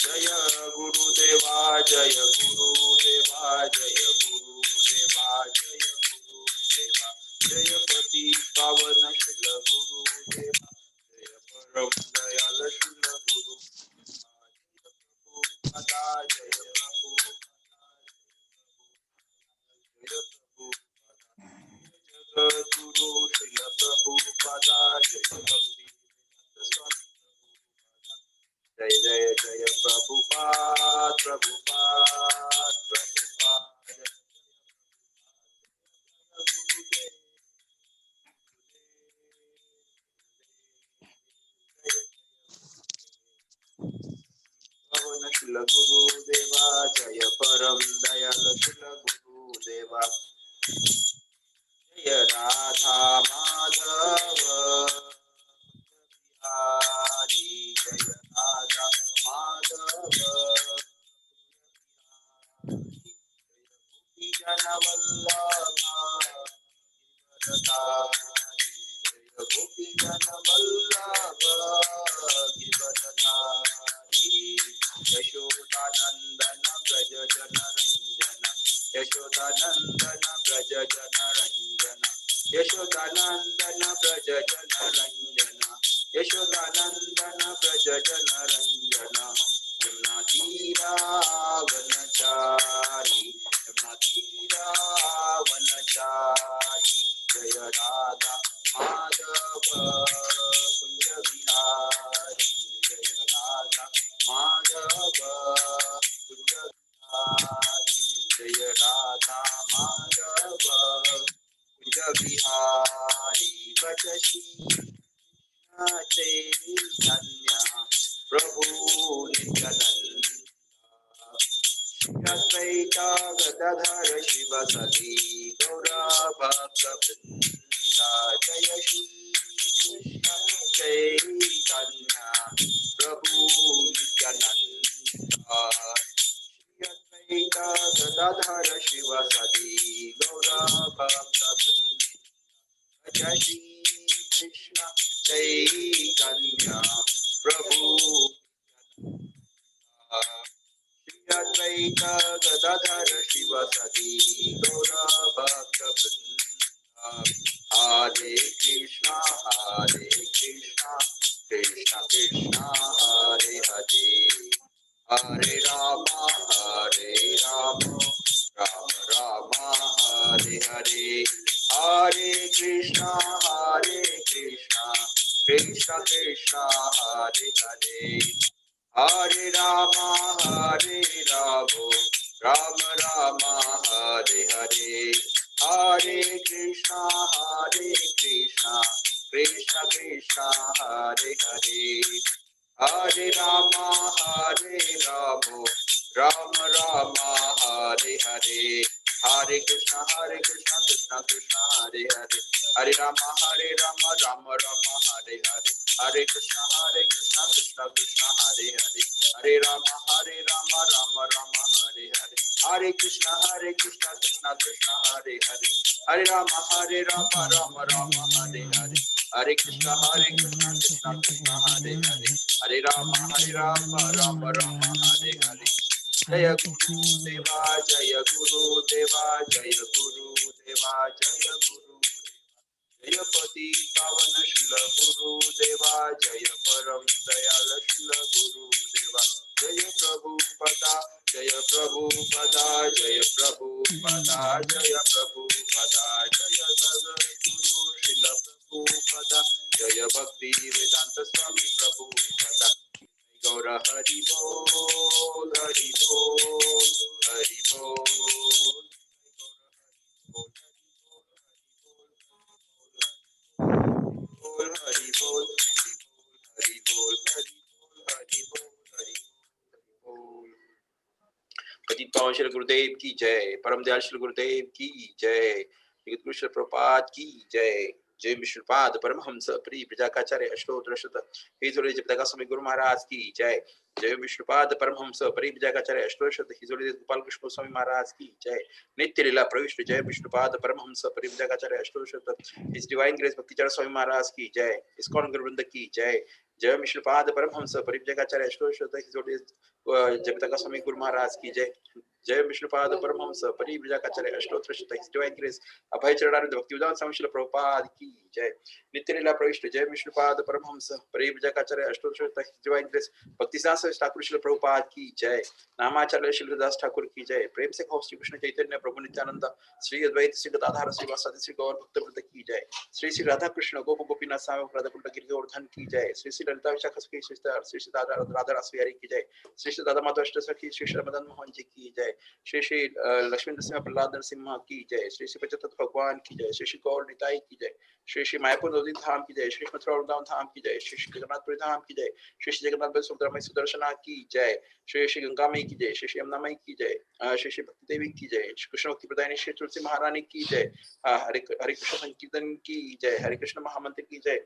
जय गुरुदेवा जय गुरुदेवा जय गुरुदेवा जय गुरुदेवा जय पति पावन शिल गुरुदेवा जय परम दयाल शिल गुरु प्रभुपदा जय प्रभुपदा जगद्गुरु शिल प्रभुपदा जय भक्ति जय जय जय प्रभुपाद प्रभुपाद प्रभुपाद पवन शिल गुरुदेवा जय परम दयाल शिल गुरुदेवा जय राधा माधव हरि जय राधा माधव जन वल्लभ गोपी जन वल्लभ गिरिवरधारी यशोदानंदन ब्रज जन रंजन यशोदानंदन ब्रज जन रंजन यशोदानंदन ब्रज जन रंजन यशोदानंदन ब्रज जन रंजन यमुना तीरावनचारी यमुना तीरावनचारी जय राधा माधव कुंज बिहारी जय राधा माधव कुंज बिहारी जय राधा माधव कुंज बिहारी भजशी चैतन्य प्रभु नित्यानंद अद्वैता गदाधर शिव सती गौरभक्तवृंदा जय श्री कृष्ण चैतन्य प्रभु नित्यानंद अद्वैता गदाधर शिव सती गौरभक्तवृंदा जय श्री कृष्ण चैतन्य प्रभु अद्वैता गदाधर शिव सती गौरभक्तवृंदा हरे कृष्णा कृष्ण कृष्ण हरे हरे हरे राम राम राम हरे हरे हरे कृष्णा कृष्ण कृष्ण कृष्ण हरे हरे हरे राम राम राम हरे हरे हरे कृष्णा कृष्ण कृष्ण कृष्ण हरे हरे हरे राम राम राम हरे हरे हरे कृष्ण कृष्ण कृष्ण हरे हरे हरे राम राम राम हरे हरे हरे कृष्ण कृष्ण कृष्ण हरे हरे हरे राम राम राम हरे हरे हरे कृष्ण कृष्ण कृष्ण हरे हरे हरे राम राम राम हरे हरे हरे कृष्ण कृष्ण कृष्ण हरे हरे हरे राम राम राम हरे हरे जय गुरुदेवा जय गुरुदेवा जय गुरुदेवा जय गुरु जय पति पावन शिल गुरुदेवा जय परम दयाल शिल गुरुदेवा जय प्रभुपदा जय प्रभुपदा जय प्रभुपदा जय प्रभुपदा जय सद्गुरु शिल प्रभुपदा जय भक्ति वेदांत स्वामी प्रभुपदा गौर हरि बोल हरि बोल हरि बोल बोल हरि बोल हरि बोल हरि बोल हरि बोल हरि बोल। पतित पावन श्री गुरुदेव की जय, परम दयाल श्री गुरुदेव की जय, जगत गुरु श्री प्रभुपाद की जय। जय विष्णुपाद परमहंस प्रिय प्रजाकाचार्य अष्टोत्तर शत हिजोड़े जगदगा स्वामी गुरु महाराज की जय। जय विष्णुपाद परमहंस प्रिय प्रजाकाचार्य अष्टोत्तर शत हिजोड़े गोपाल कृष्ण स्वामी महाराज की जय। नित्य लीला प्रविष्ट जय विष्णुपाद परमहंस प्रिय प्रजाकाचार्य अष्टोत्तर शत his divine grace भक्तिचरण Swami Maharaj की जय। इस्कॉन गुरुवृंद की जय। जय विष्णुपाद परमहंस परिव्राजकाचार्य अष्टोत्तर जगतका स्वामी गुरु महाराज की जय। जय विष्णुपाद परमहंस परिव्राजकाचार्य अष्टोत्तर डिवाइन ग्रेस अभय चरणारविंद भक्तिवेदांत स्वामी श्रील प्रभुपाद की जय। नित्य लीला प्रविष्ट जय विष्णुपाद परमहंस परिव्राजकाचार्य अष्टोत्तर डिवाइन ग्रेस भक्तिसार ठाकुर श्रील प्रभुपाद की जय। नामाचार्य श्रीदास ठाकुर की जय। प्रेम से कहो श्री कृष्ण चैतन्य प्रभु नित्यानंद श्री अद्वैत श्री गदाधर श्री वासादि श्री गौर भक्तवृंद की जय। श्री श्री राधा कृष्ण गोप गोपीनाथ सावक राधा कुंड गिरिवर्धन की जय। श्री श्री ललिता विशाखा सखी श्री श्री दादा राधा रासबिहारी की जय। श्री श्री दादा माधव अष्ट सखी श्री श्री मदन मोहन जी की जय। श्री श्री लक्ष्मी नरसिंह प्रहलाद नरसिम्हा की जय। श्री श्री पचतत्व भगवान की जय। श्री श्री गौर निताई की जय। श्री श्री मायापुर नवदीप धाम की जय। श्री मथुरा वृंदावन धाम की जय। श्री श्री जगन्नाथपुरी धाम की जय। श्री श्री जगन्नाथ सुंदरमय सुदर्शना की जय। श्री श्री गंगा मई की जय। श्री श्री यमुना मई की जय। श्री श्री भक्ति देवी की जय। कृष्ण भक्ति प्रदायिनी श्री तुलसी महारानी की जय। हरे हरे कृष्ण संकीर्तन की जय। हरे कृष्ण महामंत्र की जय।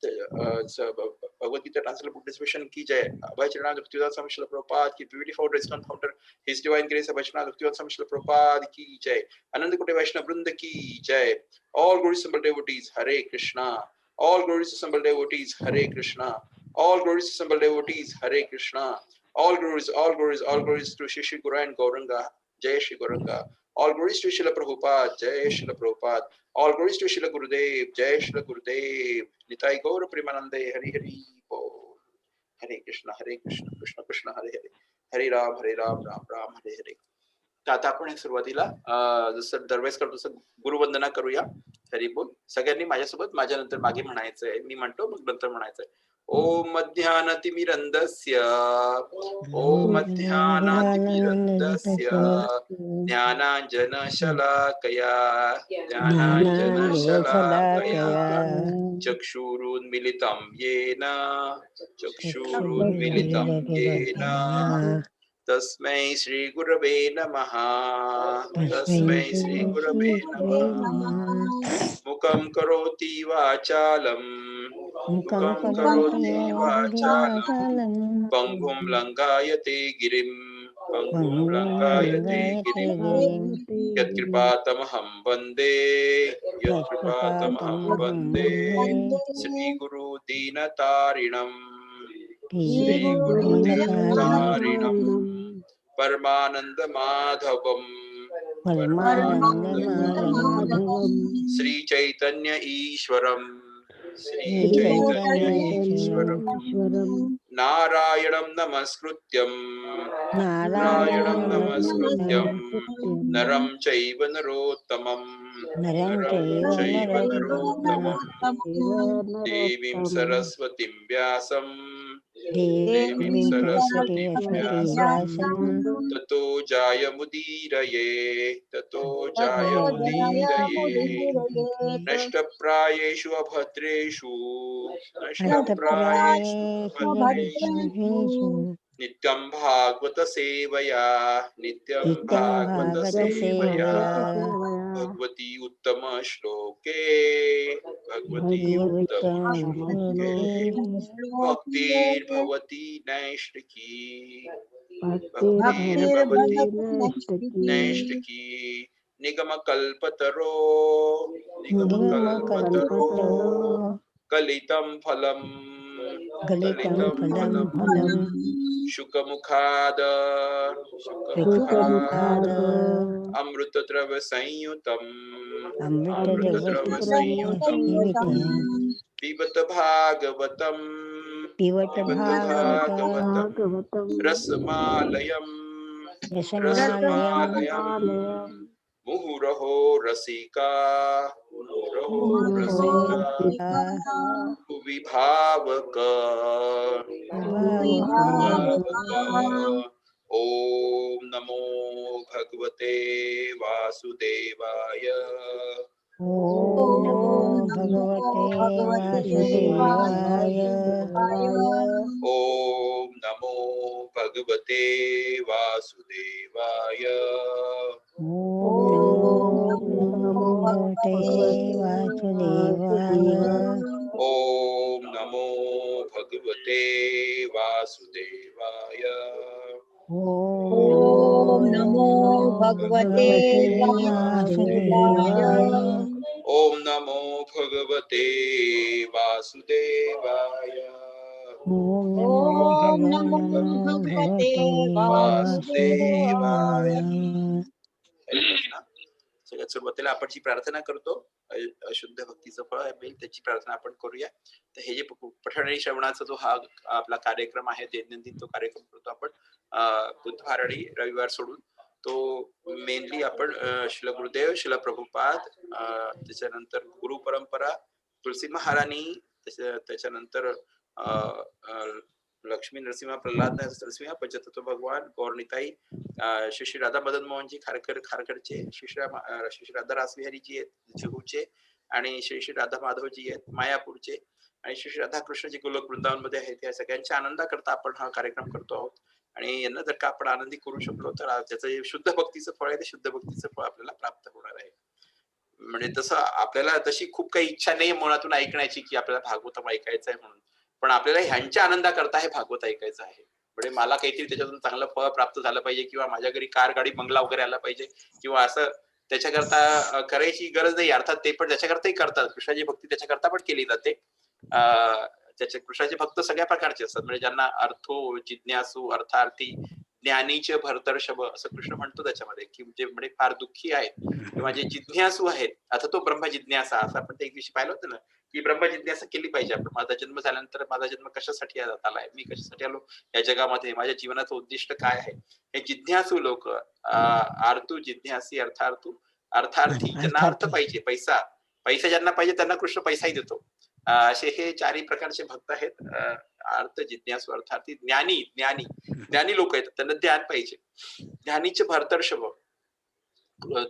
Bhagavad Gita translate book distribution की जय। अभय चरणारविंद भक्तिवेदांत स्वामी श्रील प्रभुपाद की। Purity founder ISKCON founder his divine grace Abhay Charanaravinda Bhaktivedanta Swami Srila Prabhupada की जय। अनंत कोटि वैष्णव वृंद की जय। All glories to assembled devotees, Hare Krishna. All glories to assembled devotees, Hare Krishna. All glories to assembled devotees, Hare Krishna. All glories to Shri Shri Guru and Gauranga, Jai Shri Gauranga. All glories to Srila Prabhupada, Jai Srila Prabhupada. All glories to Srila Gurudev, Jai Srila Gurudev. Nitai Gaur Premanande, Hari Hari Bol. Hare Krishna, Krishna Krishna, Hare Hare. Hare Ram, Ram Ram, Hare Hare. आता आपण सुरुवातीला जसं दरवेळेस करतो तसं गुरुवंदना करूया. हरी बोल. सगळ्यांनी माझ्यासोबत माझ्या नंतर मागे म्हणायचंय. मी म्हणतो मग नंतर म्हणायचंय. ओम मध्यानतिमिरन्दस्य ओम मध्यानतिमिरन्दस्य ज्ञानाञ्जनशलाकया चक्षुरुन्मिलितं येन तस्मै श्री गुरवे नमः. तस्मै श्री गुरवे नमः. मुखं करोति वाचालं पंगुं लंघयते गिरिं यत्कृपातमहं वन्दे श्री गुरु दीनतारिणं परमानंद माधवम श्री चैतन्य ईश्वरम नारायणं नमस्कृत्यं नरं चैव नरोत्तमं देवीं सरस्वतीं व्यासं ततो जायमुदीरये नष्टप्रायेषु अभद्रेषु नित्यं भागवत सेवया भगवती उत्तम श्लोके भक्तिर्भवती नैष्ठिकी निगमकल्पतरो कलितं फलं शुकमुखाद अमृतद्रव संयुतम् पिबत भागवतं रसमालयं मुहुरहो रसिका विभावक ओम नमो भगवते वासुदेवाय. ओम नमो भगवते वासुदेवाय. ओम नमो भगवते वासुदेवाय. ओम नमो भगवते वासुदेवाय. ओम नमो भगवते भगवते वासुदेवाय. ओम नमो भगवते वासुदेवाय. हरे कृष्ण. सगळ्यात सुरुवातीला आपण जी प्रार्थना करतो अशुद्ध भक्तीचं फळ मिळेल त्याची प्रार्थना आपण करूया. तर हे जे पठण आणि श्रवणाचा जो हा आपला कार्यक्रम आहे दैनंदिन तो कार्यक्रम करतो आपण बुधवार आणि रविवार सोडून. तो मेनली आपण श्रील गुरुदेव, श्रील प्रभुपाद, त्याच्यानंतर गुरु परंपरा, तुलसी महाराणी, त्याच्यानंतर लक्ष्मी नरसिंह, प्रल्हाद नरसिंह, पंचतत्व भगवान, गौरनिताई, श्री राधा मदन मोहनजी खारकरचे, श्री राधा रासविहारीजी आहेत जुहूचे, आणि श्री राधा माधवजी आहेत मायापूरचे, आणि श्री राधा कृष्णजी गोलोक वृंदावन मध्ये आहेत. या सगळ्यांच्या आनंदाकरता आपण हा कार्यक्रम करतो आहोत. आणि यांना जर का आपण आनंदी करू शकलो तर त्याचं शुद्ध भक्तीचं फळ आहे ते शुद्ध भक्तीचं फळ आपल्याला प्राप्त होणार आहे. म्हणजे तसं आपल्याला तशी खूप काही इच्छा नाही मनातून ऐकण्याची की आपल्याला भागवतम ऐकायचं आहे म्हणून, पण आपल्याला ह्यांच्या आनंदाकरता हे भागवत ऐकायचं आहे. म्हणजे मला काहीतरी त्याच्यातून चांगलं फळ प्राप्त झालं पाहिजे, किंवा माझ्या घरी कार गाडी बंगला वगैरे आला पाहिजे, किंवा असं त्याच्याकरता करायची गरज नाही. अर्थात ते पण त्याच्याकरताही करतात, कृष्णाची भक्ती त्याच्याकरता पण केली जाते. त्याचे कृष्णाचे भक्त सगळ्या प्रकारचे असतात. म्हणजे ज्यांना अर्थो, जिज्ञासू, अर्थार्थी, ज्ञानीचे भरतर्षभ असं कृष्ण म्हणतो त्याच्यामध्ये, की जे म्हणजे फार दुःखी आहेत किंवा जे जिज्ञासू आहेत. आता तो ब्रह्म जिज्ञासा असं आपण ते एक दिवशी पाहिलं होतं ना, की ब्रह्म जिज्ञासा केली पाहिजे आपण. माझा जन्म झाल्यानंतर माझा जन्म कशासाठी आलाय, मी कशासाठी आलो या जगामध्ये, माझ्या जीवनाचं उद्दिष्ट काय आहे, हे जिज्ञासू लोक, आर्थू, जिज्ञासी, अर्थार्थू, अर्थार्थी, ज्यांना अर्थ पाहिजे, पैसा ज्यांना पाहिजे त्यांना कृष्ण पैसाही देतो. असे हे चारही प्रकारचे भक्त आहेत. अर्थ, जिज्ञासू, अर्थार्थी, ज्ञानी लोक आहेत, त्यांना ज्ञान पाहिजे. ज्ञानीचे भरतर्षभ.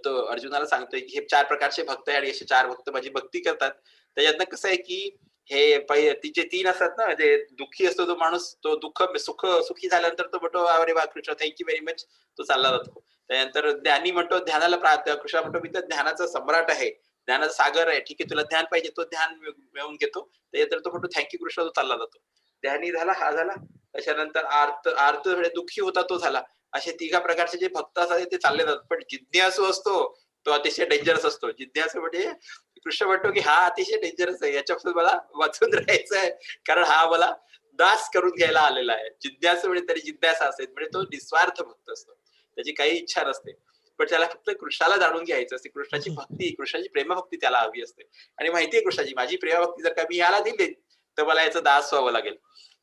तो अर्जुनाला सांगतोय की हे 4 प्रकारचे भक्त आहे आणि असे 4 भक्त माझी भक्ती करतात. त्याच्यातनं कसं आहे की हे तिचे 3 असतात ना, जे दुःखी असतो तो माणूस, तो सुखी झाल्यानंतर तो म्हणतो अरे वा कृष्ण थँक्यू व्हेरी मच, तो चालला जातो. त्यानंतर ज्ञानी म्हणतो, ध्यानाला कृष्ण म्हणतो मी तर ध्यानाचा सम्राट आहे, ज्ञानाचा सागर आहे, ठीक आहे तुला ध्यान पाहिजे, तो ध्यान मिळवून घेतो. त्यानंतर तो म्हणतो थँक्यू कृष्ण, तो चालला जातो. ध्यानी झाला हा झाला. त्याच्यानंतर आर्त दुःखी होता तो झाला. असे 3 प्रकारचे जे भक्त असतात ते चालले जातात. पण जिज्ञासू असतो तो अतिशय डेंजरस असतो. जिज्ञासू म्हणजे कृष्ण म्हणतो की हा अतिशय डेंजरस आहे, याच्यापासून मला वाचून राहायचं आहे, कारण हा मला दास करून घ्यायला आलेला आहे. जिज्ञासू म्हणजे तरी जिज्ञासा असेल, म्हणजे तो निस्वार्थ भक्त असतो, त्याची काही इच्छा नसते, पण त्याला फक्त कृष्णाला जाणून घ्यायचं असते. कृष्णाची भक्ती, कृष्णाची प्रेमभक्ती त्याला हवी असते. आणि माहितीये कृष्णाची माझी प्रेमभक्ती जर का मी याला दिली तर मला याचा दास व्हावं लागेल.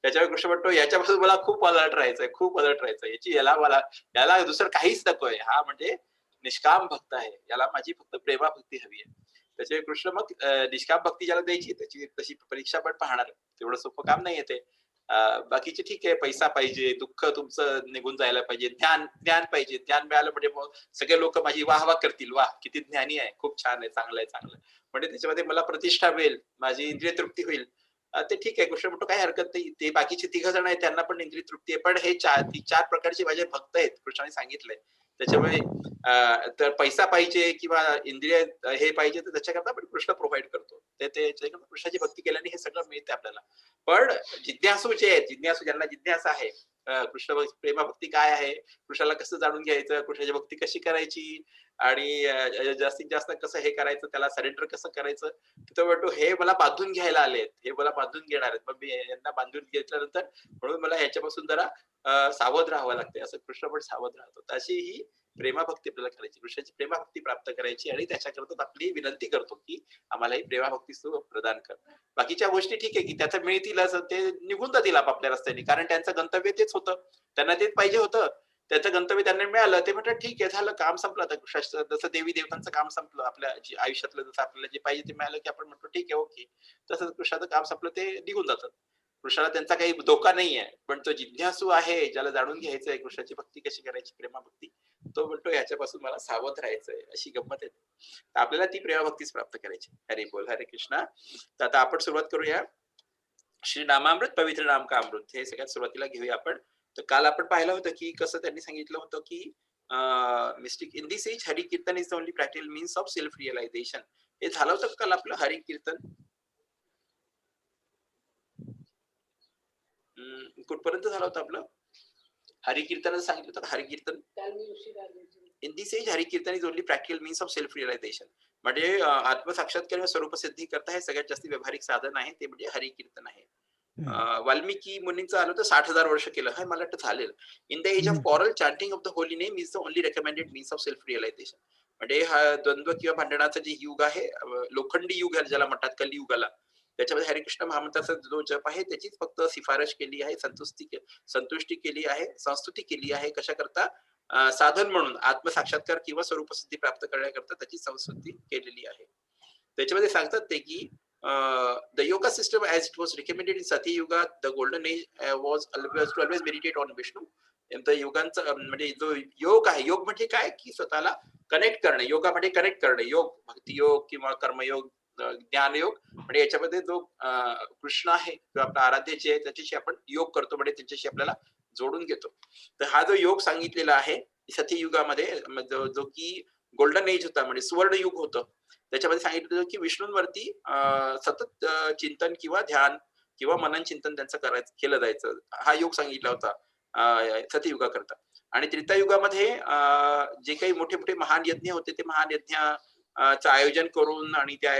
त्याच्यावर कृष्ण म्हणतो याच्यापासून मला खूप अलर्ट राहायचंय, खूप अलर्ट राहायचंय, याला दुसरं काहीच नकोय, हा म्हणजे निष्काम भक्त आहे, याला माझी फक्त प्रेमभक्ती हवी आहे. त्याचे कृष्ण मग निष्काम भक्ती ज्याला द्यायची त्याची तशी परीक्षा पण पाहणार. तेवढं सोपं काम नाही येते. बाकीचे ठीक आहे, पैसा पाहिजे, दुःख तुमचं निघून जायला पाहिजे, ज्ञान पाहिजे, ज्ञान मिळालं म्हणजे मग सगळे लोक माझी वाह करतील, वाह किती ज्ञानी आहे, खूप छान आहे, चांगलं आहे, चांगलं. म्हणजे त्याच्यामध्ये मला प्रतिष्ठा मिळेल, माझी इंद्रिय तृप्ती होईल. ते ठीक आहे, कृष्ण म्हणतो काही हरकत नाही. ते बाकीचे 3 जण आहेत त्यांना पण इंद्रिय तृप्ती आहे, पण हे 4 प्रकारचे माझे भक्त आहेत कृष्णाने सांगितलंय. त्याच्यामुळे तर पैसा पाहिजे किंवा इंद्रिय हे पाहिजे तर त्याच्याकरता पण कृष्ण प्रोव्हाइड करतो. ते कृष्णाची भक्ती केल्याने हे सगळं मिळते आपल्याला. पण जिज्ञासू जे आहेत, ज्यांना जिज्ञासा आहे, कृष्ण प्रेमभक्ती काय आहे, कृष्णाला कसं जाणून घ्यायचं, कृष्णाची भक्ती कशी करायची, आणि जास्तीत जास्त कसं हे करायचं, त्याला सरेंडर कसं करायचं, तो म्हणतो हे मला बांधून घ्यायला आलेत, हे मला बांधून घेणार आहेत, मग मी यांना बांधून घेतल्यानंतर म्हणून मला ह्याच्यापासून जरा सावध राहावं लागते, असं कृष्ण पण सावध राहतो. अशी ही प्रेमभक्ती आपल्याला करायची, कृष्णाची प्रेमभक्ती प्राप्त करायची, आणि त्याच्याकरता आपली विनंती करतो की आम्हाला ही प्रेमभक्ती प्रदान कर. बाकीच्या गोष्टी ठीक आहे की त्याचा मिळतीलच, ते निघून जातील आपापल्या रस्त्याने, कारण त्यांचं गंतव्य तेच होतं, त्यांना तेच पाहिजे होतं, त्याचं गंतव्य त्यांना मिळालं. ते म्हणतात ठीक आहे, झालं काम संपलं. आता जसं देवी देवतांचं काम संपलं, आपल्या आयुष्यातलं जसं आपल्याला जे पाहिजे ते मिळालं की आपण म्हणतो ठीक आहे ओके, तसंच कृष्णाचं काम संपलं, ते निघून जातात. कृष्णाला त्यांचा काही धोका नाहीये. पण तो जिज्ञासू आहे, ज्याला जाणून घ्यायचंय कृष्णाची भक्ती कशी करायची, प्रेमभक्ती, तो म्हणतो याच्यापासून मला सावध राहायचंय. अशी गंमत आहे. आपल्याला ती प्रेमभक्तीच प्राप्त करायची. हरी बोल, हरे कृष्णा. तर आता आपण सुरुवात करूया. श्री नामामृत पवित्र नाम का अमृत हे सगळ्यात सुरुवातीला घेऊया आपण. तर काल आपण पाहिलं होतं की कसं त्यांनी सांगितलं होतं की mystic in this age Hari kirtan is the only practical means of self realisation. हे झालं होतं काल आपलं हरी कीर्तन. कुठपर्यंत झालं होतं आपलं हरी कीर्तनाचं सांगितलं होतं. Hari kirtan in this age Harikirtan is only practical means of self realisation. म्हणजे आत्मसाक्षात्कार किंवा स्वरूपसिद्धी करता हे सगळ्यात जास्त व्यावहारिक साधन आहे ते म्हणजे हरिकीर्तन आहे. हं, वाल्मिकी मुनींचं आलं तर 60,000 वर्ष केलं हे मला वाटतं झालेलं. In the age of hmm. Choral chanting of the holy name is the only recommended means of self realisation. म्हणजे हा द्वंद्व किंवा भांडणाचं जे युग आहे, लोखंडी युग आहे ज्याला म्हणतात कलियुगाला, त्याच्यामध्ये हरिकृष्ण महामंत्राचा जो जप आहे त्याचीच फक्त शिफारस केली आहे, संतुष्टी केली आहे, संस्तुती केली आहे. कशा करता? साधन म्हणून आत्मसाक्षात्कार किंवा स्वरूपसिद्धी प्राप्त करण्याकरता त्याची संस्तुती केलेली आहे. त्याच्यामध्ये सांगतात ते की the yoga system as it was recommended in Satyayuga, the golden age was always meditate on Vishnu. युगांचा म्हणजे जो योग आहे, योग म्हणजे काय की स्वतःला कनेक्ट करणे. योगामध्ये कनेक्ट करणे, योग भक्ती योग किंवा कर्मयोग, ज्ञान योग. म्हणजे याच्यामध्ये जो कृष्ण आहे किंवा आपला आराध्य जे आहे त्याच्याशी आपण योग करतो, म्हणजे त्याच्याशी आपल्याला जोडून घेतो. तर हा जो योग सांगितलेला आहे सत्ययुगामध्ये, जो की गोल्डन एज होता, म्हणजे सुवर्ण युग होतं. त्याच्यामध्ये सांगितलं की विष्णूंवरती सतत चिंतन किंवा ध्यान किंवा मनन चिंतन त्यांचं केलं जायचं. हा योग सांगितला होता सत्ययुगाकरता. आणि त्रेतायुगामध्ये जे काही मोठे मोठे महान यज्ञ होते ते महान यज्ञ चं आयोजन करून आणि त्या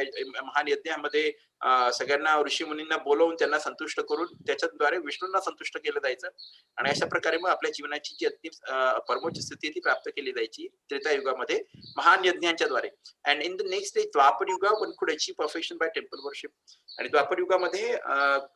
महान यज्ञामध्ये सगळ्यांना ऋषीमुनींना बोलवून त्यांना संतुष्ट करून त्याच्याद्वारे विष्णूंना संतुष्ट केलं जायचं. आणि अशा प्रकारे मग आपल्या जीवनाची जी परमोच्च स्थिती ती प्राप्त केली जायची त्रेतायुगामध्ये महान यज्ञांच्या द्वारे. And in the next day Dvapara yuga one could achieve perfection by temple worship. आणि द्वापर युगामध्ये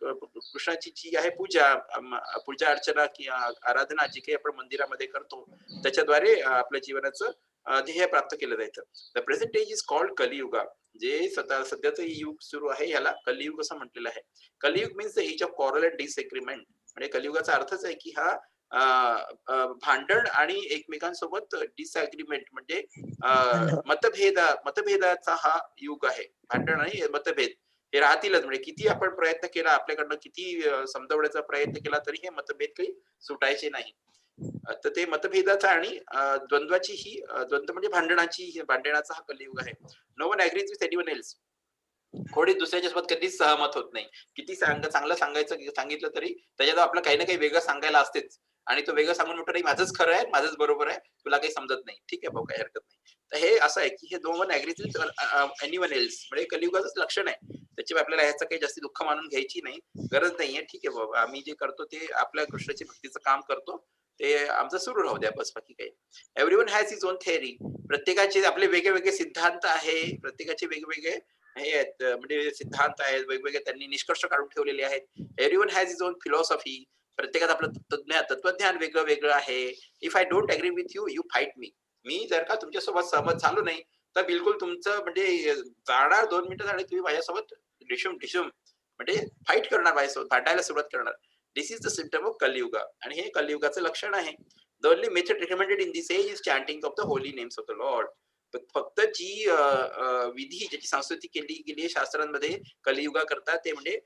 कृष्णाची जी आहे पूजा अर्चना किंवा आराधना जी काही आपण मंदिरामध्ये करतो त्याच्याद्वारे आपल्या जीवनाचं ध्येय प्राप्त केलं जायचं. The present age is called Kaliyuga. जे सध्याचं युग सुरू आहे याला कलियुग असं म्हटलेलं आहे. Kaliyuga means the age of quarrel and disagreement. म्हणजे कलियुगाचा अर्थच आहे की हा भांडण आणि एकमेकांसोबत डिसएग्रीमेंट म्हणजे मतभेदाचा हा युग आहे. भांडण आणि मतभेद हे राहतीलच. म्हणजे किती आपण प्रयत्न केला, आपल्याकडनं किती समजवण्याचा प्रयत्न केला तरी हे मतभेद काही सुटायचे नाही. तर ते मतभेदाचा आणि द्वंद्वाची ही द्वंद्व म्हणजे भांडणाचा हा कलियुग आहे. No one agrees with anyone else. कोणी दुसऱ्याच्या सोबत कधीच सहमत होत नाही. किती चांगलं सांगितलं तरी त्याच्यात आपलं काही ना काही वेगळं सांगायला असतेच. आणि तो वेगळं सांगून म्हणतो, नाही माझंच खरं आहे, माझंच बरोबर आहे, तुला काही समजत नाही. ठीक आहे भाऊ, काही हरकत नाही. तर हे असं आहे की हे no one agrees with anyone else म्हणजे कलियुगाचंच लक्षण आहे. त्याच्यामुळे आपल्याला ह्याचं काही जास्त दुःख मानून घ्यायची नाही, गरज नाहीये. ठीक आहे बाबा, आम्ही जे करतो ते आपल्या कृष्णाची भक्तीचं काम करतो, ते आमचं सुरू राहू द्या, बस बाकी काही. Everyone has his on theory. प्रत्येकाचे आपले वेगळे सिद्धांत आहे, प्रत्येकाचे वेगवेगळे हे आहेत, म्हणजे सिद्धांत आहेत, वेगवेगळे त्यांनी निष्कर्ष काढून ठेवलेले आहेत. Everyone has his own philosophy. प्रत्येकाचं आपलं तत्वज्ञान वेगळं आहे. If I don't agree with you, you fight me. मी जर का तुमच्यासोबत सहमत झालो नाही तर बिलकुल तुमचं म्हणजे जाणार 2 मिनिटं झाले तुम्ही माझ्यासोबत ढिशूम म्हणजे फाईट करणार, माझ्यासोबत भांडायला सुरुवात करणार. This is the symptom of Kaliyuga. आणि हे कलियुगाचं लक्षण आहे. The only method recommended in this age is chanting of the holy names of the lord. फक्त जी विधी ज्याची संस्कृती केली गेली आहे शास्त्रांमध्ये कलियुगा करता ते म्हणजे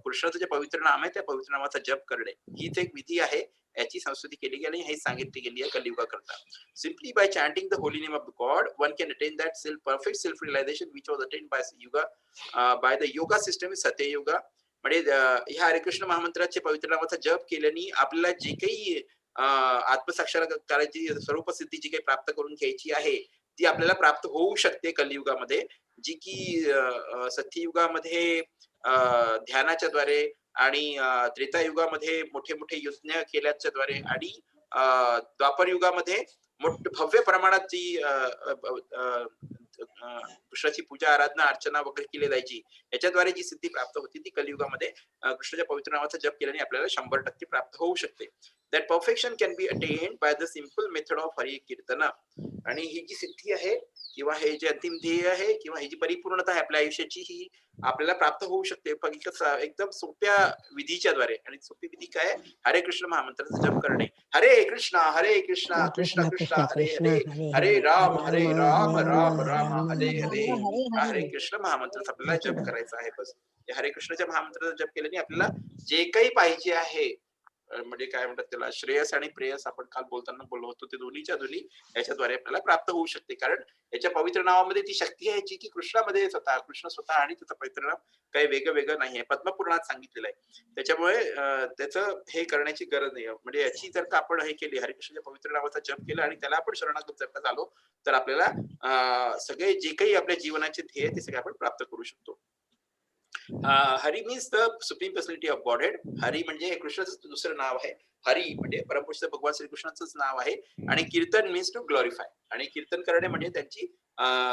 कृष्णाचं जे पवित्र नाम आहे त्या पवित्र नामाचा जप करणे हीच एक विधी आहे. याची संस्कृती केली गेली हे सांगितली गेली आहे कलियुगा करता. Simply by chanting the holy name of God one can attain that perfect self realisation which was attain by the yoga system in Satyayuga. म्हणजे ह्या हरिकृष्ण महामंत्राचे पवित्र नामाचा जप केल्याने आपल्याला जे काही आत्मसाक्षात्काराची स्वरूपसिद्धी जी काही प्राप्त करून घ्यायची आहे ती आपल्याला प्राप्त होऊ शकते कलियुगामध्ये. जी की सत्ययुगामध्ये ध्यानाच्या द्वारे आणि त्रेतायुगामध्ये मोठे मोठे यज्ञ केल्याच्या द्वारे आणि द्वापर युगामध्ये भव्य प्रमाणात जी कृष्णाची पूजा आराधना अर्चना वगैरे केली जायची याच्याद्वारे जी सिद्धी प्राप्त होती ती कलियुगामध्ये कृष्णाच्या पवित्र नावाचा जप केल्याने आपल्याला 100% प्राप्त होऊ शकते. That perfection can be attained by the simple method of Hari kirtan. आणि ही जी सिद्धी आहे किंवा हे जे अंतिम ध्येय आहे किंवा ही जी परिपूर्णता आहे आपल्या आयुष्याची ही आपल्याला प्राप्त होऊ शकते एकदम सोप्या विधीच्या द्वारे. आणि सोपी विधी काय? हरे कृष्ण महामंत्राचा जप करणे. हरे कृष्णा कृष्ण कृष्ण कृष्ण कृष्ण हरे कृष्ण हरे, हरे हरे हरे राम राम राम राम राम हरे हरे हरे. हरे. हरे कृष्ण महामंत्राचा आपल्याला जप करायचा आहे. बस हरे कृष्णाच्या महामंत्राचा जप केल्याने आपल्याला जे काही पाहिजे आहे म्हणजे काय म्हणतात त्याला, श्रेयस आणि प्रेयस आपण काल बोलताना बोललो होतो, ते दोन्हीच्या दोन्ही याच्याद्वारे आपल्याला प्राप्त होऊ शकते. कारण याच्या पवित्र नावामध्ये ती शक्ती आहे जी की कृष्णामध्ये स्वतः, कृष्ण स्वतः आणि त्याचं पवित्र नाव काही वेगळं नाही आहे. पद्मपुराणात सांगितलेलं आहे. त्याच्यामुळे त्याचं हे करण्याची गरज नाही. म्हणजे याची जर का आपण हे केली, हरिकृष्णाच्या पवित्र नावाचा जप केला आणि त्याला आपण शरणागत जर का झालो, तर आपल्याला सगळे जे काही आपल्या जीवनाचे ध्येय ते सगळे आपण प्राप्त करू शकतो. Hari means the supreme personality of godhead. Hari म्हणजे कृष्णाचं दुसरं नाव आहे. हरी म्हणजे परमपुरुष भगवान श्रीकृष्णाचंच नाव आहे. आणि कीर्तन मीन्स टू ग्लोरिफाय. आणि कीर्तन करणे म्हणजे त्यांची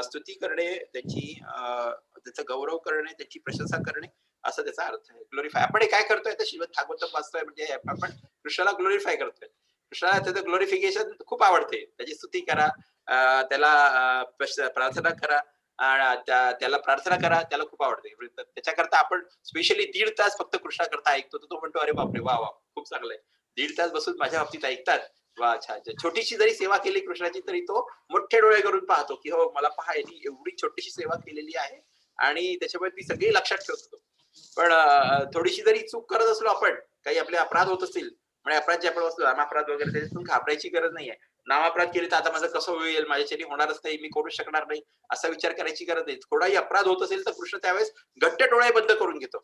स्तुती करणे, त्याचा गौरव करणे, त्याची प्रशंसा करणे, असा त्याचा अर्थ आहे. ग्लोरिफाय. आपण हे काय करतोय, तर श्रीमद भागवतम वाचतोय म्हणजे आपण कृष्णाला ग्लोरिफाय करतोय. कृष्णाला त्याचं ग्लोरिफिकेशन खूप आवडते. त्याची स्तुती करा, त्याला प्रार्थना करा, त्याला प्रार्थना करा, त्याला खूप आवडते. त्याच्याकरता आपण स्पेशली 1.5 तास फक्त कृष्णाकरता ऐकतो. तर तो म्हणतो, अरे बापरे, वा वा, खूप चांगलंय. 1.5 तास बसून माझ्या बाबतीत ऐकतात, वा छान. छोटीशी जरी सेवा केली कृष्णाची तरी तो मोठे डोळे करून पाहतो, की हो मला पहा, यांनी एवढी छोटीशी सेवा केलेली आहे आणि त्याच्यामुळे ती सगळी लक्षात ठेवतो. पण थोडीशी जरी चूक करत असलो आपण, काही आपले अपराध होत असतील, म्हणजे अपराध जे आपण असतो, अपराध वगैरे, त्याच्यातून घाबरायची गरज नाहीये. नामापराध केले तर आता माझं कसं होईल, माझ्याच्याने होणारच नाही, मी करू शकणार नाही, असा विचार करायची गरज नाही. थोडाही अपराध होत असेल तर कृष्ण त्यावेळेस घट्ट डोळे बंद करून घेतो.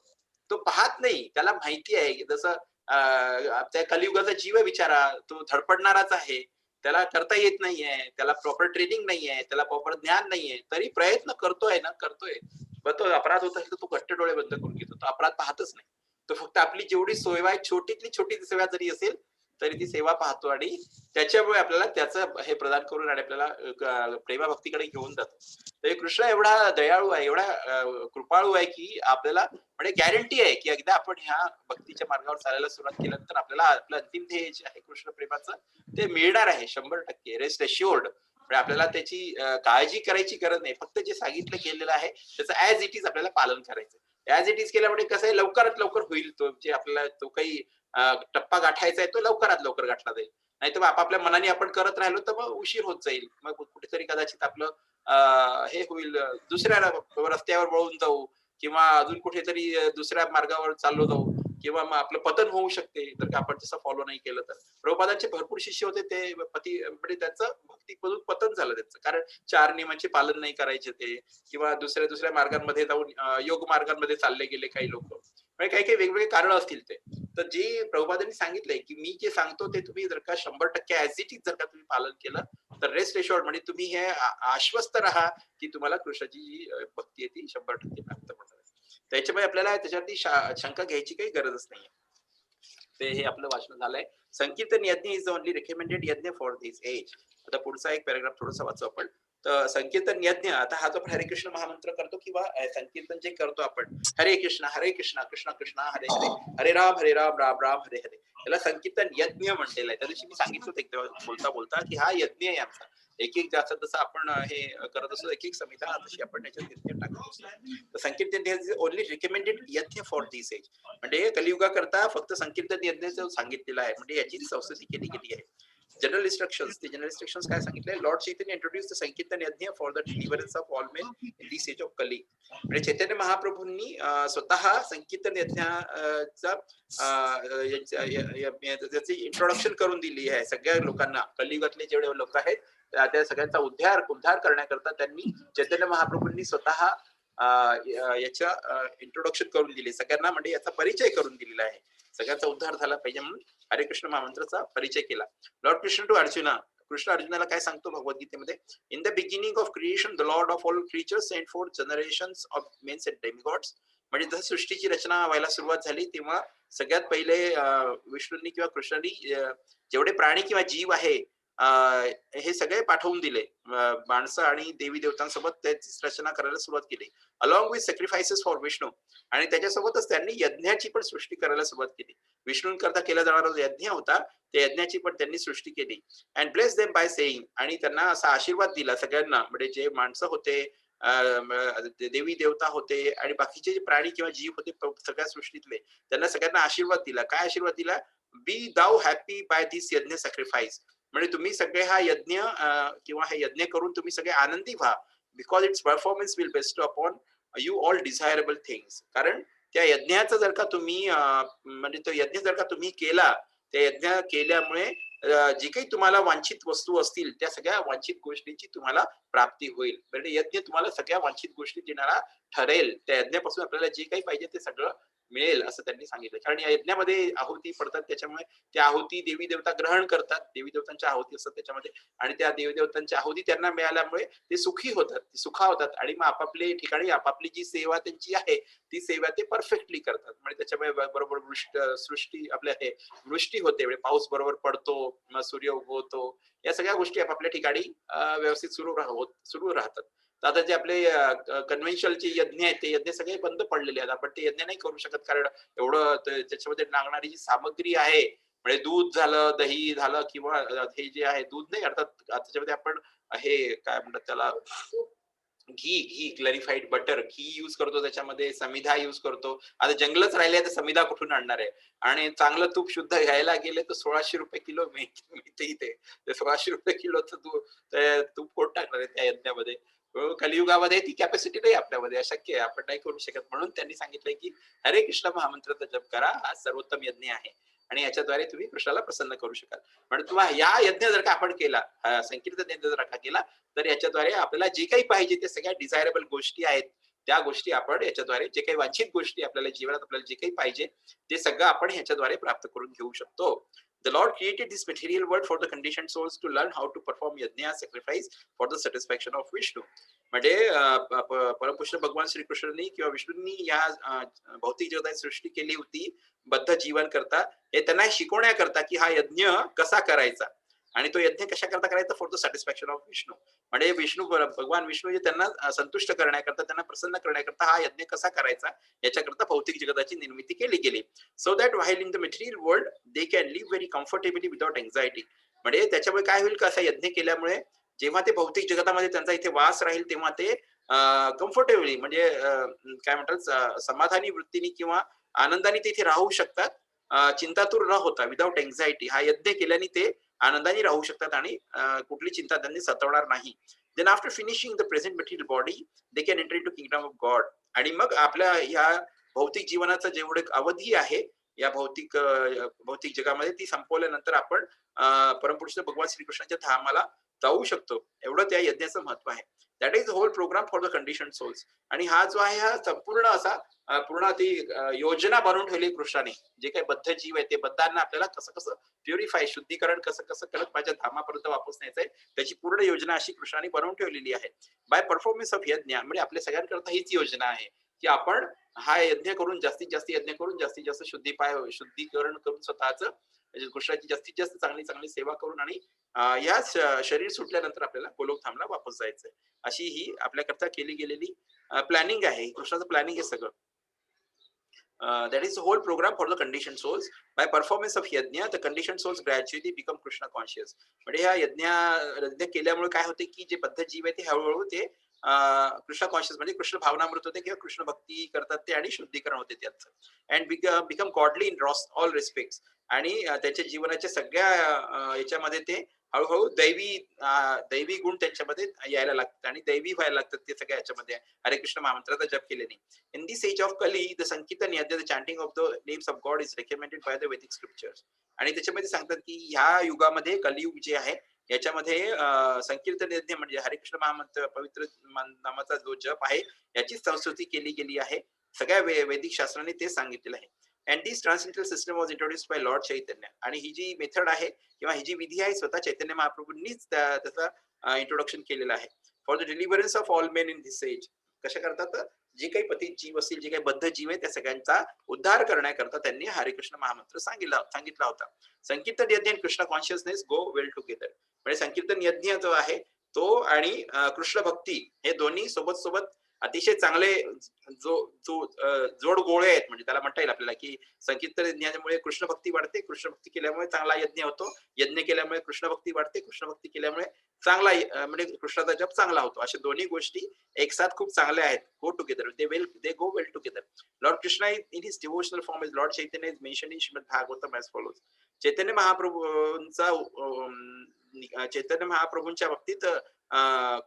तो पाहत नाही, त्याला माहिती आहे की जसं त्या कलियुगाचा जीव विचारा, तो धडपडणाराच आहे, त्याला करता येत नाहीये, त्याला प्रॉपर ट्रेनिंग नाहीये, त्याला प्रॉपर ज्ञान नाहीये, तरी प्रयत्न करतोय. तो अपराध होत असेल तर तो घट्ट डोळे बंद करून घेतो. तो अपराध पाहतच नाही. तो फक्त आपली जेवढी सेवा आहे, छोटीतली छोटी सेवा जरी असेल तरी ती सेवा पाहतो आणि त्याच्यामुळे आपल्याला त्याचं हे प्रदान करून आणि आपल्याला प्रेमाभक्तीकडे घेऊन जातो. तर कृष्ण एवढा दयाळू आहे, एवढा कृपाळू आहे की आपल्याला म्हणजे गॅरंटी आहे की एकदा आपण ह्या भक्तीच्या मार्गावर चालायला सुरुवात केल्यानंतर आपल्याला आपलं अंतिम ध्येय जे आहे कृष्ण प्रेमाचं, ते मिळणार आहे 100%. Rest assured. म्हणजे आपल्याला त्याची काळजी करायची गरज नाही. फक्त जे सांगितलं गेलेलं आहे त्याचं ऍज इट इज आपल्याला पालन करायचं. ऍज इट इज केल्यामुळे कसं आहे, लवकरात लवकर होईल. तो जे आपल्याला तो काही टप्पा गाठायचा आहे तो लवकरात लवकर गाठला जाईल. नाही तर आपापल्या मनाने आपण करत राहिलो तर मग उशीर होत जाईल. मग कुठेतरी कदाचित आपलं हे होईल, दुसऱ्या रस्त्यावर वळून जाऊ किंवा अजून कुठेतरी दुसऱ्या मार्गावर चाललो जाऊ किंवा मग आपलं पतन होऊ शकते जर का आपण तसं फॉलो नाही केलं तर. प्रभुपादांचे भरपूर शिष्य होते, ते म्हणजे त्यांचं भक्तीमधून पतन झालं त्यांचं. कारण 4 नियमांचे पालन नाही करायचे ते, किंवा दुसऱ्या दुसऱ्या मार्गांमध्ये जाऊन योग मार्गांमध्ये चालले गेले काही लोक. म्हणजे काही काही वेगवेगळे कारण असतील ते. तर जे प्रभुपादांनी सांगितलंय की मी जे सांगतो ते तुम्ही जर का 100% ऍज इट इज जर का तुम्ही पालन केलं तर रेस्ट एश्युअर्ड, म्हणजे तुम्ही हे आश्वस्त राहा की तुम्हाला कृष्णाची जी भक्ती आहे ती 100% प्राप्त होणार आहे. त्याच्यामुळे आपल्याला त्याच्यावरती शंका घ्यायची काही गरजच नाहीये. ते हे आपलं वाचन झालंय. संकीर्तन यज्ञ इज ओनली रिकमेंडेड यज्ञ फॉर दिस एज. आता पुढचा एक पॅराग्राफ थोडासा वाचू आपण. तर संकीर्तन यज्ञ, आता हा जो हरे कृष्ण महामंत्र करतो किंवा संकीर्तन जे करतो आपण, हरे कृष्ण कृष्ण कृष्ण हरे हरे, हरे राम राम राम हरे हरे, याला संकीर्तन यज्ञ म्हटलेलं आहे. त्या दिवशी मी सांगितलं होतं एकदा बोलता बोलता की हा यज्ञ आहे आमचा. एक एक जास्त जसं आपण हे करत असतो, एक एक संहिता तशी आपण त्याच्यात यज्ञ टाकत असतो. तर संकीर्तन इज ओनली रिकमेंडेड यज्ञ फॉर दिस एज. म्हणजे कलियुगाकरता फक्त संकीर्तन यज्ञाचं सांगितलेलं आहे, म्हणजे याची संस्कृती केली गेली आहे. जनरल इन्स्ट्रक्शन्स, ते जनरल इन्स्ट्रक्शन्स काय सांगितले, lord Chaitanya introduce the sankirtan yajna for the deliverance of all men in this age of Kali. म्हणजे चैतन्य महाप्रभूंनी स्वतः संकीर्तन यज्ञाचा त्याची इंट्रोडक्शन करून दिली आहे सगळ्या लोकांना. कलियुगातले जेवढे लोक आहेत त्या सगळ्यांचा उद्धार करण्याकरता त्यांनी, चैतन्य महाप्रभूंनी स्वतः याच्या इंट्रोडक्शन करून दिले सगळ्यांना, म्हणजे याचा परिचय करून दिलेला आहे. सगळ्यांचा उद्धार झाला पाहिजे म्हणून हरे कृष्ण महामंत्राचा परिचय केला. लॉर्ड कृष्ण टू अर्जुना, कृष्ण अर्जुनाला काय सांगतो भगवद्गीतेमध्ये, in the beginning of creation the lord of all creatures sent for generations of mens and demigods. म्हणजे जसं सृष्टीची रचना व्हायला सुरुवात झाली तेव्हा सगळ्यात पहिले विष्णूंनी किंवा कृष्णांनी जेवढे प्राणी किंवा जीव आहे हे सगळे पाठवून दिले. माणसं आणि देवी देवतांसोबत त्याची रचना करायला सुरुवात केली, along with sacrifices for Vishnu. आणि त्याच्यासोबतच त्यांनी यज्ञाची पण सृष्टी करायला सुरुवात केली. विष्णूंकरता केला जाणारा जो यज्ञ होता त्या यज्ञाची पण त्यांनी सृष्टी केली. And bless them by saying, आणि त्यांना असा आशीर्वाद दिला सगळ्यांना, म्हणजे जे माणसं होते, देवी देवता होते आणि बाकीचे जे प्राणी किंवा जीव होते सगळ्या सृष्टीतले, त्यांना सगळ्यांना आशीर्वाद दिला. काय आशीर्वाद दिला, बी दाऊ हॅपी बाय दिस यज्ञ सॅक्रिफाईस. म्हणजे तुम्ही सगळे हा यज्ञ किंवा हे यज्ञ करून तुम्ही सगळे आनंदी व्हा, because it's performance will best upon you all desirable things. कारण त्या यज्ञाचं जर का तुम्ही म्हणजे तो यज्ञ जर का तुम्ही केला त्या यज्ञ केल्यामुळे जी काही तुम्हाला वांछित वस्तू असतील त्या सगळ्या वांछित गोष्टींची तुम्हाला प्राप्ती होईल. म्हणजे यज्ञ तुम्हाला सगळ्या वांछित गोष्टी देणारा ठरेल. त्या यज्ञापासून आपल्याला जे काही पाहिजे ते सगळं मिळेल असं त्यांनी सांगितलं. कारण या यज्ञामध्ये आहुती पडतात त्याच्यामुळे त्या आहुती देवी देवता ग्रहण करतात. देवी देवतांच्या आहुती असतात त्याच्यामध्ये आणि त्या देवी देवतांच्या आहुती त्यांना मिळाल्यामुळे ते सुखी होतात, ते सुखावतात आणि मग आपापल्या ठिकाणी आपापली जी सेवा त्यांची आहे ती सेवा ते परफेक्टली करतात. म्हणजे त्याच्यामुळे बरोबर सृष्टी आपल्या हे वृष्टी होते, म्हणजे पाऊस बरोबर पडतो, मग सूर्य उगवतो. या सगळ्या गोष्टी आपापल्या ठिकाणी व्यवस्थित सुरू राहतात. तर आता जे आपले कन्व्हेन्शनलचे यज्ञ आहेत ते यज्ञ सगळे बंद पडलेले आहेत. आपण ते यज्ञ नाही करू शकत कारण एवढं त्याच्यामध्ये लागणारी जी सामग्री आहे म्हणजे दूध झालं, दही झालं किंवा हे जे आहे दूध नाही अर्थात त्याच्यामध्ये आपण हे काय म्हणतात त्याला घी क्लॅरिफाईड बटर घी यूज करतो, त्याच्यामध्ये समिधा यूज करतो. आता जंगलच राहिले तर समिधा कुठून आणणार आहे? आणि चांगलं तूप शुद्ध घ्यायला गेले तर ₹1600 किलो मिळते इथे. ते ₹1600 किलोचं तूप कोण टाकणार आहे त्या यज्ञामध्ये? कलियुगामध्ये ती कॅपॅसिटी नाही आपल्यामध्ये, अशक्य आहे. आपण नाही करू शकत. म्हणून त्यांनी सांगितलंय की हरे कृष्ण महामंत्राचा जप करा. हा सर्वोत्तम यज्ञ आहे आणि याच्याद्वारे तुम्ही कृष्णाला प्रसन्न करू शकाल. म्हणजे तुम्हाला या यज्ञ जर का आपण केला, संकीर्तन यज्ञ जर का केला तर याच्याद्वारे आपल्याला जे काही पाहिजे ते सगळ्या डिझायरेबल गोष्टी आहेत त्या गोष्टी आपण याच्याद्वारे जे काही वांछित गोष्टी आपल्याला जीवनात आपल्याला जे काही पाहिजे ते सगळं आपण ह्याच्याद्वारे प्राप्त करून घेऊ शकतो. The Lord created this material world for the conditioned souls to learn how to perform yajna sacrifice for the satisfaction of Vishnu. म्हणजे परमपुरुष भगवान श्रीकृष्णांनी किंवा विष्णूंनी या भौतिक जगताची सृष्टी केली होती बद्ध जीवन करता, हे त्यांना शिकवण्याकरता की हा यज्ञ कसा करायचा आणि तो यज्ञ कशा करता करायचा for the satisfaction of Vishnu. म्हणजे भगवान विष्णू जे त्यांना संतुष्ट करण्याकरता त्यांना प्रसन्न करण्याकरता हा यज्ञ कसा करायचा याच्याकरता भौतिक जगताची निर्मिती केली गेली. So that while in the material world they can live very comfortably without anxiety. म्हणजे त्याच्यामुळे काय होईल का असा यज्ञ केल्यामुळे जेव्हा ते भौतिक जगतामध्ये त्यांचा इथे वास राहील तेव्हा ते कम्फर्टेबली म्हणजे काय म्हणतात समाधानी वृत्तीने किंवा आनंदाने ते इथे राहू शकतात. चिंतातूर न होता विदाउट एन्झायटी हा यज्ञ केल्याने ते आनंदाने राहू शकतात आणि कुठली चिंता त्यांनी सतावणार नाही. Then after finishing the present material body they can enter into kingdom of God. आणि मग आपल्या ह्या भौतिक जीवनाचा जेवढे अवधी आहे या भौतिक जगामध्ये ती संपवल्यानंतर आपण परमपुरुष भगवान श्रीकृष्णाच्या धामाला जाऊ शकतो. एवढं त्या यज्ञाचं महत्व आहे. That is the whole programme for the condition souls. आणि हा जो आहे हा संपूर्ण असा पूर्ण ती योजना बनवून ठेवली कृष्णाने. जे काही बद्ध जीव आहे ते बद्धांना आपल्याला कसं कसं प्युरिफाय शुद्धीकरण कसं कसं करत माझ्या धामापर्यंत वापस न्यायचंय त्याची पूर्ण योजना अशी कृष्णाने बनवून ठेवलेली आहे. बाय परफॉर्मन्स ऑफ यज्ञ म्हणजे आपल्या सगळ्यांकरता हीच योजना आहे की आपण हा यज्ञ करून जास्तीत जास्त यज्ञ करून जास्तीत जास्त शुद्धीकरण करून स्वतःच कृष्णाची जास्तीत जास्त चांगली चांगली सेवा करून आणि या शरीर सुटल्यानंतर आपल्याला गोलोक धामला वापस जायचंय. अशी ही आपल्याकरता केली गेलेली प्लॅनिंग आहे. कृष्णाचं प्लॅनिंग आहे सगळं. That is the whole program for the conditioned souls. By performance of yajna, the conditioned souls gradually become Krishna conscious. म्हणजे ह्या यज्ञ केल्यामुळे काय होते की जे बद्ध जीव आहे ते हळूहळू ते कृष्ण कॉन्शियस म्हणजे कृष्ण भावनामृत होते किंवा कृष्ण भक्ती करतात ते आणि शुद्धीकरण होते त्याचं. And become godly in all respects. आणि त्यांच्या जीवनाच्या सगळ्या याच्यामध्ये ते हळूहळू दैवी गुण त्यांच्यामध्ये यायला लागतात आणि दैवी व्हायला लागतात ते सगळ्या याच्यामध्ये हरे कृष्ण महामंत्राचा जप केल्याने. In this age of Kali, the Sankirtan Yajna, the chanting of the names of God is recommended by the Vedic scriptures. आणि त्याच्यामध्ये सांगतात की ह्या युगामध्ये कलियुग जे आहे याच्यामध्ये संकीर्तन यज्ञ म्हणजे हरे कृष्ण महामंत्र पवित्र नामाचा जो जप आहे याची संस्कृती केली गेली आहे. सगळ्या वैदिक शास्त्राने ते सांगितलेलं आहे. And this transcendental system was introduced by lord Chaitanya. आणि ही जी मेथड आहे किंवा ही जी विधी आहे स्वतः चैतन्य महाप्रभूंनीच त्याचा इंट्रोडक्शन केलेलं आहे. For the deliverance of all men in this age. कशा करतात जे काही पतित जीव असतील जे काही बद्ध जीव आहे त्या सगळ्यांचा उद्धार करण्याकरता त्यांनी हरे कृष्ण महामंत्र सांगितला होता. संकीर्तन यज्ञ आणि कृष्ण कॉन्शियसनेस गो वेल टुगेदर. म्हणजे संकीर्तन यज्ञ जो आहे तो आणि कृष्ण भक्ती हे दोन्ही सोबत सोबत अतिशय चांगले जोड गोळे आहेत. म्हणजे त्याला म्हणता येईल आपल्याला की संकीर्तन यज्ञामुळे कृष्ण भक्ती वाढते, कृष्ण भक्ती केल्यामुळे चांगला यज्ञ होतो, यज्ञ केल्यामुळे कृष्ण भक्ती वाढते, कृष्ण भक्ती केल्यामुळे चांगला म्हणजे कृष्णाचा जप चांगला होतो. अशा दोन्ही गोष्टी एक साथ खूप चांगल्या आहेत. Go together, they go well together. Lord Krishna in his devotional form is lord Chaitanya is mention in Shrimad Bhagavatam as follows. Chaitanya महाप्रभूंच्या बाबतीत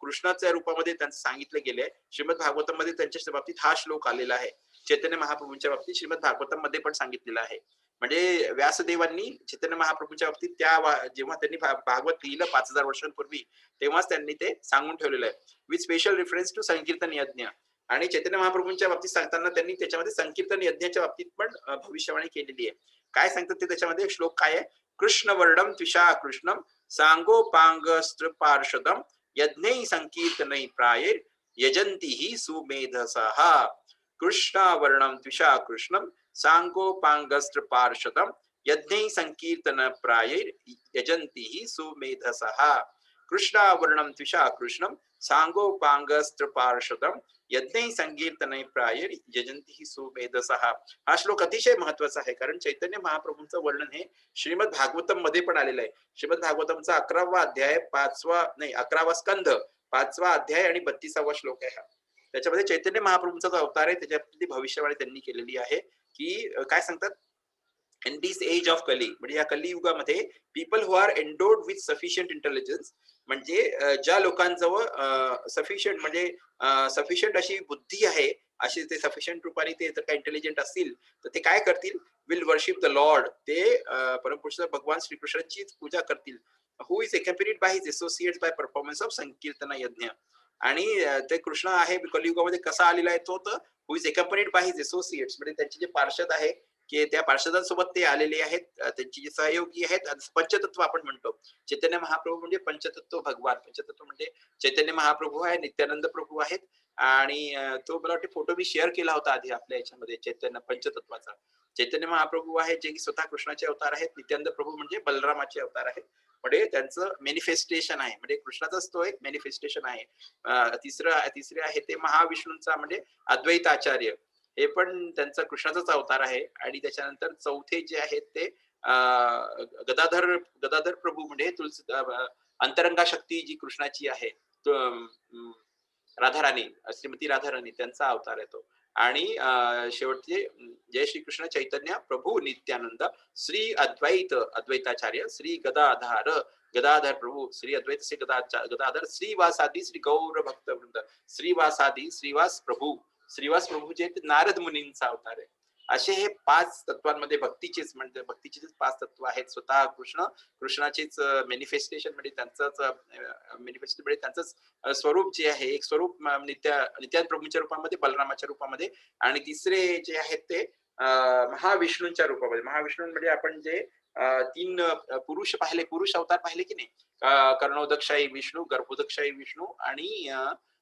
कृष्णाच्या रूपामध्ये त्यांचं सांगितलं गेलंय. श्रीमद भागवतम मध्ये त्यांच्या बाबतीत हा श्लोक आलेला आहे. चैतन्य महाप्रभूंच्या बाबतीत श्रीमद भागवतम मध्ये पण सांगितलेला आहे म्हणजे व्यासदेवांनी चैतन्य महाप्रभूंच्या बाबतीत जेव्हा त्यांनी भागवत लिहिलं 5000 वर्षांपूर्वी, तेव्हाच त्यांनी ते सांगून ठेवलेलं आहे विथ स्पेशल रेफरन्स टू संकीर्तन यज्ञ. आणि चैतन्य महाप्रभूंच्या बाबतीत सांगताना त्यांनी त्याच्यामध्ये संकीर्तन यज्ञाच्या बाबतीत पण भविष्यवाणी केलेली आहे. काय सांगतात ते त्याच्यामध्ये श्लोक काय आहे? कृष्ण वर्णम त्विषा कृष्णम सांगोपांगस्त्र पार्षदम यज्ञै संकीर्तनै प्राये यजंती सुमेधसः. कृष्णावर्णम त्विषा कृष्णम सांगोपांगस्त्र पार्षदम यज्ञै संकीर्तन प्राये यजंती सुमेधसः. कृष्णावर्णम त्विषा कृष्णम सांगोपांगस्त्र पार्षदम यज्ञै संकीर्तनै प्राये यजंती सुमेधसः. हा श्लोक अतिशय महत्वाचा आहे, कारण चैतन्य महाप्रभूंचं वर्णन हे श्रीमद भागवतम मध्ये पण आलेलं आहे. श्रीमद भागवतमचा 11वा अध्याय 11वा स्कंध 5वा अध्याय आणि 32वा श्लोक आहे हा. त्याच्यामध्ये चैतन्य महाप्रभूंचा जो अवतार आहे त्याच्यातली भविष्यवाणी त्यांनी केलेली आहे की काय सांगतात? In this age of Kali, म्हणजे या कलियुगामध्ये people who are endowed with sufficient intelligence, म्हणजे ज्या लोकांजवळ सफिशियंट म्हणजे सफिशियंट अशी बुद्धी आहे, अशी ते सफिशियंट रूपाने ते जर का इंटेलिजंट असतील तर ते काय करतील? Will worship the lord. ते परमपुरुष भगवान श्रीकृष्णाची पूजा करतील. Who is accompanied by his associates by performance of sankirtan yajna. आणि ते कृष्ण आहे कलियुगामध्ये कसा आलेला आहे तो, तर हु is accompanied by his associates, म्हणजे त्यांचे जे पार्षद आहे की त्या पार्षदांसोबत ते आलेले आहेत, त्यांची जे सहयोगी आहेत. पंचतत्व आपण म्हणतो. चैतन्य महाप्रभू म्हणजे पंचतत्व भगवान. पंचतत्व म्हणजे चैतन्य महाप्रभू आहे, नित्यानंद प्रभू आहेत, आणि तो मला वाटते फोटो मी शेअर केला होता आधी आपल्या याच्यामध्ये चैतन्य पंचतत्वाचा. चैतन्य महाप्रभू आहे जे की स्वतः कृष्णाचे अवतार आहेत. नित्यानंद प्रभू म्हणजे बलरामाचे अवतार आहेत. म्हणजे त्यांचं मॅनिफेस्टेशन आहे, म्हणजे कृष्णाचाच तो एक मॅनिफेस्टेशन आहे. तिसरे आहे ते महाविष्णूंचा म्हणजे अद्वैत आचार्य, हे पण त्यांचा कृष्णाचाच अवतार आहे. आणि त्याच्यानंतर चौथे जे आहेत ते गदाधर प्रभू म्हणजे तुलसी अंतरंगा शक्ती जी कृष्णाची आहे, राधाराणी, श्रीमती राधाराणी, त्यांचा अवतार आहे तो. आणि शेवटचे जय श्री कृष्ण चैतन्य प्रभू नित्यानंद श्री अद्वैताचार्य श्री गदाधर प्रभू श्री अद्वैत श्री गदाधर श्रीवासादी श्री गौर भक्त वृंद श्रीवासादी श्रीवास प्रभू जे नारद मुनींचा अवतार आहे. असे हे 5 तत्वांमध्ये भक्तीचेच म्हणजे भक्तीचे 5 तत्व आहेत. स्वतः कृष्णाचेच मॅनिफेस्टेशन म्हणजे त्यांचंच मॅनिफेस्टेशन म्हणजे त्यांचंच स्वरूप जे आहे, एक स्वरूप नित्यानंद प्रभूंच्या रूपामध्ये, बलरामाच्या रूपामध्ये, आणि तिसरे जे आहेत ते महाविष्णूंच्या रूपामध्ये. महाविष्णू म्हणजे आपण जे 3 पुरुष अवतार पाहिले की नाही, कर्णोदकशाही विष्णू, गर्भोदकशाही विष्णू आणि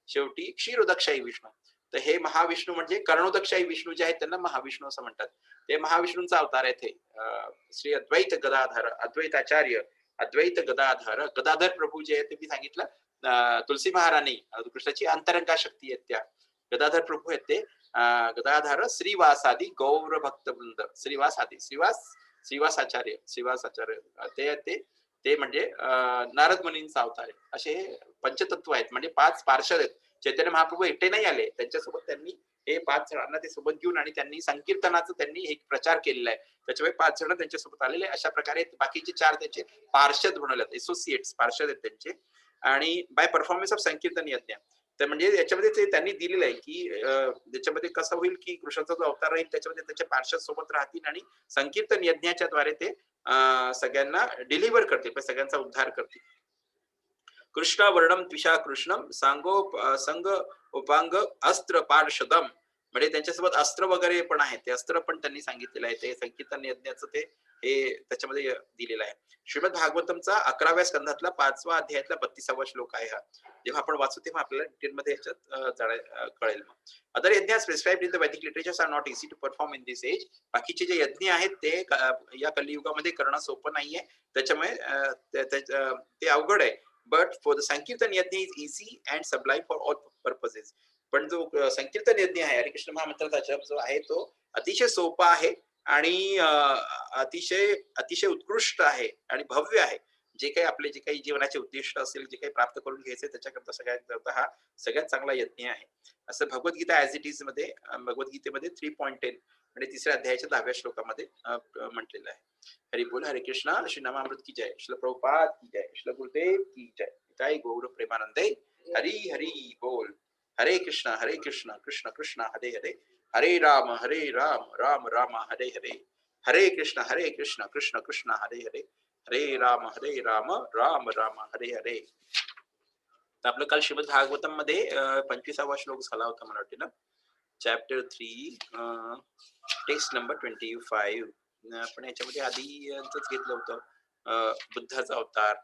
शेवटी क्षीरोदकशाही विष्णू. तर हे महाविष्णू म्हणजे कर्णोदकशाही विष्णू जे आहेत त्यांना महाविष्णू असं म्हणतात. ते महाविष्णूंचा अवतार आहे. ते श्री अद्वैत गदाधर अद्वैताचार्य अद्वैत गदाधर प्रभू जे आहेत ते मी सांगितलं तुलसी महाराणी कृष्णाची अंतरंगा शक्ती आहेत त्या गदाधर प्रभू आहेत. ते गदाधर श्रीवासादी गौर भक्त वृंद श्रीवासाचार्य ते म्हणजे नारद मुनींचा अवतार आहे. असे पंचतत्व आहेत, म्हणजे 5 पार्षद आहेत. चैतन्य महाप्रभू एकटे नाही आले, त्यांच्यासोबत त्यांनी हे 5 जणांना ते सोबत घेऊन आणि त्यांनी संकीर्तनाचा त्यांनी एक प्रचार केलेला आहे. त्याच्यामुळे 5 जण त्यांच्यासोबत आलेले. अशा प्रकारे बाकीचे 4 त्याचे पार्षद म्हणून असोसिएट्स पार्षद आहेत त्यांचे. आणि बाय परफॉर्मन्स ऑफ संकीर्तन यज्ञ, तर म्हणजे याच्यामध्ये ते त्यांनी दिलेलं आहे की त्याच्यामध्ये कसं होईल की कृष्णाचा जो अवतार राहील त्याच्यामध्ये त्याचे पार्षद सोबत राहतील आणि संकीर्तन यज्ञाच्या द्वारे ते सगळ्यांना डिलिव्हर करतील, सगळ्यांचा उद्धार करतील. कृष्ण वर्णम त्विषा कृष्णम संग उपांग अस्त्र पार्षदम, म्हणजे त्यांच्यासोबत अस्त्र वगैरे पण आहेत. ते अस्त्र पण त्यांनी सांगितलेलं आहे. ते संकीर्तन यज्ञाचं ते हे त्याच्यामध्ये दिलेलं आहे. श्रीमद भागवतमचा 11व्या स्कंधातला 5वा अध्यायातला 32वा श्लोक आहे हा. जेव्हा आपण वाचू तेव्हा आपल्याला डिटेलमध्ये ह्याच्यात कळेल. Other yajna prescribed in the Vedic literatures are not easy to perform in this age. बाकीचे जे यज्ञ आहेत ते या कलियुगामध्ये करणं सोपं नाहीये, त्याच्यामुळे ते अवघड आहे. But for the Sankirtan Yajna is easy and sublime for all purposes. पण जो संकीर्तन यज्ञ आहे, हरिकृष्ण महामंत्राचा जप जो आहे तो अतिशय सोपा आहे आणि अतिशय उत्कृष्ट आहे आणि भव्य आहे. जे काही आपले जे काही जीवनाचे उद्दिष्ट असेल, जे काही प्राप्त करून घ्यायचे त्याच्याकरता हा सगळ्यात चांगला यज्ञ आहे. असं भगवद्गीता ऍज इट इज मध्ये भगवद्गीतेमध्ये 3.10 म्हणजे 3ऱ्या अध्यायाच्या 10व्या श्लोकामध्ये म्हटलेलं आहे. हरि बोल, हरे कृष्णा, श्री नामामृत की जय, श्री प्रभुपाद की जय, श्री गुरुदेव की जय, जय गौर प्रेमानंदे. हरि हरि बोल. हरे कृष्णा कृष्ण कृष्ण हरे हरे, हरे राम राम राम हरे हरे, हरे कृष्ण कृष्ण कृष्ण हरे हरे, हरे राम राम राम हरे हरे. तर आपलं काल श्रीमद भागवतम मध्ये 25वा श्लोक झाला होता मला वाटते ना. Chapter 3 text number 25. आपण याच्यामध्ये आधी घेतलं होतं बुद्धाचा अवतार.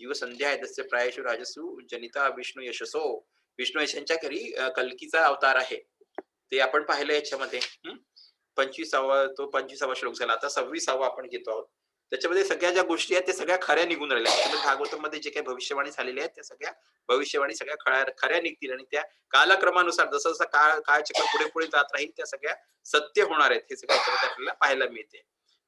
युग संध्या आहे तस्य प्रायशु राजसु जनिता विष्णू यशसो. विष्णू यशांच्या घरी कल्कीचा अवतार आहे ते आपण पाहिलं याच्यामध्ये. 25वा श्लोक झाला. आता 26वा आपण घेतो आहोत. त्याच्यामध्ये सगळ्या ज्या गोष्टी आहेत त्या सगळ्या खऱ्या निघून राहिल्या. श्रीमद भागवतमध्ये जे काही भविष्यवाणी झालेल्या आहेत त्या सगळ्या भविष्यवाणी सगळ्या खऱ्या निघतील आणि त्या कालक्रमानुसार जसं जसं काळचक्र पुढे पुढे जात राहील त्या सगळ्या सत्य होणार आहेत. हे सगळं आपल्याला पाहायला मिळते.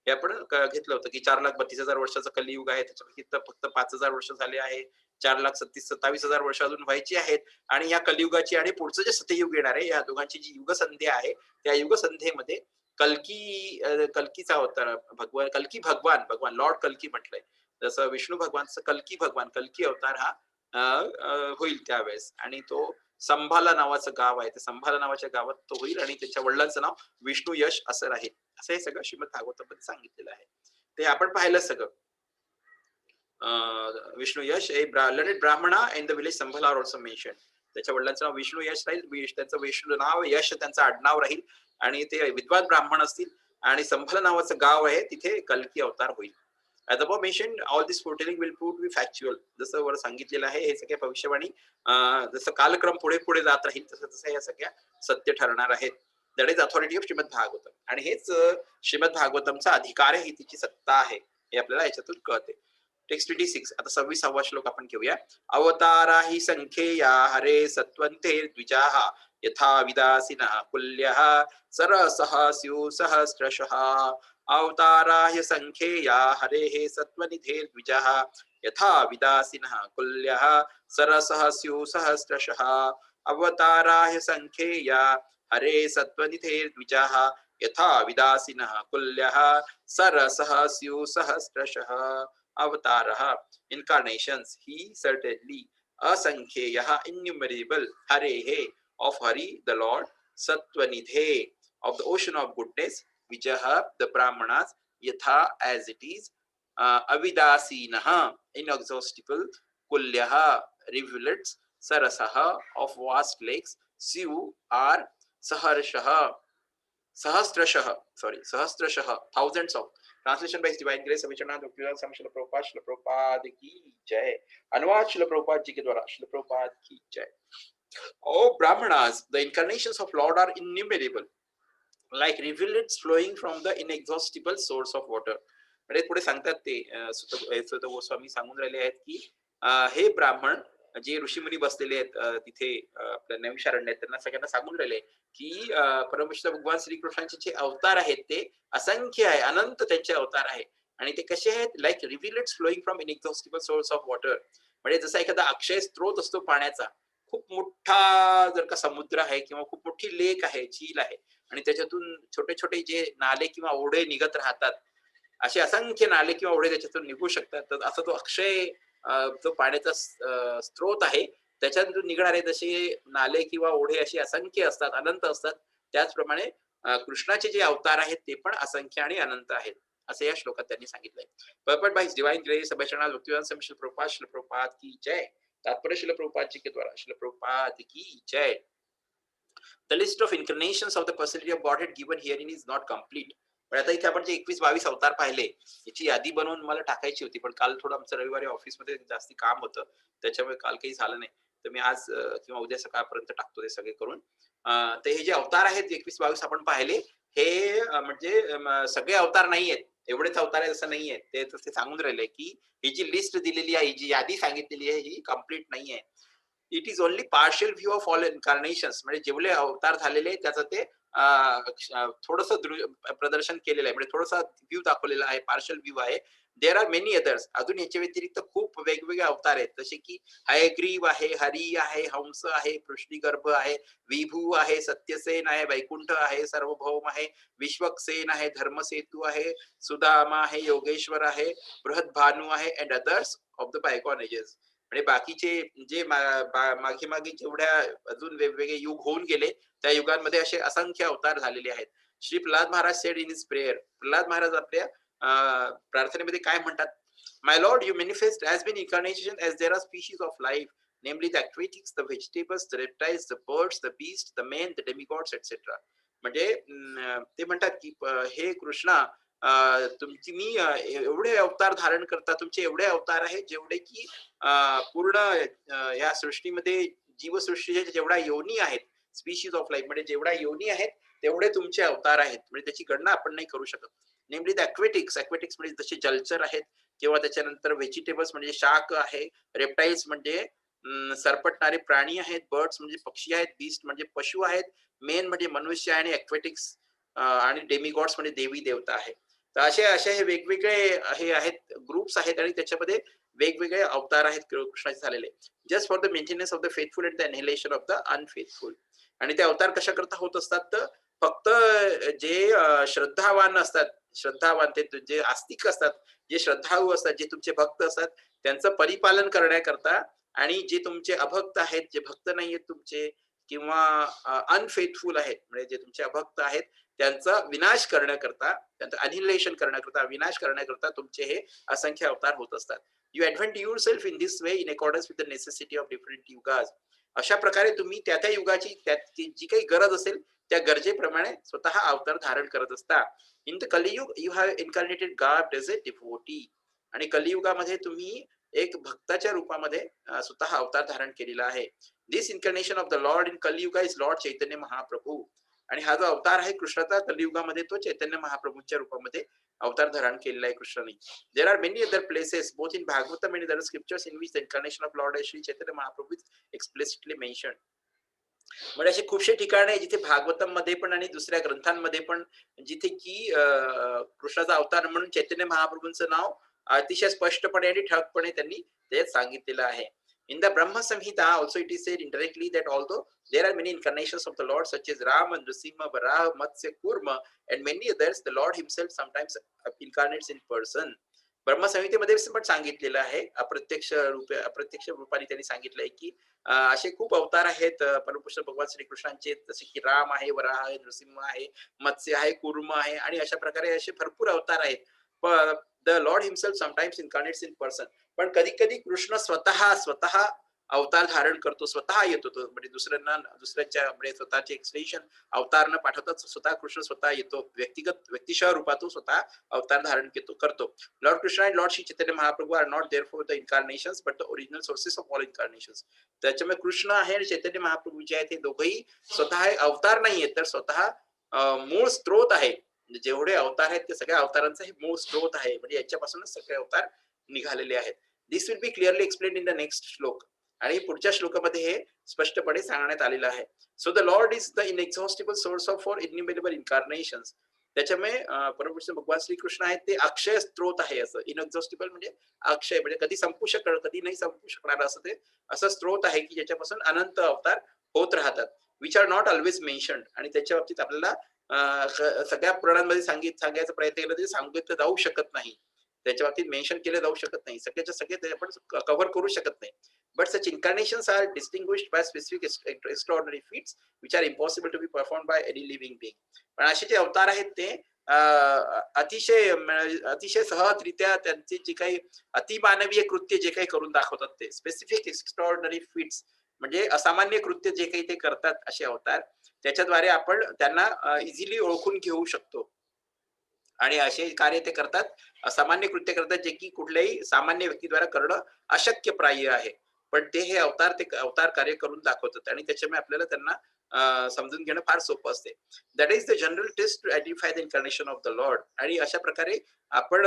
हे आपण घेतलं होतं की 4,32,000 वर्षाचं कलियुग आहे. त्याच्यापैकी फक्त 5,000 वर्ष झाले आहे. 4,27,000 वर्ष अजून व्हायची आहेत आणि या कलियुगाची आणि पुढचं जे सत्ययुग येणार आहे या दोघांची जी युगसंध्या आहे त्या युगसंध्येमध्ये कल्कीचा अवतार भगवान भगवान लॉर्ड कल्की म्हटलंय. जसं विष्णू भगवानचं कल्की अवतार हा होईल त्यावेळेस आणि तो संभाला नावाचं गाव आहे. त्या संभाला नावाच्या गावात तो होईल आणि त्याच्या वडिलांचं नाव विष्णू यश असं राहील. असं हे सगळं श्रीमद भागवतामध्ये सांगितलेलं आहे. ते आपण पाहिलं सगळं. विष्णू यश हे लर्नेड ब्राह्मणा इन द विलेज संभला आर ऑल्सो मेन्शन. त्याच्या वडिलांचं नाव विष्णू यश राहील. त्यांचं विष्णू नाव यश त्यांचं आडनाव राहील आणि ते विद्वान ब्राह्मण असतील आणि संभल नावाचं गाव आहे तिथे कल्की अवतार होईल. As above mentioned, all this foretelling will prove to be factual. जसं वर सांगितलेलं आहे हे सगळ्या भविष्यवाणी जसं कालक्रम पुढे पुढे जात राहील तसं तसं या सगळ्या सत्य ठरणार आहेत. That is authority of Shrimad Bhagavatam. आणि हेच श्रीमद भागवतमचा अधिकार आहे, ही तिची सत्ता आहे हे आपल्याला याच्यातून कळते. टेक्स्ट 26. आता 26वा श्लोक आपण घेऊया. अवतारा हि संख्येया हरे सत्वंते द्विजाः यथा विदासिनः कुल्यः सरसः स्युः सहस्रशः. अवतारा हि संख्येया हरेः सत्वनिधे द्विजाः यथा विदासिनः कुल्यः सरसः स्युः सहस्रशः. अवतारा हि संख्येया हरे सत्वनिधे द्विजाः यथा विदासिनः कुल्यः सरसः स्युः सहस्रशः. अवतारः incarnations, he certainly asankheyah innumerable harehe of Hari the Lord, Satvanidhe of the ocean of goodness, Vijaha the Brahmanas, Yatha as it is, Avidasinah inexhaustible, Kulyaha rivulets, Sarasaha of vast lakes, Siu are Saharashaha Sahasrashah, thousands of. Translation by His Divine Grace, Abhichandana Bhaktivedanta Swami Srila Prabhupada, Srila Prabhupada ki jai. Anwad Srila Prabhupada ji ke dwara, Srila Prabhupada ki jai. Oh Brahmanas, the incarnations of Lord are innumerable, like rivulets flowing from the inexhaustible source of water. म्हणजे पुढे सांगतात ते सुत गोस्वामी सांगून राहिले आहेत की हे ब्राह्मण जे ऋषीमुनी बसलेले आहेत तिथे आपल्या नैमिषारण्यात त्यांना सगळ्यांना सांगून राहिले की परमेश्वर भगवान श्रीकृष्णांचे जे अवतार आहेत ते असंख्य आहे, अनंत त्यांचे अवतार आहे आणि ते कसे आहेत, like rivulets flowing from inexhaustible source of water. म्हणजे जसा एखादा अक्षय स्त्रोत असतो पाण्याचा, खूप मोठा जर का समुद्र आहे किंवा खूप मोठी लेक आहे, झील आहे आणि त्याच्यातून छोटे छोटे जे नाले किंवा ओढे निघत राहतात, असे असंख्य नाले किंवा ओढे त्याच्यातून निघू शकतात. तर असा तो अक्षय जो पाण्याचा स्त्रोत आहे त्याच्यातून निघणारे जसे नाले किंवा ओढे असे असंख्य असतात, अनंत असतात, त्याचप्रमाणे कृष्णाचे जे अवतार आहेत ते पण असंख्य आणि अनंत आहेत असं या श्लोकात त्यांनी सांगितलंय. Purport by his divine grace अभयचरणात भक्तिवेदांत स्वामी श्रील प्रभुपाद, श्रील प्रभुपाद की जय. तात्पर्य श्रील प्रभुपाद जी के द्वारा, श्रील प्रभुपाद की जय. The list of incarnations of the personality of Godhead given herein is not complete. पण आता इथे आपण जे 21-22 अवतार पाहिले याची यादी बनवून मला टाकायची होती, पण काल थोडं आमचं रविवारी ऑफिसमध्ये जास्ती काम होतं त्याच्यामुळे काल काही झालं नाही. तर मी आज किंवा उद्या सकाळपर्यंत टाकतो ते सगळे करून. तर हे जे अवतार आहेत 21-22 आपण पाहिले हे म्हणजे सगळे अवतार नाही आहेत, एवढेच अवतार आहेत असं नाही आहे. ते सांगून राहिले की ही जी लिस्ट दिलेली आहे, ही जी यादी सांगितलेली आहे ही कम्प्लीट नाही आहे. It is only partial view of all incarnations. म्हणजे जेवढे अवतार झालेले त्याचं ते थोडस प्रदर्शन केलेलं आहे, म्हणजे थोडासा व्ह्यू दाखवलेला आहे, पार्शियल व्ह्यू आहे. There are many others. अजून याच्या व्यतिरिक्त खूप वेगवेगळे अवतार आहेत, जसे की हयग्रीव आहे, हरी आहे, हंस आहे, पृष्णीगर्भ आहे, विभू आहे, सत्यसेन आहे, वैकुंठ आहे, सार्वभौम आहे, विश्वक्सेन आहे, धर्मसेतू आहे, सुदामा आहे, योगेश्वर आहे, बृहद भानू आहे, and others of the bygone ages. म्हणजे बाकीचे जे मागे जेवढ्या अजून वेगवेगळे युग होऊन गेले त्या युगांमध्ये असे असंख्य अवतार झालेले आहेत. Shri Prahlad Maharaj said in his prayer. Prahlad Maharaj आपल्या प्रार्थनेमध्ये काय म्हणतात? My lord, you manifest has been incarnation as there are species of life, namely the aquatics, the vegetables, the reptiles, the birds, the beast, the men, the demigods etcetera. म्हणजे ते म्हणतात की हे कृष्णा, तुम्ही एवढे अवतार धारण करता, तुमचे एवढे अवतार आहेत जेवढे की पूर्ण या सृष्टीमध्ये जीवसृष्टीच्या जेवढ्या योनी आहेत, स्पीशीज ऑफ लाईफ म्हणजे जेवढ्या योनी आहेत तेवढे तुमचे अवतार आहेत. म्हणजे त्याची गणना आपण नाही करू शकत. नेमली द ॲक्वेटिक्स, ॲक्वेटिक्स म्हणजे जसे जलचर आहेत, किंवा त्याच्यानंतर व्हेजिटेबल्स म्हणजे शाक आहे, रेप्टाइल्स म्हणजे सरपटणारे प्राणी आहेत, बर्ड्स म्हणजे पक्षी आहेत, बीस्ट म्हणजे पशु आहेत, मेन म्हणजे मनुष्य आणि ॲक्वेटिक्स आणि डेमिगॉड्स म्हणजे देवी देवता आहे. तर असे असे हे वेगवेगळे हे आहेत, ग्रुप्स आहेत आणि त्याच्यामध्ये वेगवेगळे अवतार आहेत कृष्णाचे झालेले, just for the maintenance of the faithful and the annihilation of the unfaithful. आणि ते अवतार कशा करता होत असतात? तर फक्त जे श्रद्धावान असतात, श्रद्धावान ते जे आस्तिक असतात, जे श्रद्धाळू असतात, जे तुमचे भक्त असतात, त्यांचं परिपालन करण्याकरता, आणि जे तुमचे अभक्त आहेत, जे भक्त नाही आहेत तुमचे, किंवा अनफेथफुल आहेत म्हणजे जे तुमचे अभक्त आहेत, त्यांचा विनाश करण्याकरता, त्यांचं अनिहिलेशन करण्याकरता, विनाश करण्याकरता तुमचे हे असंख्य अवतार होत असतात. You advent yourself in this way in accordance with the necessity of different yugas. अशा प्रकारे तुम्ही त्या त्या युगाची जी काही गरज असेल त्या गरजेप्रमाणे स्वतः अवतार धारण करत असता. In the Kaliyuga you have incarnated God as a devotee. आणि कलियुगामध्ये तुम्ही एक भक्ताच्या रूपामध्ये स्वतः अवतार धारण केलेला आहे. This incarnation of the lord in Kaliyuga is lord Chaitanya Mahaprabhu. आणि हा जो अवतार आहे कृष्णाचा कलियुगामध्ये, तो चैतन्य महाप्रभूंच्या रूपामध्ये अवतार धारण केलेला आहे कृष्णाने. There are many other places, both in Bhagavatam and in other scriptures, in which the incarnation of Lord Shri Chaitanya Mahaprabhu is explicitly mentioned. म्हणजे असे खूपशे ठिकाण आहे जिथे भागवतम मध्ये पण आणि दुसऱ्या ग्रंथांमध्ये पण, जिथे की कृष्णाचा अवतार म्हणून चैतन्य महाप्रभूंचं नाव अतिशय स्पष्टपणे आणि ठळकपणे त्यांनी त्यात सांगितलेलं आहे. इन द ब्रह्म संहिता also it is sed indirectly that although there are many incarnations of the Lord such as Ram and Nrsimha, Varaha, Matsya, Kurma and many others, the Lord himself sometimes incarnates in person. ब्रह्मसंहितेमध्ये पण सांगितलेलं आहे, अप्रत्यक्ष रूपाने त्यांनी सांगितलंय की असे खूप अवतार आहेत परमपुरुष भगवान श्रीकृष्णांचे, जसे की राम आहे, वराह आहे, नृसिंह आहे, मत्स्य आहे, कुर्म आहे, आणि अशा प्रकारे असे भरपूर अवतार आहेत. The lord himself sometimes incarnates in person. पण कधी कधी कृष्ण स्वतः अवतार धारण करतो, स्वतः येतो. तो म्हणजे दुसऱ्यांच्या म्हणजे स्वतःचे एक्सटेन्शन अवतार न पाठवतात स्वतः कृष्ण स्वतः येतो, व्यक्तिशः रूपातून स्वतः अवतार धारण करतो. Lord Krishna and Lord Shri Chaitanya Mahaprabhu are not therefore the incarnations but the original sources of all incarnations. त्याच्यामुळे कृष्ण आहे आणि चैतन्य महाप्रभू जे आहेत ते दोघंही स्वतः अवतार नाही आहेत, तर स्वतः मूळ स्त्रोत आहे. म्हणजे जेवढे अवतार आहेत ते सगळ्या अवतारांचा हे मूळ स्त्रोत आहे, म्हणजे याच्यापासूनच सगळे अवतार निघालेले आहेत. This will be clearly explained in the next shloka. आणि पुढच्या श्लोकामध्ये हे स्पष्टपणे सांगण्यात आलेलं आहे. So the lord is the inexhaustible source of for innumerable incarnations. त्याच्यामुळे परमपुरुष भगवान श्रीकृष्ण आहेत ते अक्षय स्त्रोत आहे. असं इनएक्झॉस्टिबल म्हणजे अक्षय, म्हणजे कधी संपू शकणार, कधी नाही संपू शकणार असं ते असं स्त्रोत आहे की ज्याच्यापासून अनंत अवतार होत राहतात, which are not always mentioned. आणि त्याच्या बाबतीत आपल्याला सगळ्या पुराणांमध्ये सांगायचा प्रयत्न केला तरी सांगितलं जाऊ शकत नाही, त्याच्या बाबतीत मेन्शन केलं जाऊ शकत नाही, सगळ्याच्या सगळे ते आपण कव्हर करू शकत नाही. But such incarnations are distinguished by specific extraordinary feats which are impossible to be performed by any living being. पण असे जे अवतार आहेत ते अतिशय सहजरित्या त्यांचे जे काही अतिमानवीय कृत्य जे काही करून दाखवतात, ते स्पेसिफिक एक्स्ट्राऑर्डिनरी फीट्स म्हणजे असामान्य कृत्य जे काही ते करतात असे अवतार, त्याच्याद्वारे आपण त्यांना इझिली ओळखून घेऊ शकतो. आणि असे कार्य ते करतात, असामान्य कृत्य करतात जे की कुठल्याही सामान्य व्यक्तीद्वारा करणं अशक्य प्राय आहे. पण ते हे अवतार कार्य करून दाखवतात आणि त्याच्यामुळे आपल्याला त्यांना समजून घेणं फार सोपं असते. That is the general test to identify the incarnation of the lord. आणि अशा प्रकारे आपण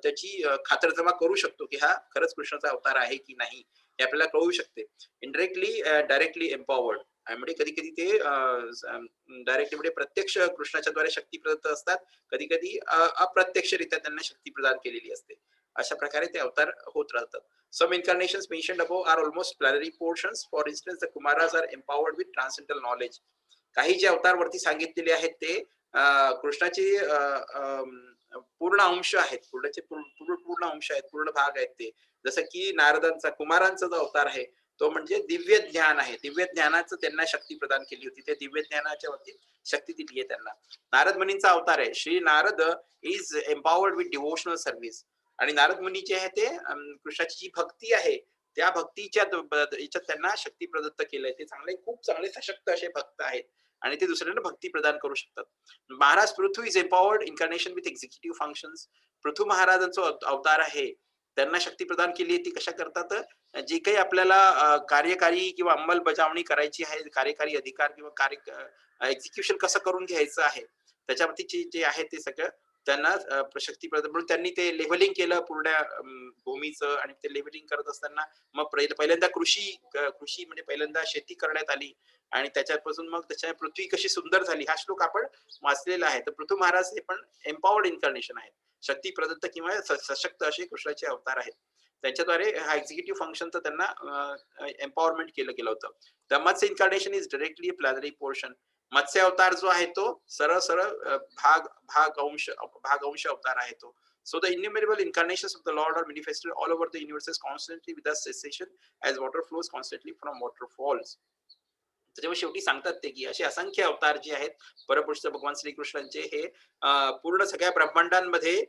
त्याची खातरजमा करू शकतो की हा खरंच कृष्णाचा अवतार आहे की नाही, हे आपल्याला कळू शकते. इनडायरेक्टली डायरेक्टली एम्पॉवर्ड म्हणजे कधी कधी ते डायरेक्टली म्हणजे प्रत्यक्ष कृष्णाच्या द्वारे शक्ती प्रदत्त असतात, कधी कधी अप्रत्यक्षरित्या त्यांना शक्ती प्रदान केलेली असते. अशा प्रकारे ते अवतार होत राहतात. Some incarnations mentioned above are almost plenary portions. For instance, the Kumaras are empowered with transcendental knowledge. काही जे अवतार वरती सांगितलेले आहेत ते कृष्णाचे पूर्ण अंश आहेत, पूर्ण अंश आहेत, पूर्ण भाग आहेत ते. जसं की नारदांचा, कुमारांचा जो अवतार आहे तो म्हणजे दिव्य ज्ञान आहे. दिव्य ज्ञानाचं त्यांना शक्ती प्रदान केली होती. ते दिव्य ज्ञानाच्या बाबतीत शक्ती दिली आहे त्यांना. नारद मुनींचा अवतार आहे. Shri Narad is empowered with devotional service. आणि नारद मुनी जे आहे ते कृष्णाची जी भक्ती आहे त्या भक्तीच्या याच्यात त्यांना शक्ती प्रदत्त केलंय. ते खूप चांगले सशक्त असे भक्त आहेत आणि ते दुसऱ्यांना भक्ती प्रदान करू शकतात. Maharaj Prithvi is empowered incarnation with executive functions. Prithvi महाराजांचा अवतार आहे. त्यांना शक्ती प्रदान केली आहे ती कशा करतात, जे काही आपल्याला कार्यकारी किंवा अंमलबजावणी करायची आहे, कार्यकारी अधिकार किंवा एक्झिक्युशन कसं करून घ्यायचं आहे त्याच्यावरती जे आहे ते सगळं त्यांना शक्ती प्रदान म्हणून त्यांनी ते लेव्हलिंग केलं पूर्ण भूमीचं. आणि ते लेव्हलिंग करत असताना मग पहिल्यांदा कृषी म्हणजे पहिल्यांदा शेती करण्यात आली आणि त्याच्यापासून मग त्याच्या पृथ्वी कशी सुंदर झाली हा श्लोक आपण वाचलेला आहे. तर पृथ्वी महाराज हे पण एम्पॉवर्ड इन्कार्नेशन आहेत, शक्ती प्रदत्त किंवा सशक्त असे कृष्णाचे अवतार आहेत. त्यांच्याद्वारे हा एक्झिक्युटिव्ह फंक्शनचं त्यांना एम्पॉवरमेंट केलं गेलं होतं. द मत्स्य इन्कार्नेशन इज डायरेक्टली प्लॅनरी पोर्शन. मत्स्य अवतार जो आहे तो सरळ सरळ भाग अंश अवतार आहे तो. So the innumerable incarnations of the Lord are manifested all over the universe constantly without cessation as water flows constantly from waterfalls. त्याच्यामुळे शेवटी सांगतात ते की असे असंख्य अवतार जे आहेत परमपुरुष भगवान श्रीकृष्णांचे हे पूर्ण सगळ्या ब्रह्मांडांमध्ये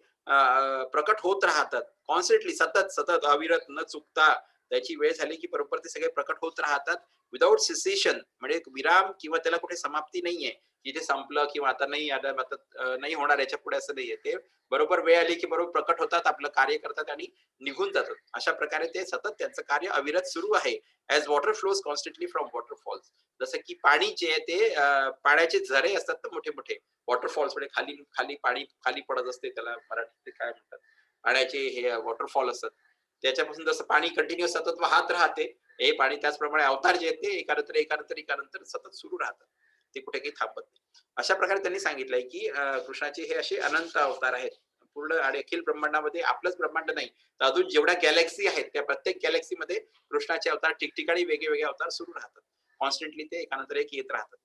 प्रकट होत राहतात. कॉन्स्टंटली सतत सतत अविरत न चुकता त्याची वेळ झाली की बरोबर ते सगळे प्रकट होत राहतात विदाऊट सेसेशन. म्हणजे विराम किंवा त्याला कुठे समाप्ती नाहीये की ते संपलं किंवा आता नाही होणार याच्या पुढे असं नाहीये. ते बरोबर वेळ आली की बरोबर प्रकट होतात, आपलं कार्य करतात आणि निघून जातात. अशा प्रकारे ते सतत त्यांचं कार्य अविरत सुरू आहे. As water flows constantly from waterfalls. जसं की पाणी जे आहे ते पाण्याचे झरे असतात ना मोठे मोठे वॉटरफॉल्स मध्ये खाली खाली पाणी खाली पडत असते, त्याला मराठीत काय म्हणतात, पाण्याचे हे वॉटरफॉल असतात. त्याच्यापासून जसं पाणी कंटिन्यू सतत वाहत राहते हे पाणी, त्याचप्रमाणे अवतार जे आहेत ते एकानंतर सतत सुरू राहतात, ते कुठे काही थांबत नाही. अशा प्रकारे त्यांनी सांगितलंय की कृष्णाचे हे असे अनंत अवतार आहेत पूर्ण. आणि अखिल ब्रह्मांडामध्ये आपलंच ब्रह्मांड नाही तर अजून जेवढ्या गॅलेक्सी आहेत त्या प्रत्येक गॅलेक्सीमध्ये कृष्णाचे अवतार ठिकठिकाणी वेगवेगळे अवतार सुरू राहतात. कॉन्स्टंटली ते एकानंतर एक येत राहतात.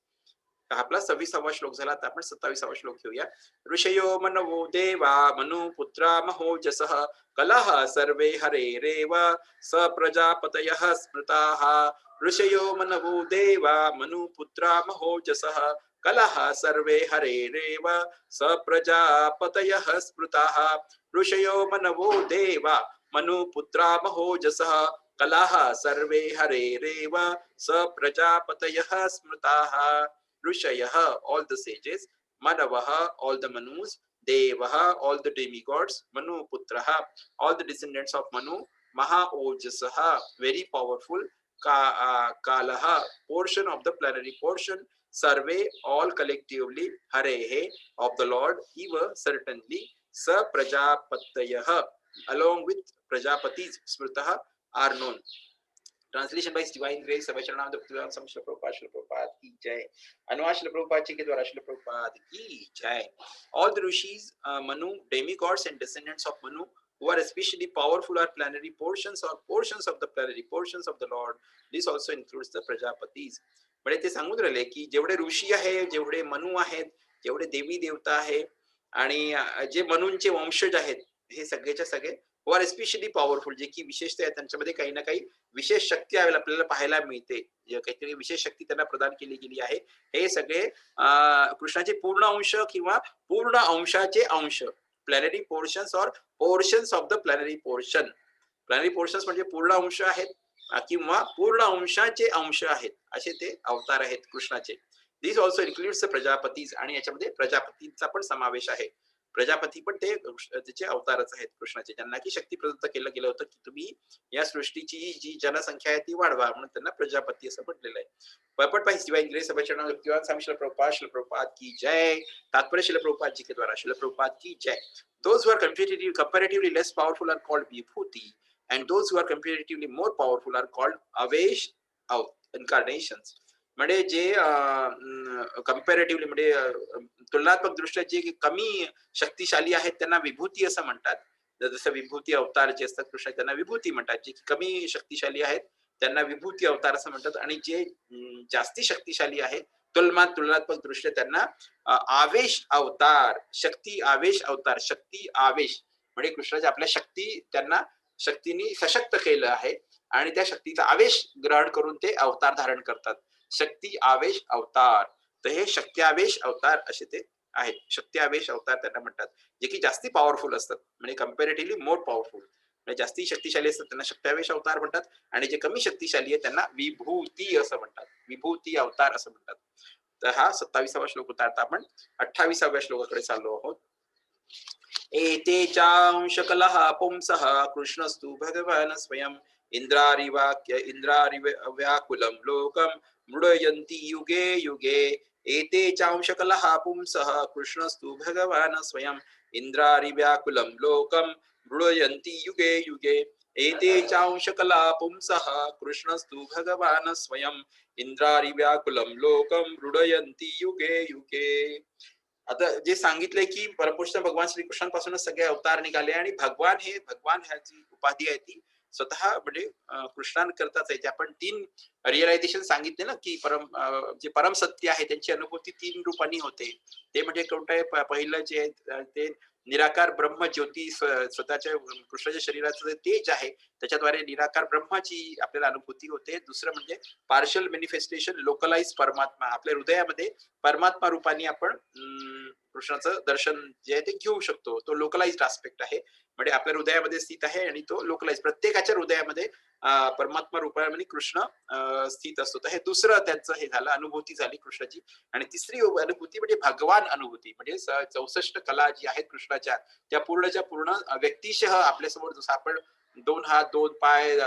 आपला 26वा श्लोक झाला. आता आपण 27वा श्लोक घेऊया. ऋषयो मनवो देवा मनुपुत्रा महोजसः कलह सर्वे हरेरेव स प्रजापतयः स्मृताः. ऋषयो मनवो देवा मनुपुत्रा महोजसः कलह सर्वे हरेरेव स प्रजापतयः स्मृताः. ऋषयो मनवो देवा मनुपुत्रा महोजसः कलह सर्वे हरेरेव स प्रजापतयः स्मृताः. ऋषयः all the sages, manavah all the manus, devah all the demigods, manuputrah all the descendants of Manu, mahaojasah very powerful, kalah portion of the plenary portion, sarve all collectively, harehe of the Lord, eva certainly, sa prajapatayah along with prajapatis smritah are known. Translation by His Divine Grace, Savacharana Bhaktivedanta Swami Srila Prabhupada, Srila Prabhupada ki jai. Anwar Srila Prabhupada ji ke dwara Srila Prabhupada ki jai. All the rishis, Manu, demigods and descendants of Manu, who are especially powerful are plenary portions or portions of the plenary portions of the Lord. This also includes the Prajapatis. म्हणजे ते सांगून राहिले की जेवढे ऋषी आहे, जेवढे मनु आहेत, जेवढे देवी देवता आहे आणि जे मनूंचे वंशज आहेत हे सगळेच्या सगळे who are especially powerful, जे की विशेषतः त्यांच्यामध्ये काही ना काही विशेष शक्ती आपल्याला पाहायला मिळते, काहीतरी विशेष शक्ती त्यांना प्रदान केली गेली आहे. हे सगळे कृष्णाचे पूर्ण अंश किंवा पूर्ण अंशाचे अंश, plenary portions or portions of the plenary portion. Plenary portions म्हणजे पूर्ण अंश आहेत किंवा पूर्ण अंशाचे अंश आहेत, असे ते अवतार आहेत कृष्णाचे. दिस ऑल्सो इन्क्लुड्स द प्रजापतीज. आणि याच्यामध्ये प्रजापतींचा पण समावेश आहे. प्रजापती पण ते त्याचे अवतारच आहेत कृष्णाचे, ज्यांना की शक्ती प्रदत्त केलं गेलं होतं की तुम्ही या सृष्टीची जी जनसंख्या आहे ती वाढवा, म्हणून त्यांना प्रजापती असं म्हटलेलं आहे. पर्पट बाय हिज डिवाइन ग्रेस अवचरण भक्तिवान स्वामी श्रील प्रभुपाद, श्रील प्रभुपाद की जय. तात्पर्य श्रील प्रभुपाद जी के द्वारा, श्रील प्रभुपाद की जय. Those who are comparatively less powerful are called vibhuti, and those who are comparatively more powerful are called avesh incarnations. म्हणजे जे कंपॅरेटिव्हली म्हणजे तुलनात्मक दृष्ट्या जे कमी शक्तिशाली आहेत त्यांना विभूती असं म्हणतात. जसं विभूती अवतार जे असतात कृष्ण त्यांना विभूती म्हणतात. जे कमी शक्तिशाली आहेत त्यांना विभूती अवतार असं म्हणतात. आणि जे जास्ती शक्तिशाली आहेत तुलनात्मक दृष्ट्या त्यांना आवेश अवतार, शक्ती आवेश अवतार, शक्ती आवेश म्हणजे कृष्णाच्या आपल्या शक्ती त्यांना शक्तीने सशक्त केलं आहे आणि त्या शक्तीचा आवेश ग्रहण करून ते अवतार धारण करतात. शक्ती आवेश अवतार, तर हे शक्त्यावेश अवतार असे ते आहेत. शक्त्यावेश अवतार त्यांना म्हणतात, जे की जास्ती पॉवरफुल असतात, म्हणजे कम्पॅरेटिव्हली मोर पॉवरफुल. म्हणजे जास्ती शक्तिशाली असतात त्यांना शक्त्यावेश अवतार म्हणतात, आणि जे कमी शक्तिशाली आहे त्यांना विभूती असं म्हणतात. विभूती अवतार असं म्हणतात. तर हा 27वा श्लोक होता. आता आपण 28व्या श्लोकाकडे चाललो आहोत. एते चांशकलः पुंसः कृष्णस्तु भगवान् स्वयं इंद्रारिव्याकुलं लोकं मृडयन्ति युगे युगे. एते चांशकलः पुंसः कृष्णस्तु भगवान् स्वयं इंद्रारिव्याकुलं लोकं मृडयन्ति युगे युगे. एते चांशकला पुंसः कृष्णस्तु भगवान् स्वयं इंद्रारिव्याकुलं लोकं मृडयन्ति युगे युगे. आता जे सांगितलंय की परमपुरुष भगवान श्रीकृष्णांपासूनच सगळे अवतार निघाले, आणि भगवान ह्याची उपाधी आहे ती स्वतः म्हणजे कृष्णांकरताच आहे. जे आपण 3 रिअलायझेशन सांगितले ना, की जे परम सत्य आहे त्यांची अनुभूती 3 रूपांनी होते. ते म्हणजे कोणतं आहे, पहिलं जे आहे ते निराकार ब्रह्म ज्योती, स्वतःच्या कृष्णाच्या शरीराचं तेज आहे त्याच्याद्वारे निराकार ब्रह्माची आपल्याला अनुभूती होते. दुसरं म्हणजे पार्शल मॅनिफेस्टेशन लोकलाइज परमात्मा, आपल्या हृदयामध्ये परमात्मा रूपाने आपण कृष्णाचं दर्शन जे आहे ते घेऊ शकतो. तो लोकलाइज्ड आस्पेक्ट आहे, म्हणजे आपल्या हृदयामध्ये स्थित आहे, आणि तो लोकलाइज प्रत्येकाच्या हृदयामध्ये परमात्मा रूपामध्ये कृष्ण स्थित असतो. तर हे दुसरं त्यांचं हे झालं, अनुभूती झाली कृष्णाची. आणि तिसरी अनुभूती म्हणजे भगवान अनुभूती, म्हणजे 64 कला जी आहेत कृष्णाच्या, त्या पूर्णच्या पूर्ण व्यक्तिशः आपल्यासमोर, जसं आपण 2 हात 2 पाय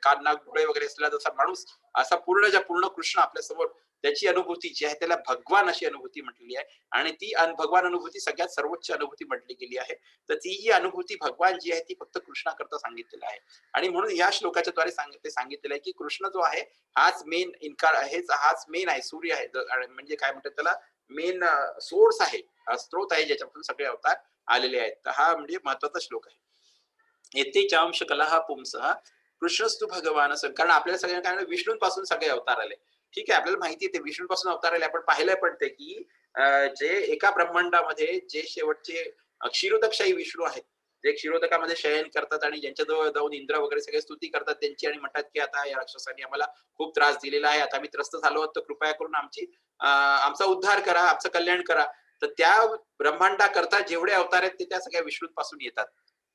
कान नाक डोळे वगैरे असलेला जसा माणूस, असा पूर्णच्या पूर्ण कृष्ण आपल्यासमोर, त्याची अनुभूती जी आहे त्याला भगवान अशी अनुभूती म्हटलेली आहे. आणि ती भगवान अनुभूती सगळ्यात सर्वोच्च अनुभूती म्हटली गेली आहे. तर ती ही अनुभूती भगवान जी आहे ती फक्त कृष्णाकरता सांगितलेलं आहे. आणि म्हणून या श्लोकाच्या द्वारे सांगितलेलं आहे की कृष्ण जो आहे हाच मेन इन्कार आहे, हाच मेन आहे, सूर्य आहे, म्हणजे काय म्हणतात त्याला, मेन सोर्स आहे, स्त्रोत आहे, ज्याच्यापासून सगळे अवतार आलेले आहेत. तर हा म्हणजे महत्वाचा श्लोक आहे. येथे चांश कलहा पुंसः कृष्णस्तु भगवान, कारण आपल्याला सगळ्यांना काय विष्णूंपासून सगळे अवतार आले. ठीक आहे, आपल्याला माहिती आहे ते विष्णूपासून अवतार आले. आपण पाहिलंय पण ते की जे एका ब्रह्मांडामध्ये जे शेवटचे क्षीरोदकशाही विष्णू आहेत, जे क्षीरोदकामध्ये शयन करतात आणि ज्यांच्याजवळ जाऊन इंद्र वगैरे सगळे स्तुती करतात त्यांची, आणि म्हणतात की आता या राक्षसांनी आम्हाला खूप त्रास दिलेला आहे, आता आम्ही त्रस्त झालो आहोत, तर कृपया करून आमचा उद्धार करा, आमचं कल्याण करा. तर त्या ब्रह्मांडाकरता जेवढे अवतार आहेत ते त्या सगळ्या विष्णूंपासून येतात.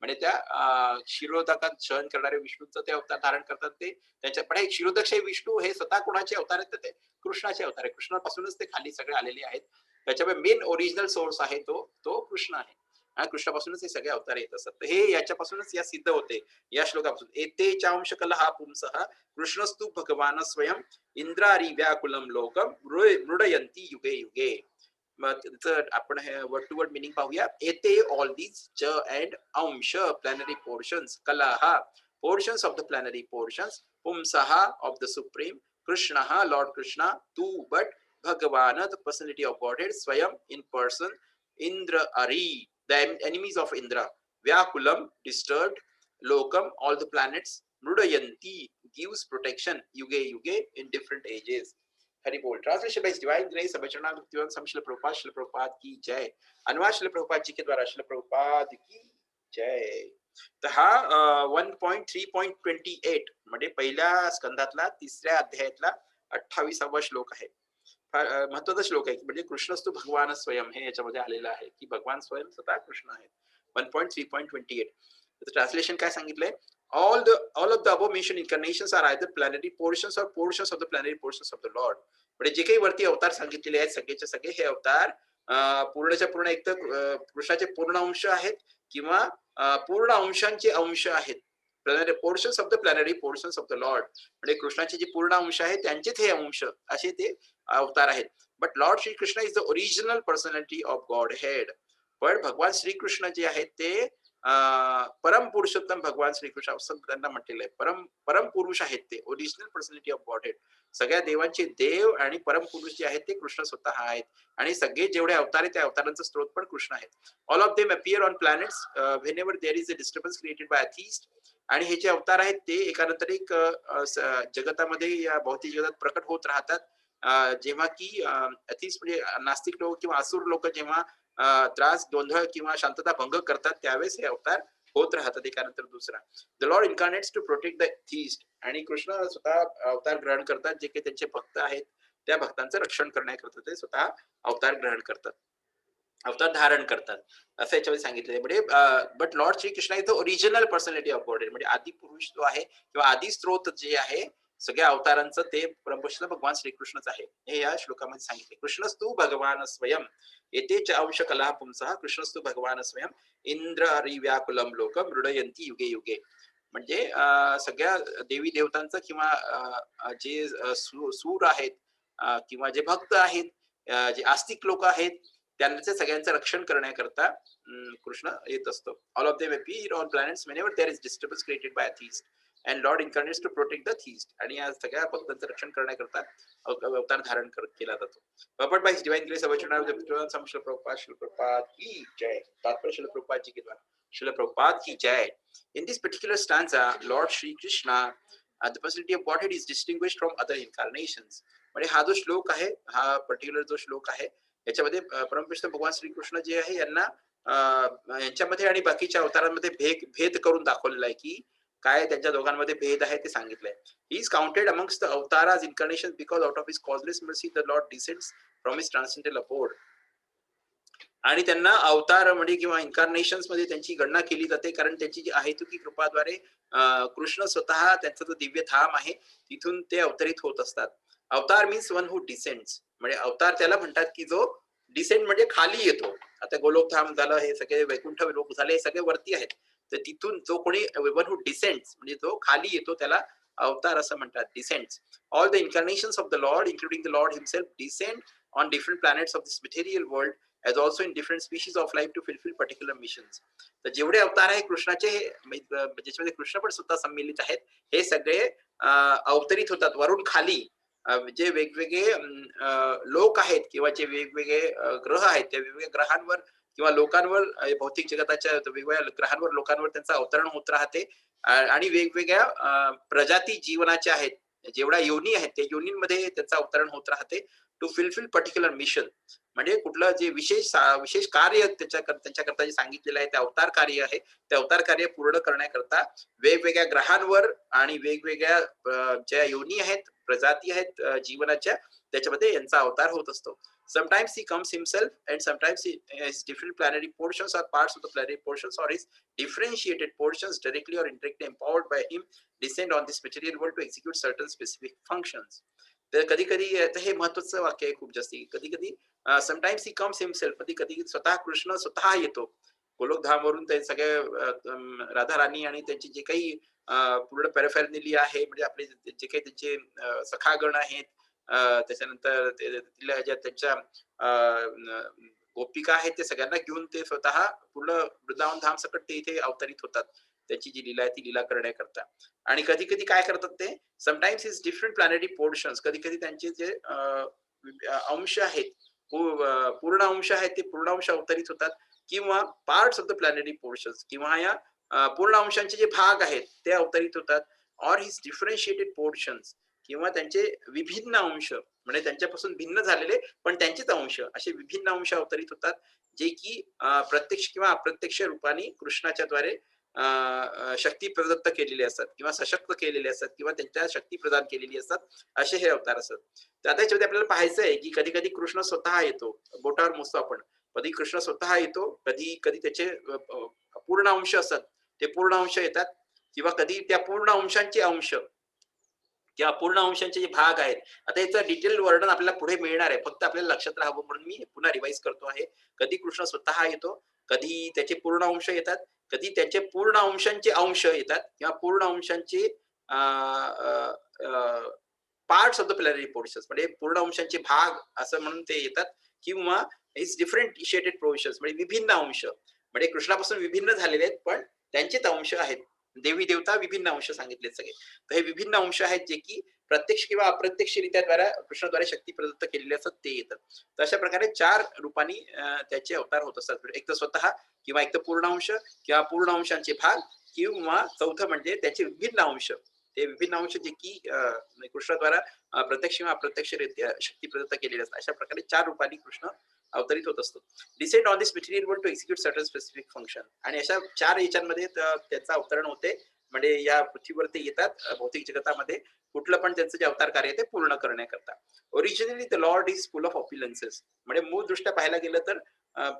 म्हणजे त्या क्षीरोदकात शयन करणारे विष्णूचं ते अवतार धारण करतात. ते त्यांच्या पण क्षीरोदक विष्णू हे स्वतः कोणाचे अवतार आहेत, ते कृष्णाचे अवतार आहे. कृष्णापासूनच ते खाली सगळे आलेले आहेत. त्याच्यामुळे मेन ओरिजिनल सोर्स आहे तो कृष्ण आहे, आणि कृष्णापासूनच हे सगळे अवतार येत असतात. हे याच्यापासूनच या सिद्ध होते, या श्लोकापासून. एते चांश कलहा पुंसः कृष्णस्तु भगवान स्वयं इंद्रारी व्याकुलम लोकम मृडयंती युगे युगे. मग त्याचं आपण हे वर्ड टू वर्ड मिनिंग पाहूया. येते ऑल दीज च अँड अंश plenary portions, कलाहा portions of the planetary portions, Pumsaha of the Supreme, Krishnaha, Lord Krishna, Tu, but Bhagavana, the personality of Godhead, Swayam in person, Indra Ari, the enemies of Indra, Vyakulam, disturbed, Lokam, all the planets, Mrudayanti, gives protection, Yuge Yuge, in different ages. Hari Bol. Translation by His Divine Grace, Abhacharna Bhaktivedanta Swami Srila Prabhupada ki jai. अनुवाद श्रील प्रभुपाद जी के द्वारा श्रील प्रभुपाद की जय. तर हा 1.3.28 म्हणजे पहिल्या स्कंदातला 3ऱ्या अध्यायातला 28वा श्लोक आहे. फार महत्वाचा श्लोक आहे, म्हणजे कृष्णस्तु भगवान स्वयं हे याच्यामध्ये आलेलं आहे की भगवान स्वयं स्वतः कृष्ण आहेत. 1.3.28. ट्रान्सलेशन काय सांगितलंय? all of the above mentioned incarnations are either planetary portions or portions of the planetary portions of the Lord. म्हणजे जे काही वरती अवतार सांगितलेले आहेत सगळेचे सगळे हे अवतार पूर्णच्या पूर्ण एक तर कृष्णाचे पूर्ण अंश आहेत किंवा पूर्ण अंशांचे अंश आहेत. Portions of the plenary portions of the lord, म्हणजे कृष्णाचे जे पूर्ण अंश आहेत त्यांचेच हे अंश असे ते अवतार आहेत. But Lord Shri Krishna is the original personality of God head. पण भगवान श्रीकृष्ण जे आहेत ते परम पुरुषोत्तम भगवान श्रीकृष्ण असं त्यांना म्हटलेलं आहे. परम पुरुष आहेत ते, original personality of God head. सगळ्या देवांचे देव आणि परम पुरुष जे आहेत ते कृष्ण स्वतः आहेत, आणि सगळे जेवढे अवतार आहेत त्या अवतारांचा स्त्रोत पण कृष्ण आहेत. All of them appear on planets whenever there is a disturbance created by atheist. आणि हे जे अवतार आहेत ते एकानंतर एक जगतामध्ये या भौतिक जगात प्रकट होत राहतात. जेव्हा की अथिस्ट म्हणजे नास्तिक लोक किंवा असुर लोक जेव्हा त्रास गोंधळ किंवा शांतता भंग करतात त्यावेळेस हे अवतार होत राहतात एकानंतर दुसरा. The lord incarnates to protect the theist, आणि कृष्ण स्वतः अवतार ग्रहण करतात जे काही त्यांचे भक्त आहेत त्या भक्तांचं रक्षण करण्याकरता ते स्वतः अवतार ग्रहण करतात, अवतार धारण करतात, असं याच्यामध्ये सांगितलेलं आहे. म्हणजे but lord Shrikrishna is the original personality of God, म्हणजे आदी पुरुष जो आहे किंवा आदी स्त्रोत जे आहे सगळ्या अवतारांचं ते परमपुरुष भगवान श्रीकृष्णच आहे, हे या श्लोकामध्ये सांगितले. कृष्णस्तु भगवान स्वयं येते च अंश कला पुंसः, कृष्णस्तु भगवान स्वयं इंद्र व्याकुलम लोक मृडयंती युगे युगे. म्हणजे सगळ्या देवी देवतांचं किंवा जे सूर आहेत किंवा जे भक्त आहेत, जे आस्तिक लोक आहेत, त्यांचे सगळ्यांचं रक्षण करण्याकरता कृष्ण येत असतो. All of them appear on planets whenever there is disturbance created by theist and lord incarnates to protect the theist, आणि या सगळ्या भक्तांचं रक्षण करण्याकरता अवतार धारण केला जातो. Purport by His Divine Grace Avacharana of the Putran Sam Srila Prabhupada, Srila Prabhupada ki jai. Tatpar Srila Prabhupada ji ke dwara. Srila Prabhupada ki jai. In this particular stanza, Lord Shri Krishna, the personality of Godhead, is distinguished from other incarnations. म्हणजे हा जो श्लोक आहे, हा particular जो श्लोक आहे, याच्यामध्ये परमकृष्ण भगवान श्रीकृष्ण जे आहे यांना यांच्यामध्ये आणि बाकीच्या अवतारांमध्ये भेद करून दाखवलेला आहे की काय त्यांच्या दोघांमध्ये भेद आहे ते सांगितलंय. He is counted amongst the avatars incarnations because out of his causeless mercy the Lord descends from his transcendental abode. आणि त्यांना अवतार म्हणजे किंवा इन्कार्नेशन्स मध्ये त्यांची गणना केली जाते कारण त्यांची जी अहेतुकी कृपाद्वारे कृष्ण स्वतः त्यांचं जो दिव्य धाम आहे तिथून ते अवतरित होत असतात. अवतार मीन्स वन हू डिसेंड्स, म्हणजे अवतार त्याला म्हणतात की जो डिसेंड म्हणजे खाली येतो. आता गोलोकधाम झालं, हे सगळे वैकुंठ लोक झाले, हे सगळे वरती आहेत, तर तिथून जो कोणी वन हू डिसेंड्स म्हणजे जो खाली येतो त्याला अवतार असं म्हणतात, descends. All the incarnations of the lord including the lord himself descend on different planets of this material world as also in different species of life to fulfill particular missions. तर जेवढे अवतार आहे कृष्णाचे, ज्याच्यामध्ये कृष्ण पण सुद्धा सम्मिलित आहेत, हे सगळे अवतरित होतात वरून खाली. जे वेगवेगळे लोक आहेत किंवा जे वेगवेगळे ग्रह आहेत त्या वेगवेगळ्या ग्रहांवर किंवा लोकांवर, भौतिक जगताच्या वेगवेगळ्या ग्रहांवर लोकांवर त्यांचं अवतरण होत राहते, आणि वेगवेगळ्या प्रजाती जीवनाच्या आहेत, जेवढ्या योनी आहेत त्या योनींमध्ये त्यांचं अवतरण होत राहते टू फुलफिल पर्टिक्युलर मिशन. म्हणजे कुठलं जे विशेष कार्य त्यांच्याकरता जे सांगितलेलं आहे ते अवतार कार्य आहे, ते अवतार कार्य पूर्ण करण्याकरता वेगवेगळ्या ग्रहांवर आणि वेगवेगळ्या ज्या योनी आहेत, प्रजाती आहेत जीवनाच्या, त्याच्यामध्ये यांचा अवतार होत असतो. Sometimes he comes himself and sometimes his different planetary portions or parts of the planetary portions or his differentiated portions directly or indirectly empowered by him descend on this material world to execute certain specific functions. तर कधी कधी हे महत्वाचं वाक्य आहे खूप जास्ती. कधी कधी समटाइम्स ही कम्स हिमसेल्फ, कधी कधी स्वतः कृष्ण स्वतः येतो गोलोकधामवरून. ते सगळे राधा राणी आणि त्यांची जे काही पूर्ण पॅराफॅरनेली आहे, म्हणजे आपले जे काही त्यांचे सखागण आहेत, त्याच्यानंतर ज्या त्यांच्या गोपिका आहेत, ते सगळ्यांना घेऊन ते स्वतः पूर्ण वृंदावन धाम सकट ते इथे अवतरित होतात, त्याची जी लीला आहे ती लीला करण्याकरता. आणि कधी कधी काय करतात ते, sometimes is different planetary portions, कधी कधी त्यांचे जे अंश आहेत, पूर्ण अंश आहेत, ते पूर्ण अंश अवतरित होतात, किंवा parts of the planetary portions, किंवा या पूर्ण अंशांचे जे भाग आहेत ते अवतरित होतात. ऑर हिज डिफरन्शिएटेड पोर्शन्स, किंवा त्यांचे विभिन्न अंश, म्हणजे त्यांच्यापासून भिन्न झालेले पण त्यांचेच अंश, असे विभिन्न अंश अवतरित होतात, जे की प्रत्यक्ष किंवा अप्रत्यक्ष रूपाने कृष्णाच्या द्वारे शक्ती प्रदत्त केलेली असतात किंवा सशक्त केलेले असतात किंवा त्यांच्या शक्ती प्रदान केलेली असतात, असे हे अवतार असतात. तर आता याच्यामध्ये आपल्याला पाहायचं आहे की कधी कधी कृष्ण स्वतः येतो, बोटावर मोजतो आपण, कधी कृष्ण स्वतः येतो, कधी कधी त्याचे पूर्ण अंश असतात ते पूर्ण अंश येतात, किंवा कधी त्या पूर्ण अंशांचे अंश किंवा पूर्ण अंशांचे जे भाग आहेत. आता याचं डिटेल वर्णन आपल्याला पुढे मिळणार आहे, फक्त आपल्याला लक्षात राहावं म्हणून मी पुन्हा रिवाइज करतो आहे. कधी कृष्ण स्वतः येतो, कधी त्याचे पूर्ण अंश येतात, कधी त्याचे पूर्ण अंशांचे अंश येतात, किंवा पूर्ण अंशांचे parts of the plenary portions, म्हणजे पूर्ण अंशांचे भाग असं म्हणून ते येतात, किंवा इज डिफरंशिएटेड पोर्शन्स म्हणजे विभिन्न अंश, म्हणजे कृष्णापासून विभिन्न झालेले आहेत पण त्यांचेच अंश आहेत. देवी देवता विभिन्न अंश सांगितले सगळे. तर हे विभिन्न अंश आहेत जे की प्रत्यक्ष किंवा अप्रत्यक्षरित्या कृष्णाद्वारे शक्ती प्रदत्त केलेले असतात, ते येतात. तर अशा प्रकारे 4 रूपांनी त्याचे अवतार होत असतात. एक तर स्वतः, किंवा एक तर पूर्ण अंश, किंवा पूर्ण अंशांचे भाग, किंवा चौथं म्हणजे त्याचे विभिन्न अंश. ते विभिन्न अंश जे की कृष्णाद्वारा प्रत्यक्ष किंवा अप्रत्यक्षरित्या शक्ती प्रदत्त केलेले असतात. अशा प्रकारे 4 रूपांनी कृष्ण अवतरित होत असतो. Descend on this material world to execute certain specific function. आणि अशा 4 याच्यामध्ये त्यांचं अवतरण होते. म्हणजे या पृथ्वीवर ते येतात भौतिक जगतामध्ये कुठलं पण त्यांचं जे अवतार कार्य आहे ते पूर्ण करण्याकरता. Originally the lord is full of opulences. म्हणजे मूळ दृष्ट्या पाहायला गेलं तर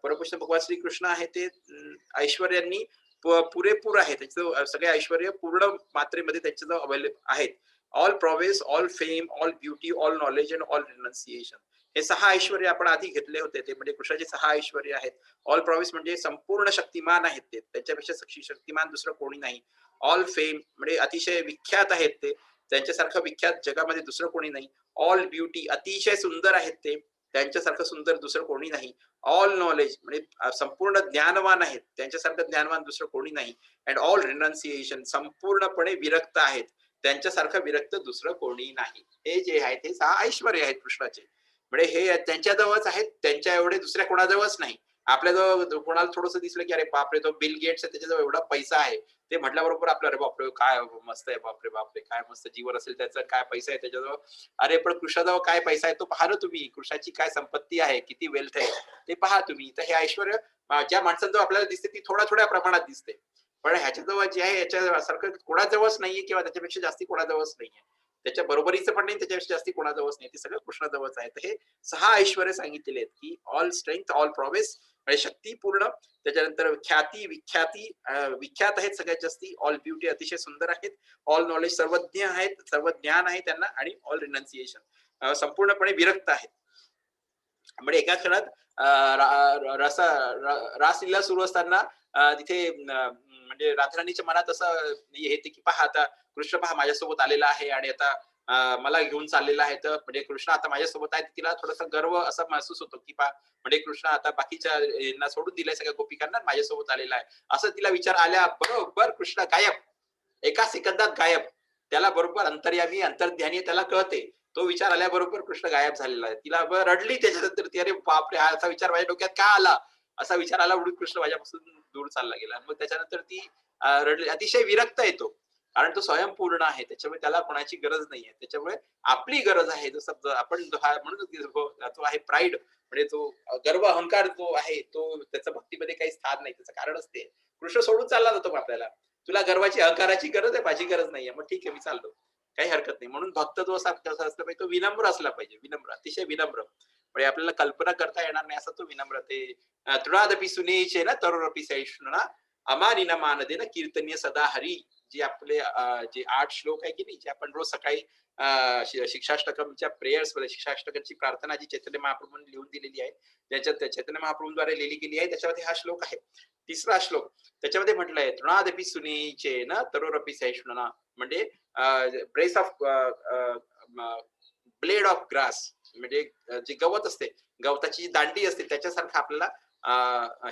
परमकृष्ण भगवान श्रीकृष्ण आहे ते ऐश्वर्यांनी पुरेपूर आहे. त्याचं सगळे ऐश्वर्य पूर्ण मात्रेमध्ये त्याच्या अवेलेबल आहेत. All prowess, all fame, all beauty, all knowledge and all renunciation. हे 6 ऐश्वर्य आपण आधी घेतले होते. ते म्हणजे कृष्णाचे 6 ऐश्वर्य आहेत. ऑल प्रॉवेस म्हणजे संपूर्ण शक्तिमान आहेत ते. त्यांच्यापेक्षा शक्तिमान दुसरं कोणी नाही. ऑल फेम म्हणजे अतिशय विख्यात आहेत ते. त्यांच्यासारखं विख्यात जगामध्ये दुसरं कोणी नाही. ऑल ब्युटी अतिशय सुंदर आहेत ते. त्यांच्यासारखं सुंदर दुसरं कोणी नाही. ऑल नॉलेज म्हणजे संपूर्ण ज्ञानवान आहेत. त्यांच्यासारखं ज्ञानवान दुसरं कोणी नाही. अँड ऑल रिनन्सिएशन संपूर्णपणे विरक्त आहेत. त्यांच्यासारखं विरक्त दुसरं कोणी नाही. हे जे आहेत हे 6 ऐश्वर्य आहेत कृष्णाचे. म्हणजे हे त्यांच्याजवळच आहेत. त्यांच्या एवढे दुसऱ्या कोणाजवळच नाही. आपल्याजवळ कोणाला थोडंसं दिसलं की अरे बापरे तो बिल गेट्स आहे त्याच्याजवळ एवढा पैसा आहे. ते म्हटल्याबरोबर आपलं अरे बापरे काय मस्त आहे, बापरे बापरे काय मस्त जीवन असेल त्याचा, काय पैसा आहे त्याच्याजवळ. अरे पण कृष्णाजवळ काय पैसा आहे तो पहा ना तुम्ही. कृष्णाची काय संपत्ती आहे, किती वेल्थ आहे ते पहा तुम्ही. तर हे ऐश्वर्य ज्या माणसांजवळ आपल्याला दिसते ती थोड्या थोड्या प्रमाणात दिसते. पण ह्याच्याजवळ जे आहे याच्यासारखं कोणाजवळच नाहीये किंवा त्याच्यापेक्षा जास्ती कोणाजवळच नाहीये. त्याच्या बरोबरीचं पण नाही, त्याच्यापेक्षा जास्ती कोणाजवळच नाही. ते सगळं कृष्णाजवळच आहे. तर हे 6 ऐश्वर्य सांगितलेले आहेत की ऑल स्ट्रेंथ, ऑल प्रॉमिस म्हणजे शक्ती पूर्ण, त्याच्यानंतर ख्याती, विख्याती विख्यात आहेत सगळ्यात जास्ती. ऑल ब्युटी अतिशय सुंदर आहेत. ऑल नॉलेज सर्वज्ञ आहेत, सर्व ज्ञान आहे त्यांना. आणि ऑल रिनन्सिएशन संपूर्णपणे विरक्त आहेत. म्हणजे एका क्षणात रासलीला सुरू असताना तिथे म्हणजे राधाराणीच्या मनात असं येते की पहा आता कृष्ण पहा माझ्यासोबत आलेला आहे आणि आता मला घेऊन चाललेला आहे. तर म्हणजे कृष्ण आता माझ्यासोबत आहे. तिला थोडासा गर्व असा महसूस होतो की पहा म्हणजे कृष्ण आता बाकीच्या यांना सोडून दिलाय सगळ्या गोपिकांना, माझ्यासोबत आलेला आहे असं तिला विचार आल्या बरोबर कृष्ण गायब. एका सेकंदात गायब. त्याला बरोबर अंतर्यामी अंतर्ध्यानी त्याला कळते. तो विचार आल्याबरोबर कृष्ण गायब झालेला आहे. तिला रडली त्याच्यानंतर ती अरे बापरे हा असा विचार माझ्या डोक्यात का आला. असा विचार आला म्हणून कृष्ण माझ्यापासून दूर चालला गेला. मग त्याच्यानंतर ती रडली. अतिशय विरक्त येतो कारण तो स्वयंपूर्ण आहे. त्याच्यामुळे त्याला कोणाची गरज नाहीये. त्याच्यामुळे आपली गरज आहे. जसं आपण म्हणून तो आहे प्राईड म्हणजे तो गर्व अहंकार जो आहे तो त्याचा भक्तीमध्ये काही स्थान नाही. त्याचं कारण असते कृष्ण सोडून चालला जातो आपल्याला. तुला गर्वाची अहंकाराची गरज आहे, माझी गरज नाहीये. मग ठीक आहे मी चाललो. काही हरकत नाही. म्हणून भक्त जो असा असला पाहिजे तो विनम्र असला पाहिजे. विनम्र, अतिशय विनम्र. म्हणजे आपल्याला कल्पना करता येणार नाही असं तो विनम्र. ते तृणादपि सुनेचे ना तरुरपि सहिष्णुना अमानिना मानदेन कीर्तनीय सदा हरी. जे आपले जे 8 श्लोक आहे की नाही, जे आपण रोज सकाळी शिक्षाष्टकमच्या प्रेयर्स मध्ये शिक्षाष्टकांची प्रार्थना जी चैतन्य महाप्रभूंनी लिहून दिलेली आहे, त्याच्यात चैतन्य महाप्रभूंद्वारे लिहिली गेली आहे, त्याच्यामध्ये हा श्लोक आहे. 3रा श्लोक त्याच्यामध्ये म्हटलंय तृणादपि सुनेचे ना तरुरपि सहिष्णुना. म्हणजे brace of blade of grass म्हणजे जे गवत असते, गवताची जी दांडी असते त्याच्यासारखं आपल्याला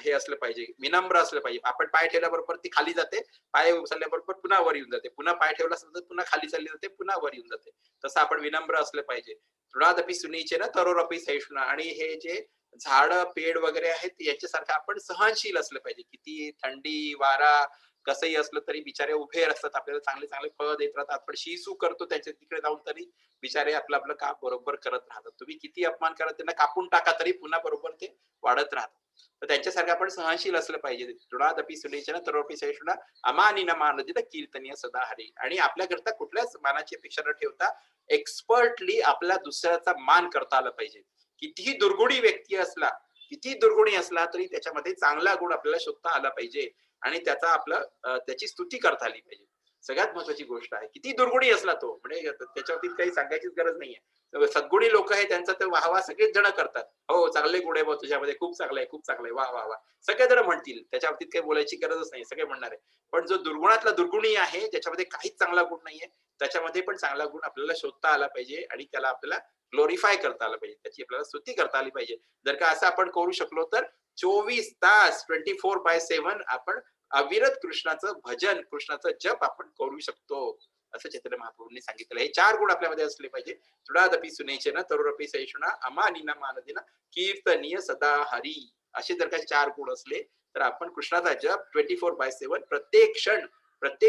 हे असलं पाहिजे, विनम्र असलं पाहिजे. आपण पाय ठेवल्याबरोबर ती खाली जाते, पाय उचलल्याबरोबर पुन्हा वर येऊन जाते, पुन्हा पाय ठेवला समजा पुन्हा खाली चालली जाते, पुन्हा वर येऊन जाते. तसं आपण विनम्र असलं पाहिजे. तृणादपि सुनीचे ना तरोरपि सहिष्णुना. आणि हे जे झाड पेड वगैरे आहेत याच्यासारखं आपण सहनशील असलं पाहिजे. किती थंडी वारा कसंही असलं तरी बिचारे उभे असतात, आपल्याला चांगले चांगले फळ देत राहतात. आपण शिसू करतो त्यांच्या तिकडे जाऊन तरी बिचारे आपलं आपलं काम बरोबर करत राहतात. तुम्ही किती अपमान करा, त्यांना कापून टाका तरी पुन्हा बरोबर ते वाढत राहतात. तर त्यांच्यासारखं आपण सहनशील असलं पाहिजे. तृणादपि सुनेचन तरोपि सहिष्णुना अमानिना मानदिन कीर्तनीय सदा हरी. आणि आपल्याकरता कुठल्याच मानाची अपेक्षा न ठेवता एक्सपर्टली आपल्या दुसऱ्याचा मान करता आला पाहिजे. कितीही दुर्गुणी व्यक्ती असला, किती दुर्गुणी असला तरी त्याच्यामध्ये चांगला गुण आपल्याला शोधता आला पाहिजे आणि त्याची स्तुती करता आली पाहिजे. सगळ्यात महत्वाची गोष्ट आहे. किती दुर्गुणी असला तो म्हणजे त्याच्यावरती काही सांगायचीच गरज नाहीये. सद्गुणी लोक आहे त्यांचा तर वाहवा सगळेच जण करतात. हो चांगले गुण आहे बा तुझ्यामध्ये, खूप चांगलं आहे, खूप चांगलं आहे, वा वा वा. सगळे जण म्हणतील, त्याच्या बाबतीत काही बोलायची गरजच नाही, सगळे म्हणणार आहे. पण जो दुर्गुणातला दुर्गुणी आहे ज्याच्यामध्ये काहीच चांगला गुण नाहीये, त्याच्यामध्ये पण चांगला गुण आपल्याला शोधता आला पाहिजे आणि त्याला आपल्याला ग्लोरिफाय करता आलं पाहिजे, त्याची आपल्याला स्तुती करता आली पाहिजे. जर का असं आपण करू शकलो तर 24 तास 24/7 आपण अविरत कृष्णाचं भजन, कृष्णाचं जप आपण करू शकतो असं चैतन्य महाप्रभूंनी सांगितलं. हे 4 गुण आपल्यामध्ये असले पाहिजे. तृणादपि सुनेचन तरुरपि सहिष्णुना अमानिना मानदिना कीर्तनीय सदा हरी. असे जर का 4 गुण असले तर आपण कृष्णाचा जप 24/7 प्रत्येक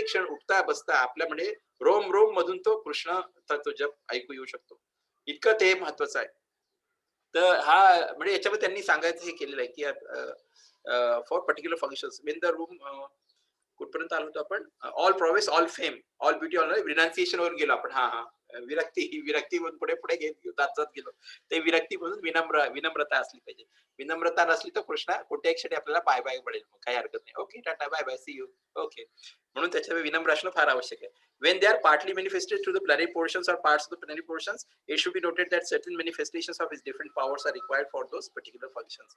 क्षण उठता बसता आपल्या म्हणजे रोम रोम मधून तो कृष्णाचा तो जप ऐकू येऊ शकतो. इतकं ते महत्वाचं आहे. तर हा म्हणजे याच्यामध्ये त्यांनी सांगायचं हे केलेलं आहे, की for particular functions when the room कुठपर्यंत आलो होतो आपण? All promise, all fame, all beauty, all renunciation वरून गेलो आपण. हां, हां. विरक्तीमधून पुढे जात गेलो. ते विरक्तीमधून विनम्रता असली पाहिजे. विनम्रता नसली तर कृष्णा कोणत्याही क्षणी आपल्याला बाय-बाय म्हणेल. मग काही हरकत नाही. Okay, tata, bye bye, see you. Okay. म्हणून त्याच्यामुळे विनम्र असणं फार आवश्यक आहे. When they are partly manifested through the plenary portions or parts of the plenary portions, it should be noted that certain manifestations of his different powers are required for those particular functions.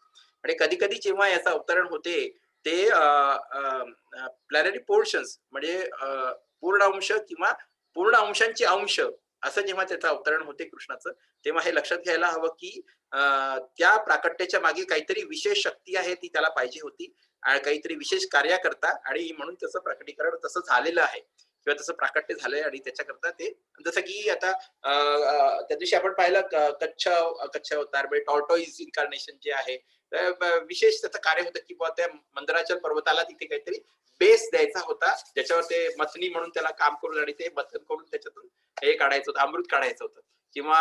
आणि कधी-कधी जेव्हा याचं अवतरण होते, ते प्लॅनरी portions म्हणजे पूर्ण अंश किंवा पूर्ण अंशांचे अंश असं जेव्हा त्याचं अवतरण होते कृष्णाचं, तेव्हा हे लक्षात घ्यायला हवं, की त्या प्राकट्याच्या मागे काहीतरी विशेष शक्ती आहे, ती त्याला पाहिजे होती आणि काहीतरी विशेष कार्याकरता, आणि म्हणून त्याचं प्रकटीकरण तसं झालेलं आहे किंवा तसं प्राकट्य झालंय, आणि त्याच्याकरता ते जसं की आता त्या दिवशी आपण पाहिलं कच्छ अवतार म्हणजे टॉर्टोइज इन्कार्नेशन जे आहे, विशेष त्याचं कार्य होतं की त्या मंदराचल पर्वताला तिथे काहीतरी बेस द्यायचा होता, ज्याच्यावर ते मथनी म्हणून त्याला काम करून आणि ते मथन करून त्याच्यातून हे काढायचं होतं, अमृत काढायचं होतं. किंवा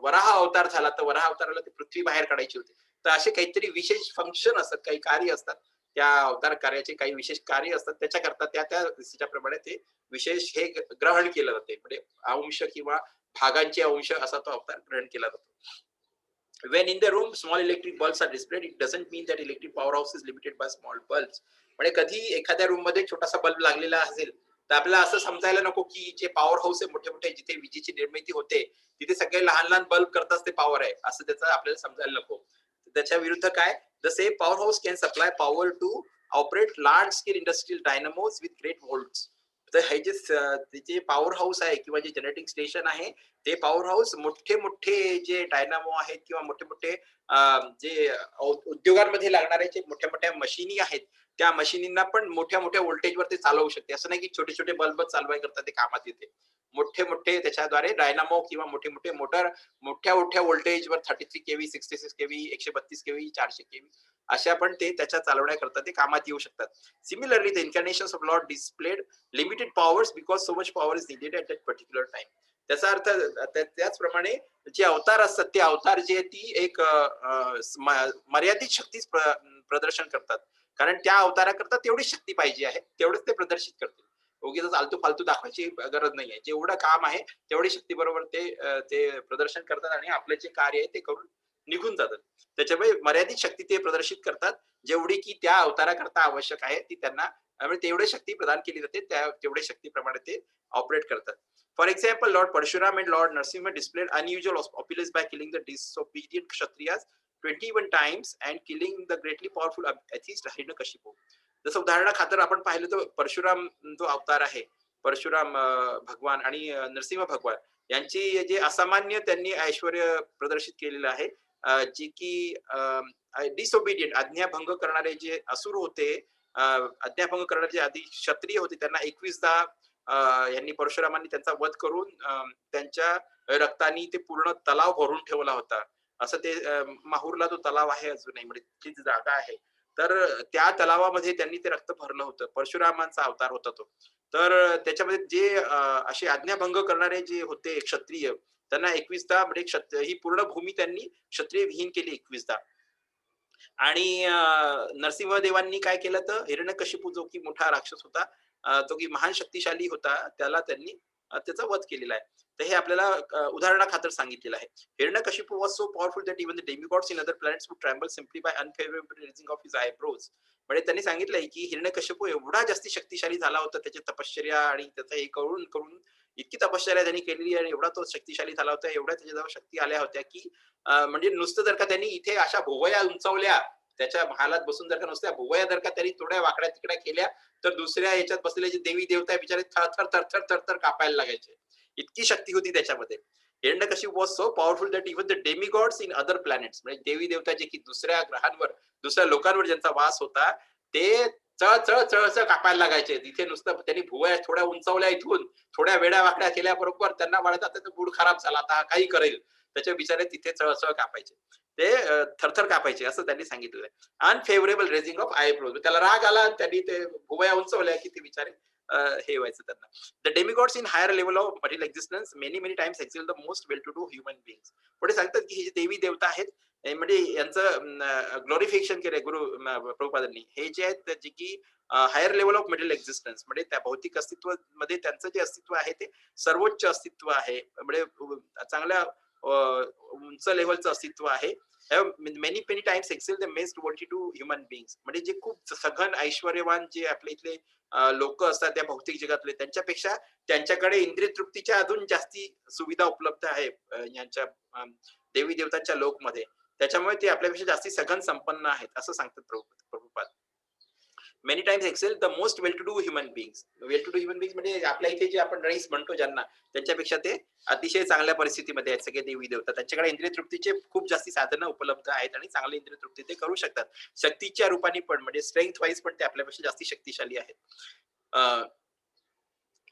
वराह अवतार झाला तर वराह अवताराला ती पृथ्वी बाहेर काढायची होती. तर असे काहीतरी विशेष फंक्शन असतात, काही कार्य असतात, त्या अवतार कार्याचे काही विशेष कार्य असतात, त्याच्याकरता त्या प्रमाणे ते विशेष हे ग्रहण केलं जाते, म्हणजे अंश किंवा भागांचे अंश असा तो अवतार ग्रहण केला जातो. When in the room small electric bulbs are displayed, it doesn't mean that electric powerhouse is limited by small bulbs. म्हणजे कधी एखाद्या रूम मध्ये छोटासा बल्ब लागलेला असेल तर आपल्याला असं समजायला नको की जे पॉवर हाऊस आहे मोठे मोठे जिथे विजेची निर्मिती होते तिथे सगळे लहान लहान बल्ब करताच ते पॉवर आहे असं त्याचं आपल्याला समजायला नको. त्याच्या विरुद्ध काय, the same power house can supply power to operate large scale industrial dynamos with great volts. तर हे जे पॉवर हाऊस आहे किंवा जे जनरेटिंग स्टेशन आहे ते पॉवर हाऊस मोठे मोठे जे डायनामो आहेत किंवा मोठे मोठे जे उद्योगांमध्ये लागणारे जे मोठ्या मोठ्या मशिनी आहेत त्या मशिनींना पण मोठ्या मोठ्या व्होल्टेजवर ते चालवू शकते. असं नाही की छोटे छोटे बल्ब चालवाय करता ते कामात येते. मोठे मोठे त्याच्याद्वारे डायनामो किंवा मोठे मोठे मोटर मोठ्या मोठ्या व्होल्टेजवर 33 केव्ही, 66 केव्ही, 132 केव्ही, 400 केव्ही अशा पण ते त्याच्या चालवण्याकरता ते कामात येऊ शकतात. Similarly the incarnations of lord displayed limited powers because so much power is needed at that particular time. त्याचा अर्थ त्याचप्रमाणे जे अवतार असतात ते अवतार जे ती एक मर्यादित शक्तीच प्रदर्शन करतात, कारण त्या अवताराकरता तेवढीच शक्ती पाहिजे आहे, तेवढंच ते प्रदर्शित करतील. उगीच आलतू फालतू दाखवायची गरज नाहीये. जेवढं काम आहे तेवढी शक्ती बरोबर ते प्रदर्शन करतात आणि आपले जे कार्य आहे ते करून निघून जातात. त्याच्यामुळे मर्यादित शक्ती ते प्रदर्शित करतात, जेवढी की त्या अवताराकरता आवश्यक आहे ती त्यांना तेवढी शक्ती प्रदान केली जाते, तेवढ्या शक्तीप्रमाणे ते ऑपरेट करतात. For example, Lord Parshuram and Lord Narasimha displayed unusual opulence by killing the disobedient Kshatriyas 21 times and killing the greatly powerful atheist Hiranyakashipu. जसं उदाहरणाखातर आपण पाहिलं तर परशुराम जो अवतार आहे, परशुराम भगवान आणि नरसिंह भगवान यांची जे असामान्य त्यांनी ऐश्वर प्रदर्शित केलेलं आहे, जे की डिसोबिडियंट आज्ञाभंग करणारे जे असुर होते, आज्ञाभंग करणारे जे आधी क्षत्रिय होते त्यांना 21दा यांनी परशुरामांनी त्यांचा वध करून त्यांच्या रक्तानी ते पूर्ण तलाव भरून ठेवला होता. असं ते माहूरला जो तलाव आहे अजूनही म्हणजे तिथली जागा आहे, तर त्या तलावामध्ये त्यांनी ते रक्त भरलं होतं. परशुरामांचा अवतार होता तो. तर त्याच्यामध्ये जे असे आज्ञाभंग करणारे जे होते क्षत्रिय त्यांना 21दा म्हणजे ही पूर्ण भूमी त्यांनी क्षत्रिय विहीन केली 21दा. आणि नरसिंहदेवांनी काय केलं तर हिरण्यकशिपू जो की मोठा राक्षस होता, तो की महान शक्तिशाली होता, त्याला त्यांनी त्याचा वध केलेला आहे. तर हे आपल्याला उदाहरणाखातर सांगितलेलं आहे. Hiranyakashipu was so powerful that even the demigods in other planets would tremble simply by unfavourable raising of his eyebrows. म्हणजे त्यांनी सांगितलंय की हिरण्यकशिपू एवढा जास्ती शक्तिशाली झाला होता, त्याची तपश्चर्या आणि त्याचं हे करून करून इतकी तपश्चर्या त्यांनी केलेली आणि एवढा तो शक्तिशाली झाला होता, एवढ्या त्याच्याजवळ शक्ती आल्या होत्या की म्हणजे नुसतं जर का त्यांनी इथे अशा भुवया उंचावल्या, त्याच्या महालात बसून जर का नुसत्या भुवया जर का त्यांनी थोड्या वाकड्या तिकड्या केल्या तर दुसऱ्या याच्यात बसलेले जे देवी देवता बिचारे थरथर थरथर थरथर कापायला लागायचे. इतकी शक्ती होती त्याच्यामध्ये. Hiranyakashipu was so powerful that even the demigods in other planets म्हणजे देवी देवता जे की दुसऱ्या ग्रहांवर दुसऱ्या लोकांवर ज्यांचा वास होता ते चळ चळ चळ चळ कापायला लागायचे. तिथे नुसतं त्यांनी भुवया थोड्या उंचावल्या इथून थोड्या वेड्या वाकड्या केल्याबरोबर त्यांना वाटत आता मूड खराब झाला, आता काही करेल, त्याच्या बिचारे तिथे चळचळ कापायचे, ते थरथर कापायचे असं त्यांनी सांगितलेलं आहे. अनफेवरेबल रेजिंग ऑफ आयब्रोज, त्याला राग आला, त्यांनी ते भुवया उंचवल्या की ते बिचारे हे व्हायचं त्यांना. The demigods in higher level of material existence many times exile the most well to do human beings. पुढे सांगतात की हे जे देवी देवता आहेत म्हणजे यांचं ग्लोरिफिकेशन केलंय प्रभुपादांनी. हे जे आहेत जे की higher level of material existence म्हणजे त्या भौतिक अस्तित्वामध्ये त्यांचं जे अस्तित्व आहे ते सर्वोच्च अस्तित्व आहे. म्हणजे चांगल्या उंच लेव्हलचं अस्तित्व आहे. Many times excel the most worthy to human beings म्हणजे जे खूप सघन ऐश्वर्यवान जे आपले इथले लोक असतात त्या भौतिक जगातले त्यांच्यापेक्षा त्यांच्याकडे इंद्रिय तृप्तीच्या अजून जास्ती सुविधा उपलब्ध आहे यांच्या देवी देवतांच्या लोकमध्ये. त्याच्यामुळे ते आपल्यापेक्षा जास्ती सघन संपन्न आहेत असं सांगतात Prabhupada. Many times excel the most well to do human beings. Well to do human beings म्हणजे आपल्या इथे जे आपण रईस म्हणतो ज्यांना त्यांच्यापेक्षा ते अतिशय चांगल्या परिस्थितीमध्ये आहेत सगळे देवी देवता. त्यांच्याकडे इंद्रिय तृप्तीचे खूप जास्ती साधनं उपलब्ध आहेत आणि चांगली इंद्रिय तृप्ती ते करू शकतात. शक्तीच्या रूपाने पण म्हणजे स्ट्रेंथ वाईज पण ते आपल्यापेक्षा जास्ती शक्तिशाली आहेत.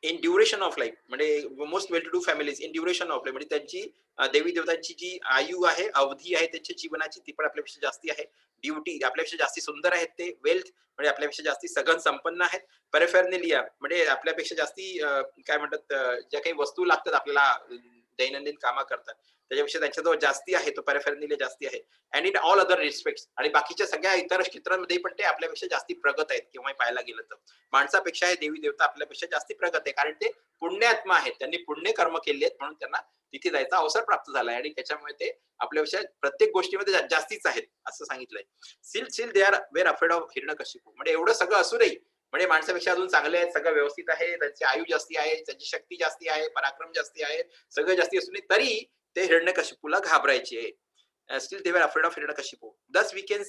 इन ड्युरेशन ऑफ लाईफ म्हणजे most well to do families in duration of life म्हणजे त्यांची देवी देवतांची जी आयु आहे अवधी आहे त्यांच्या जीवनाची ती पण आपल्यापेक्षा जास्ती आहे. ब्युटी आपल्यापेक्षा जास्ती सुंदर आहेत ते. वेल्थ म्हणजे आपल्यापेक्षा जास्ती सघन संपन्न आहेत. पॅराफेर्नेलिया म्हणजे आपल्यापेक्षा जास्ती काय म्हणतात ज्या काही वस्तू लागतात आपल्याला दैनंदिन कामा करतात त्याच्यापेक्षा त्यांच्याजवळ जास्ती आहे तो पॅराफेर्नेलिया जास्ती आहे. And in all other respects आणि बाकीच्या सगळ्या इतर क्षेत्रांमध्ये पण ते आपल्यापेक्षा जास्ती प्रगत आहेत किंवा पाहायला गेलं तर माणसापेक्षा हे देवी देवता आपल्यापेक्षा जास्ती प्रगत आहे कारण ते पुण्यात्मा आहेत. त्यांनी पुण्य कर्म केले आहेत म्हणून त्यांना तिथे जायचा अवसर प्राप्त झालाय आणि त्याच्यामुळे ते आपल्यापेक्षा प्रत्येक गोष्टीमध्ये जास्तीच आहेत असं सांगितलंय. Still they are very afraid of Hiranyakashipu म्हणजे एवढं सगळं असूनही म्हणजे माणसापेक्षा अजून चांगले आहेत सगळं व्यवस्थित आहे त्यांची आयु जास्ती आहे त्यांची शक्ती जास्ती आहे पराक्रम जास्ती आहे सगळं जास्ती असूनही तरी ते हिरण्यकशिपूला घाबरायचे. Still they were afraid of Hiranyakashipu. Thus we can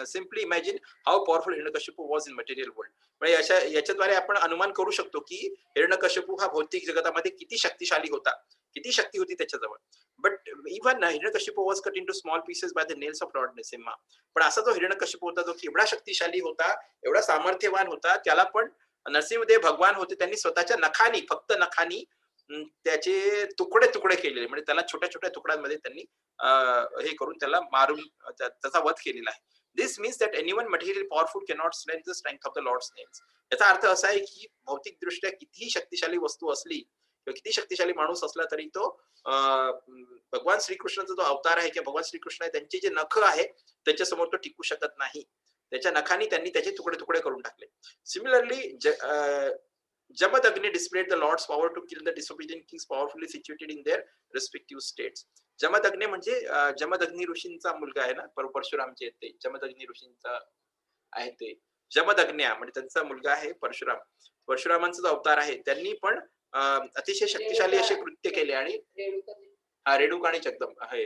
simply imagine how powerful Hiranyakashipu was in material world. म्हणजे याच्याद्वारे आपण अनुमान करू शकतो की हिरण्यकशिपू हा भौतिक जगतामध्ये किती शक्तिशाली होता किती शक्ती होती त्याच्याजवळ. But even Hiranyakashipu was cut into small pieces by the nails of lord Narasimha. पण असा जो हिरण्यकशिपू होता जो एवढा शक्तिशाली होता एवढा सामर्थ्यवान होता त्याला पण नरसिंहदेव भगवान होते त्यांनी स्वतःच्या नखानी फक्त नखानी त्याचे तुकडे तुकडे केलेले म्हणजे त्याला छोट्या छोट्या तुकड्यांमध्ये त्यांनी हे करून त्याला मारून त्याचा वध केलेला आहे. This means that anyone material powerful cannot strength the strength of the lord's names. याचा अर्थ असा आहे की भौतिक दृष्ट्या कितीही शक्तिशाली वस्तू असली किंवा किती शक्तिशाली माणूस असला तरी तो भगवान श्रीकृष्णाचा जो अवतार आहे किंवा भगवान श्रीकृष्ण आहे त्यांचे जे नख आहे त्याच्यासमोर तो टिकू शकत नाही. त्याच्या नखानी त्यांनी त्याचे तुकडे तुकडे करून टाकले. Similarly Jamadagni displayed the Lord's power to kill the disobedient kings powerfully situated in their respective states. Jamadagni म्हणजे जमदग्नी ऋषींचा मुलगा आहे ना परशुरामचे ते जमदग्नी ऋषींचा आहे ते जमदग्न्या म्हणजे त्यांचा मुलगा आहे परशुराम. परशुरामांचा जो अवतार आहे त्यांनी पण अतिशय शक्तिशाली असे कृत्य केले आणि हा रेणुका आणि जगदंब आहे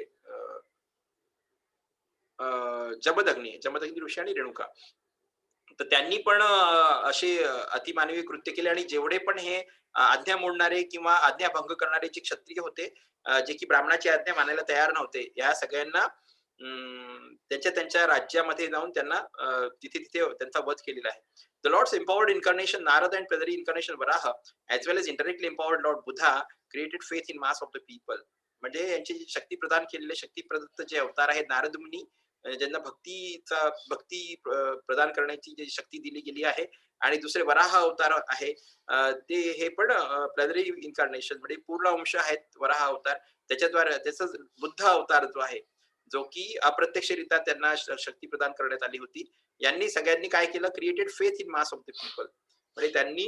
जमदग्नी ऋषी आणि रेणुका. तर त्यांनी पण असे अतिमानवी कृत्य केले आणि जेवढे पण हे आज्ञा मोडणारे किंवा आज्ञा भंग करणारे जे क्षत्रिय होते जे की ब्राह्मणाची आज्ञा मानायला तयार नव्हते या सगळ्यांना त्यांच्या राज्यामध्ये जाऊन त्यांना तिथे त्यांचा वध केलेला आहे. The lord's empowered incarnation Narada and Pradari incarnation Varaha as well as indirectly empowered Lord Buddha created faith in mass of the people. म्हणजे यांची शक्ती प्रदान केलेले शक्ती प्रदत्त जे अवतार आहेत नारद मुनी ज्यांना भक्ती प्रदान करण्याची जी शक्ती दिली गेली आहे आणि दुसरे वराह अवतार आहे ते हे पण प्लॅनरी इन्कार्नेशन म्हणजे पूर्ण अंश आहेत वराह अवतार त्याच्याद्वारे त्याचा बुद्ध अवतार जो आहे जो की अप्रत्यक्षरित्या त्यांना शक्ती प्रदान करण्यात आली होती. यांनी सगळ्यांनी काय केलं created faith in mass of the people म्हणजे त्यांनी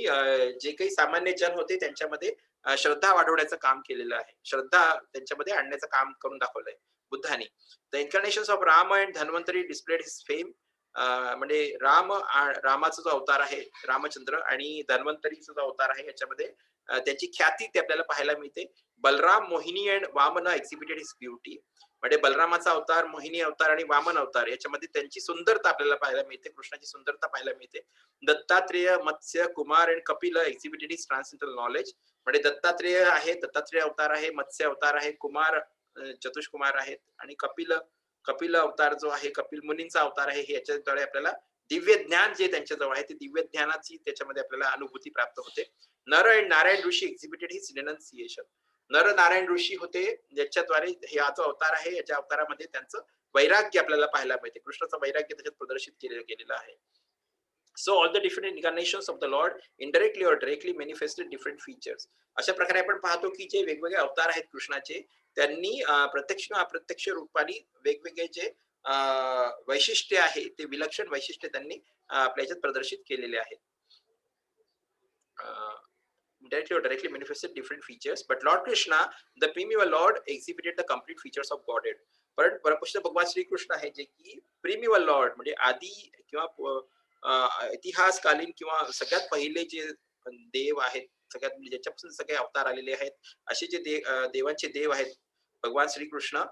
जे काही सामान्य जन होते त्यांच्यामध्ये श्रद्धा वाढवण्याचं काम केलेलं आहे. श्रद्धा त्यांच्यामध्ये आणण्याचं काम करून दाखवलंय बुद्धाने. The incarnations of Ram and Dhanvantari displayed his fame म्हणजे रामाचा जो अवतार आहे रामचंद्र आणि धन्वंतरीचा जो अवतार आहे याच्यामध्ये त्याची ख्याती ते आपल्याला पाहायला मिळते. बलराम मोहिनी and Vaman exhibited his beauty म्हणजे बलरामाचा अवतार मोहिनी अवतार आणि वामन अवतार याच्यामध्ये त्यांची सुंदरता आपल्याला पाहायला मिळते कृष्णाची सुंदरता पाहायला मिळते. Dattatreya Matsya Kumar and Kapil exhibited his transcendental knowledge म्हणजे दत्तात्रेय आहे दत्तात्रेय अवतार आहे मत्स्य अवतार आहे कुमार चतुष्कुमार आहेत आणि कपिल अवतार जो आहे कपिल मुनींचा अवतार आहे हे याच्याद्वारे आपल्याला दिव्य ज्ञान जे त्यांच्याजवळ आहे ते दिव्य ज्ञानाची त्याच्यामध्ये आपल्याला अनुभूती प्राप्त होते. Nar and Narayan Rishi exhibited his renunciation Nar Narayan ऋषी होते ज्याच्याद्वारे हा जो अवतार आहे याच्या अवतारामध्ये त्यांचं वैराग्य आपल्याला पाहायला मिळते. कृष्णाचं वैराग्य त्याच्यात प्रदर्शित केलं गेलेलं आहे. So all the different incarnations of the Lord indirectly or directly manifested different features. अशा प्रकारे आपण पाहतो की जे वेगवेगळे अवतार आहेत कृष्णाचे, त्यांनी प्रत्यक्ष किंवा अप्रत्यक्ष रूपाने वेगवेगळे जे वैशिष्ट्य आहे, ते विलक्षण वैशिष्ट्य त्यांनी आपल्या ह्याच्यात प्रदर्शित केलेले आहेत. Directly or directly manifested different features, but Lord Krishna, the primeval Lord, exhibited the complete features of Godhead. पण परमपुरुष भगवान श्रीकृष्ण आहे जे की प्रिमिवल लॉर्ड म्हणजे आधी किंवा इतिहासकालीन किंवा सगळ्यात पहिले जे देव आहेत, सगळ्यात म्हणजे ज्याच्यापासून सगळे अवतार आलेले आहेत, असे जे देवांचे देव आहेत भगवान श्रीकृष्ण,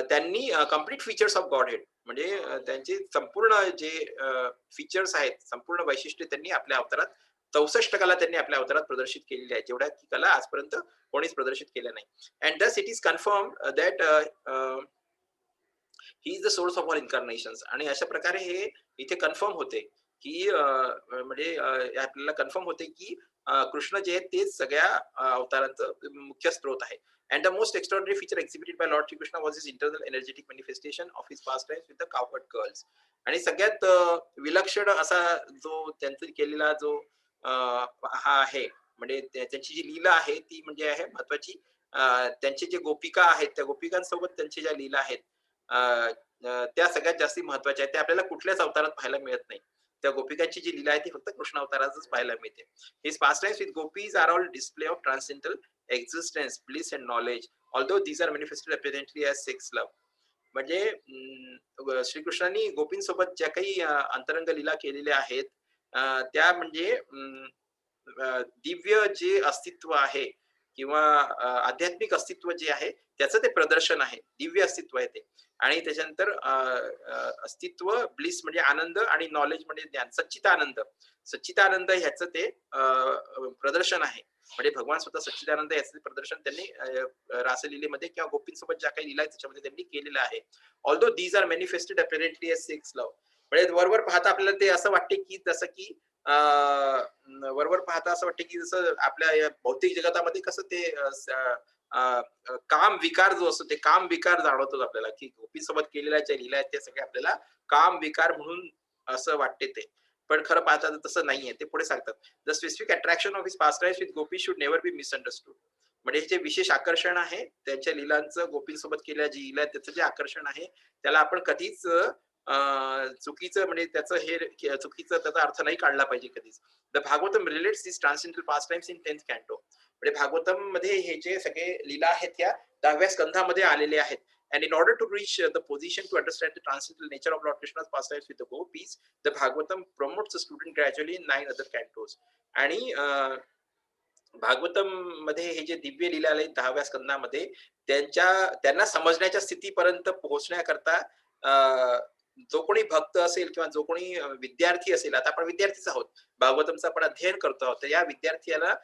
त्यांनी complete features of God head म्हणजे त्यांचे संपूर्ण जे फीचर्स आहेत, संपूर्ण वैशिष्ट्य त्यांनी आपल्या अवतारात 64 कला त्यांनी आपल्या अवतारात प्रदर्शित केलेल्या आहेत, जेवढ्या की कला आजपर्यंत कोणीच प्रदर्शित केल्या नाही. And thus it is confirmed that he is the source of all incarnations. आणि अशा प्रकारे हे इथे कन्फर्म होते की म्हणजे आपल्याला कन्फर्म होते की कृष्ण जे आहेत ते सगळ्या अवतारांचं मुख्य स्रोत आहे. And the most extraordinary feature exhibited by Lord Shri Krishna was his internal energetic manifestation of his pastimes with the cowherd girls. आणि सगळ्यात विलक्षण असा जो त्यांचा केलेला जो हा आहे म्हणजे त्यांची जी लीला आहे ती म्हणजे आहे महत्वाची. त्यांचे जे गोपिका आहेत त्या गोपिकांसोबत त्यांच्या ज्या लीला आहेत त्या सगळ्यात जास्त महत्वाच्या आहेत. त्या आपल्याला कुठल्याच अवतारात पाहायला मिळत नाही. त्या गोपिकांची जी लीला आहे ती फक्त कृष्ण अवतारातच पाहायला मिळते. His pastimes with gopis are all display of transcendental existence, bliss and knowledge, although these are manifested apparently as sex love. म्हणजे श्रीकृष्णांनी गोपींसोबत ज्या काही अंतरंग लीला केलेल्या आहेत त्या म्हणजे दिव्य जे अस्तित्व आहे किंवा आध्यात्मिक अस्तित्व जे आहे त्याचं ते प्रदर्शन आहे, दिव्य अस्तित्व आहे ते. आणि त्याच्यानंतर अस्तित्व, ब्लिस म्हणजे आनंद आणि नॉलेज म्हणजे ज्ञान, सच्चिदानंद. सच्चिदानंद ह्याचं ते प्रदर्शन आहे. म्हणजे भगवान स्वतः सच्चिदानंद याचं प्रदर्शन त्यांनी रासलीलेमध्ये किंवा गोपींसोबत ज्या काही लीला त्याच्यामध्ये त्यांनी केलेलं आहे. Although these are manifested apparently as sex love. म्हणजे वरवर पाहता आपल्याला ते असं वाटते की जसं की वरवर पाहता असं वाटते की जसं आपल्या भौतिक जगतामध्ये कसं ते काम विकार जो असतो ते काम विकार जाणवतो आपल्याला की गोपीसोबत केलेल्या ज्या लीला आहेत त्या सगळ्या आपल्याला काम विकार म्हणून असं वाटते ते. पण खरं पाहता तसं नाहीये. ते पुढे सांगतात the specific attraction of his pastimes with gopi should never be misunderstood. म्हणजे हे जे विशेष आकर्षण आहे त्यांच्या लीलांचं गोपींसोबत केलेल्या जी लीला त्याचं जे आकर्षण आहे त्याला आपण कधीच चुकीचं म्हणजे त्याचं हे चुकीचं त्याचा अर्थ नाही काढला पाहिजे कधीच. The Bhagavatam relates this transcendental pastimes in 10th canto. म्हणजे भागवतम मध्ये हे जे सगळे लीला आहेत या 10व्या स्कंधामध्ये आलेले आहेत. And in order to reach the position to understand the transcendental nature of Lord Krishna's pastimes with the gopis, the Bhagavatam promotes the student gradually in 9 other cantos. आणि भागवतम मध्ये हे जे दिव्य लीला आले 10व्या स्कंदामध्ये त्यांना समजण्याच्या स्थितीपर्यंत पोहोचण्याकरता जो कोणी भक्त असेल किंवा जो कोणी विद्यार्थी असेल, आता आपण विद्यार्थीच आहोत, भागवतमचं आपण अध्ययन करतो आहोत, तर या विद्यार्थ्याला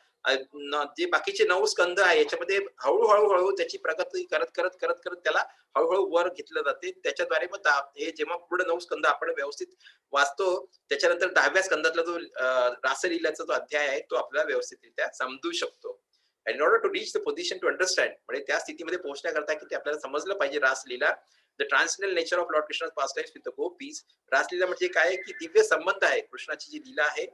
जे बाकीचे 9 स्कंद आहे याच्यामध्ये हळूहळू त्याची प्रगती करत करत करत करत त्याला हळूहळू वर घेतलं जाते. त्याच्याद्वारे मग हे जेव्हा पूर्ण 9 स्कंद आपण व्यवस्थित वाचतो त्याच्यानंतर 10व्या स्कंदातला जो रासलीलाचा जो अध्याय आहे तो आपल्याला व्यवस्थितरित्या समजू शकतो. in order to reach the position to understand म्हणजे त्या स्थितीमध्ये पोहोचण्याकरता की ते आपल्याला समजलं पाहिजे Rasleela. The transcendental nature of lord कृष्णा's pastimes with the gopis. Rasleela म्हणजे काय की दिव्य संबंध आहे कृष्णाची जी लीला आहे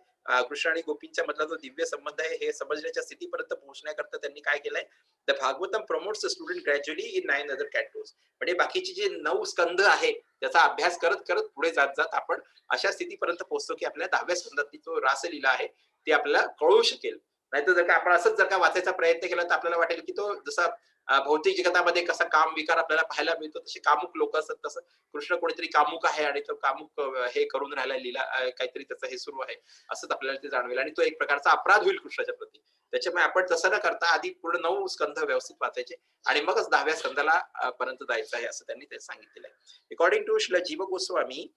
कृष्ण आणि गोपींच्या मधला जो दिव्य संबंध आहे हे समजण्याच्या स्थितीपर्यंत पोहोचण्याकरता त्यांनी काय केलंय the Bhagavatam promotes the student gradually in 9 other cantos. म्हणजे बाकीचे जे 9 स्कंद आहे त्याचा अभ्यास करत करत पुढे जात जात आपण अशा स्थितीपर्यंत पोहोचतो की आपल्या 10व्या स्कंदातली जो रासलीला आहे ती आपल्याला कळू शकेल. नाहीतर जर का आपण असंच जर का वाचायचा प्रयत्न केला तर आपल्याला वाटेल की तो जसा भौतिक जगतामध्ये कसा काम विकार आपल्याला पाहायला मिळतो तसे कामुक लोक असतात तसं कृष्ण कोणीतरी कामुक आहे आणि तो कामुक हे करून राहिला लीला काहीतरी त्याचं हे सुरू आहे असंच आपल्याला ते जाणवेल आणि तो एक प्रकारचा अपराध होईल कृष्णाच्या प्रती. त्याच्यामुळे आपण तसं न करता आधी पूर्ण 9 स्कंध व्यवस्थित वाचायचे आणि मगच 10व्या स्कंदाला पर्यंत जायचं आहे असं त्यांनी ते सांगितलेलं आहे. अकॉर्डिंग टू श्रील जीव Goswami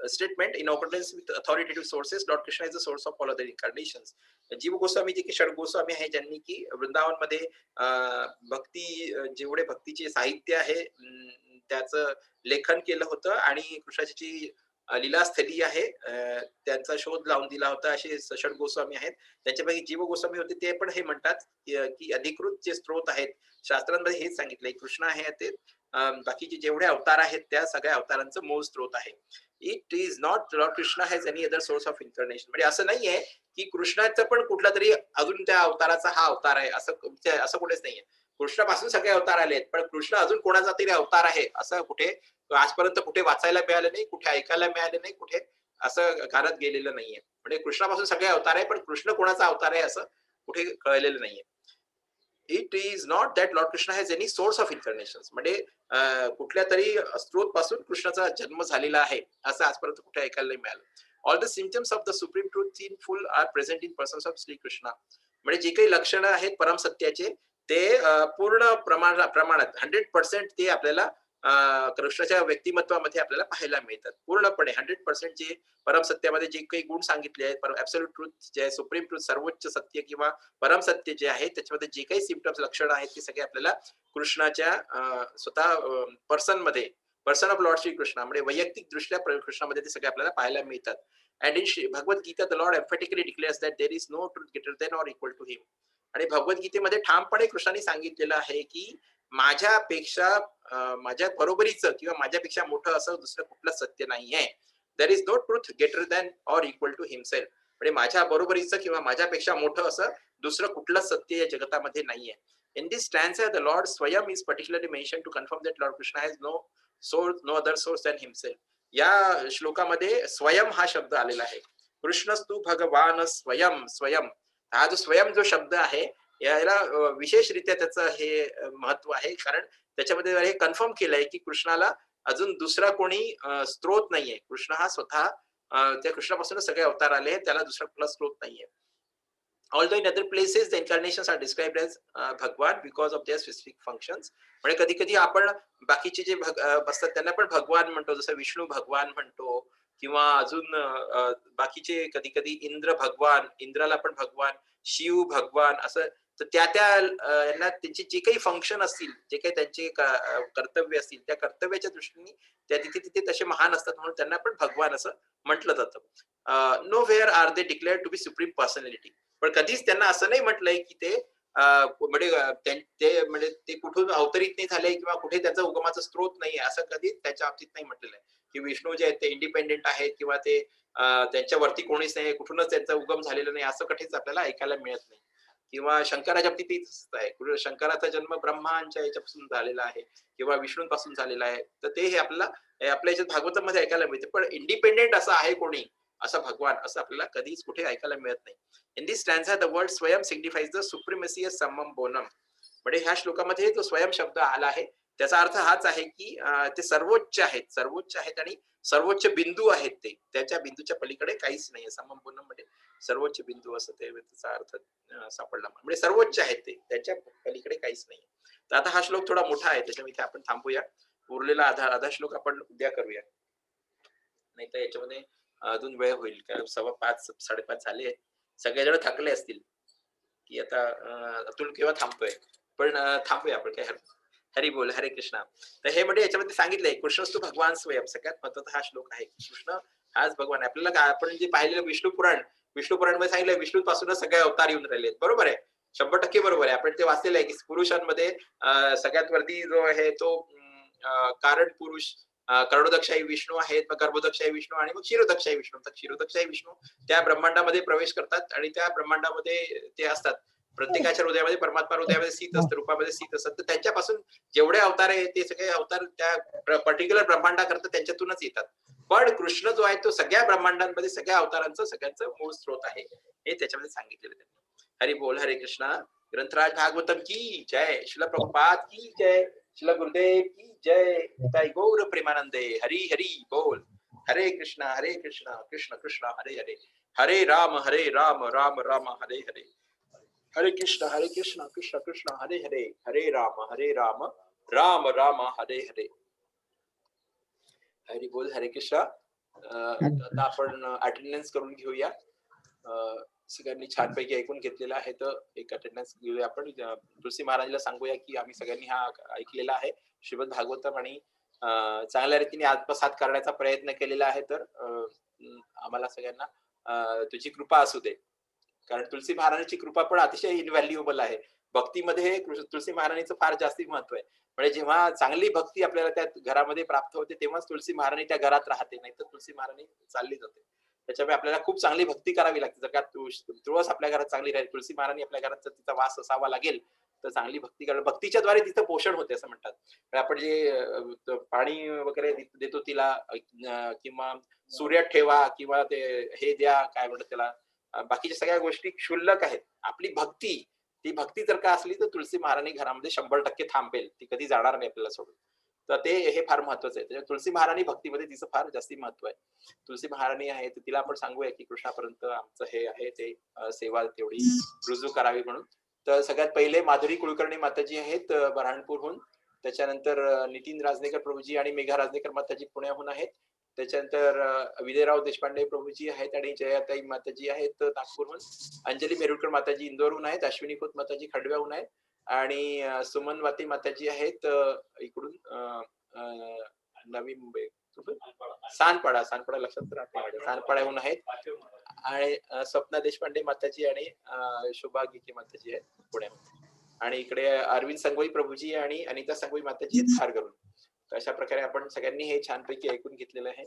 statement in accordance with authoritative sources, Lord Krishna is the source of all other incarnations. जीव गोस्वामी जे की षड गोस्वामी आहे ज्यांनी की वृंदावन मध्ये भक्ती जेवढे भक्तीचे साहित्य आहे त्याचं लेखन केलं होतं आणि कृष्णाची जी लीलास्थली आहे त्यांचा शोध लावून दिला होता असे षड गोस्वामी आहेत. त्यांच्यापैकी जीव गोस्वामी होते ते पण हे म्हणतात की अधिकृत जे स्त्रोत आहेत शास्त्रांमध्ये हेच सांगितलंय कृष्ण आहे ते बाकीचे जेवढे अवतार आहेत त्या सगळ्या अवतारांचं मूळ स्त्रोत आहे. It is not lord Krishna has any other source of incarnation. म्हणजे असं नाहीये की कृष्णाचं पण कुठला तरी अजून त्या अवताराचा हा अवतार आहे असं असं कुठेच नाहीये. कृष्णापासून सगळे अवतार आलेत, पण कृष्ण अजून कोणाचा तरी अवतार आहे असं कुठे आजपर्यंत कुठे वाचायला मिळालं नाही, कुठे ऐकायला मिळालं नाही, कुठे असं घालत गेलेलं नाहीये. म्हणजे कृष्णापासून सगळे अवतार आहे, पण कृष्ण कोणाचा अवतार आहे असं कुठे कळलेलं नाहीये. It is not that lord Krishna has any source of incarnation. म्हणजे कुठल्या तरी स्त्रोत पासून कृष्णाचा जन्म झालेला आहे असं आजपर्यंत कुठे ऐकायला नाही मिळालं. All the symptoms of the supreme truth in full are present in persons of Shri Krishna. म्हणजे जे काही लक्षणं आहेत परम सत्याचे ते पूर्ण प्रमाणात 100% ते आपल्याला कृष्णाच्या व्यक्तिमत्वामध्ये आपल्याला पाहायला मिळतात. पूर्णपणे 100% जे परम सत्यामध्ये जे काही गुण सांगितले आहेत, ऍब्सोल्यूट ट्रूथ जे सुप्रीम ट्रूथ सर्वोच्च सत्य किंवा परम सत्य जे आहे त्याच्यामध्ये जे काही सिम्पटम्स लक्षणं आहेत ते सगळे आपल्याला कृष्णाच्या स्वतः person of lord Shri Krishna म्हणजे वैयक्तिक दृष्ट्या कृष्णामध्ये ते सगळे आपल्याला पाहायला मिळतात. And in Bhagavad Gita the lord emphatically declares that there is no truth greater than or equal to him. आणि भगवद्गीतेमध्ये ठामपणे कृष्णाने सांगितलेलं आहे की माझ्यापेक्षा माझ्या बरोबरीचं किंवा माझ्यापेक्षा मोठं असं दुसरं कुठलं सत्य नाहीये. There is no truth greater than or equal to himself. म्हणजे माझ्या बरोबरीचं किंवा माझ्यापेक्षा मोठं असं दुसरं कुठलं सत्य या जगतामध्ये नाहीये. In this stanza, the Lord Swayam is particularly mentioned to confirm that Lord Krishna has no source, no other source than himself. या श्लोकामध्ये स्वयं हा शब्द आलेला आहे. कृष्णस्तु भगवान स्वयं स्वयं. हा जो स्वयं जो शब्द आहे याला विशेषरित्या त्याचं हे महत्व आहे, कारण त्याच्यामध्ये हे कन्फर्म केलंय की कृष्णाला अजून दुसरा कोणी स्त्रोत नाहीये. कृष्ण हा स्वतः त्या कृष्णापासूनच सगळे अवतार आले, त्याला दुसरा कुठला स्त्रोत नाहीये. Although in other places the incarnations are described as Bhagwan because of their specific functions. म्हणजे कधी कधी आपण बाकीचे जे असतात त्यांना पण भगवान म्हणतो, जसं विष्णू भगवान म्हणतो किंवा अजून बाकीचे कधी कधी इंद्र भगवान, इंद्राला पण भगवान, शिव भगवान असं. तर त्या त्या यांना त्यांचे जे काही फंक्शन असतील, जे काही त्यांचे कर्तव्य असतील त्या कर्तव्याच्या दृष्टीने त्या तिथे तिथे तसे महान असतात म्हणून त्यांना पण भगवान असं म्हटलं जातं. Nowhere are they declared to be supreme personality. पण कधीच त्यांना असं नाही म्हटलंय की ते म्हणजे ते कुठून अवतरित नाही झाले किंवा कुठे त्यांचा उगमाचा स्त्रोत नाहीये असं कधी त्याच्या बाबतीत नाही म्हटलेलं आहे की विष्णू जे आहेत ते इंडिपेंडेंट आहेत किंवा ते त्यांच्यावरती कोणीच नाही, कुठूनच त्यांचा उगम झालेला नाही असं कधीच आपल्याला ऐकायला मिळत नाही. किंवा शंकराच्या बाबतीत आहे, शंकराचा जन्म ब्रह्मांच्या याच्यापासून झालेला आहे किंवा विष्णूंपासून झालेला आहे. तर ते हे आपल्याला आपल्या याच्यात भागवतामध्ये ऐकायला मिळते, पण इंडिपेंडेंट असं आहे कोणी असं भगवान असं आपल्याला कधीच कुठे ऐकायला मिळत नाही. In this stanza, the word Swayam signifies the supremacy of Sammam Bonam. म्हणजे ह्या श्लोकामध्ये जो स्वयं शब्द आला आहे त्याचा अर्थ हाच आहे की ते सर्वोच्च आहेत आणि सर्वोच्च बिंदू आहेत, ते त्याच्या बिंदूच्या पलीकडे काहीच नाही. समम बोनम म्हणजे सर्वोच्च बिंदू असं ते त्याचा अर्थ सापडला. म्हणजे सर्वोच्च आहेत ते, त्याच्या पलीकडे काहीच नाही. तर आता हा श्लोक थोडा मोठा आहे त्याच्यामुळे इथे आपण थांबूया. उरलेला आधा श्लोक आपण उद्या करूया, नाही तर याच्यामध्ये अजून वेळ होईल, कारण 5:15 5:30 झाले, सगळेजण थकले असतील की आता अतुल केव्हा थांबतोय. पण थांबूया आपण, काय हरी बोल हरे कृष्णा. तर हे म्हणजे याच्यामध्ये सांगितलंय कृष्णस्तु भगवान स्वयं, सगळ्यात महत्वाचा हा श्लोक आहे. कृष्ण हाच भगवान. आपल्याला आपण जे पाहिलेलं विष्णू पुराण मध्ये सांगितलं विष्णू पासूनच सगळे अवतार येऊन राहिले, बरोबर आहे, 100% बरोबर आहे. आपण ते वाचलेलं आहे की पुरुषांमध्ये सगळ्यात वरती जो आहे तो कारण पुरुष कर्णोदक्षाई विष्णू आहेत, मग गर्भोदक्षाई विष्णू आणि मग क्षीरोदक्षाई विष्णू. तर क्षीरोदक्षाई विष्णू त्या ब्रह्मांडामध्ये प्रवेश करतात आणि त्या ब्रह्मांडामध्ये ते असतात. प्रत्येकाच्या हृदयामध्ये परमात्मा हृदयामध्ये स्थित असतं, रूपामध्ये स्थित असतात. तर त्यांच्यापासून जेवढे अवतार आहेत ते सगळे अवतार त्या पर्टिक्युलर ब्रह्मांडाकरता त्यांच्यातूनच येतात. पण कृष्ण जो आहे तो सगळ्या ब्रह्मांडांमध्ये सगळ्या अवतारांचं सगळ्यांचं मूळ स्त्रोत आहे, हे त्याच्यामध्ये सांगितलेलं त्यांनी. हरी बोल हरे कृष्णा. ग्रंथराज भागवतम की जय, श्रील प्रभुपाद की जय, श्रील गुरुदेव की जय. निताई गौर प्रेमानंदे. हरी हरी बोल. हरे कृष्णा कृष्ण कृष्ण हरे हरे, हरे राम राम राम हरे हरे, हरे कृष्ण कृष्ण कृष्ण हरे हरे, हरे राम राम राम हरे हरे. हरी बोल हरे कृष्णा. आता आपण अटेंडन्स करून घेऊया. सगळ्यांनी छानपैकी ऐकून घेतलेला आहे, तर एक अटेंडन्स घेऊया आपण. तुलसी महाराजला सांगूया की आम्ही सगळ्यांनी हा ऐकलेला आहे श्रीमद भागवतम आणि चांगल्या रीतीने आत्मसात करण्याचा प्रयत्न केलेला आहे. तर आम्हाला सगळ्यांना तुझी कृपा असू दे, कारण तुलसी महाराजांची कृपा पण अतिशय इनव्हॅल्युएबल आहे. भक्तीमध्ये तुलसी महाराणीचं फार जास्ती महत्व आहे. म्हणजे जेव्हा चांगली भक्ती आपल्याला त्या घरामध्ये प्राप्त होते तेव्हाच तुलसी महाराणी त्या घरात राहते, नाहीतर तुलसी महाराणी चालली जाते. त्याच्यामुळे आपल्याला खूप चांगली भक्ती करावी लागते. जर का तुळस आपल्या घरात चांगली राहील, तुलसी महाराणी आपल्या घरात जर तिचा वास असावा लागेल, तर चांगली भक्ती करणं, भक्तीच्या द्वारे तिचं पोषण होते असं म्हणतात. म्हणजे आपण जे पाणी वगैरे देतो तिला, किंवा सूर्यात ठेवा किंवा ते हे द्या, काय म्हणतात त्याला, बाकीच्या सगळ्या गोष्टी क्षुल्लक आहेत. आपली भक्ती, ती भक्ती जर का असली तर तुलसी महाराणी घरामध्ये 100% थांबेल. ती कधी जाणार नाही आपल्याला सोडून. तर ते हे फार महत्वाचं आहे. त्याच्यामुळे तुलसी महाराणी भक्तीमध्ये तिचं फार जास्ती महत्व आहे. तुलसी महाराणी आहे तर तिला आपण सांगूया की कृष्णापर्यंत आमचं हे आहे ते सेवा तेवढी रुजू करावी म्हणून. तर सगळ्यात पहिले माधुरी कुलकर्णी माताजी आहेत बऱ्हाणपूरहून. त्याच्यानंतर नितीन राजनेकर प्रभूजी आणि मेघा राजनेकर माताजी पुण्याहून आहेत. त्याच्यानंतर विजयराव देशपांडे प्रभूजी आहेत आणि जयाताई माताजी आहेत नागपूरहून. अंजली मेरुळकर माताजी इंदोरहून आहेत. अश्विनी खोत माताजी खंडव्याहून आहेत. आणि सुमन वाते माताजी आहेत इकडून नवी मुंबई, सानपाडा लक्षात राहते माझ्या, सानपाड्याहून आहेत. आणि स्वप्ना देशपांडे माताजी आणि शोभा गिके माताजी आहेत पुण्यामध्ये. आणि इकडे अरविंद संगोई प्रभूजी आणि अनिता संगोई माताजी आहेत खारघरून. तर अशा प्रकारे आपण सगळ्यांनी हे छानपैकी ऐकून घेतलेलं आहे.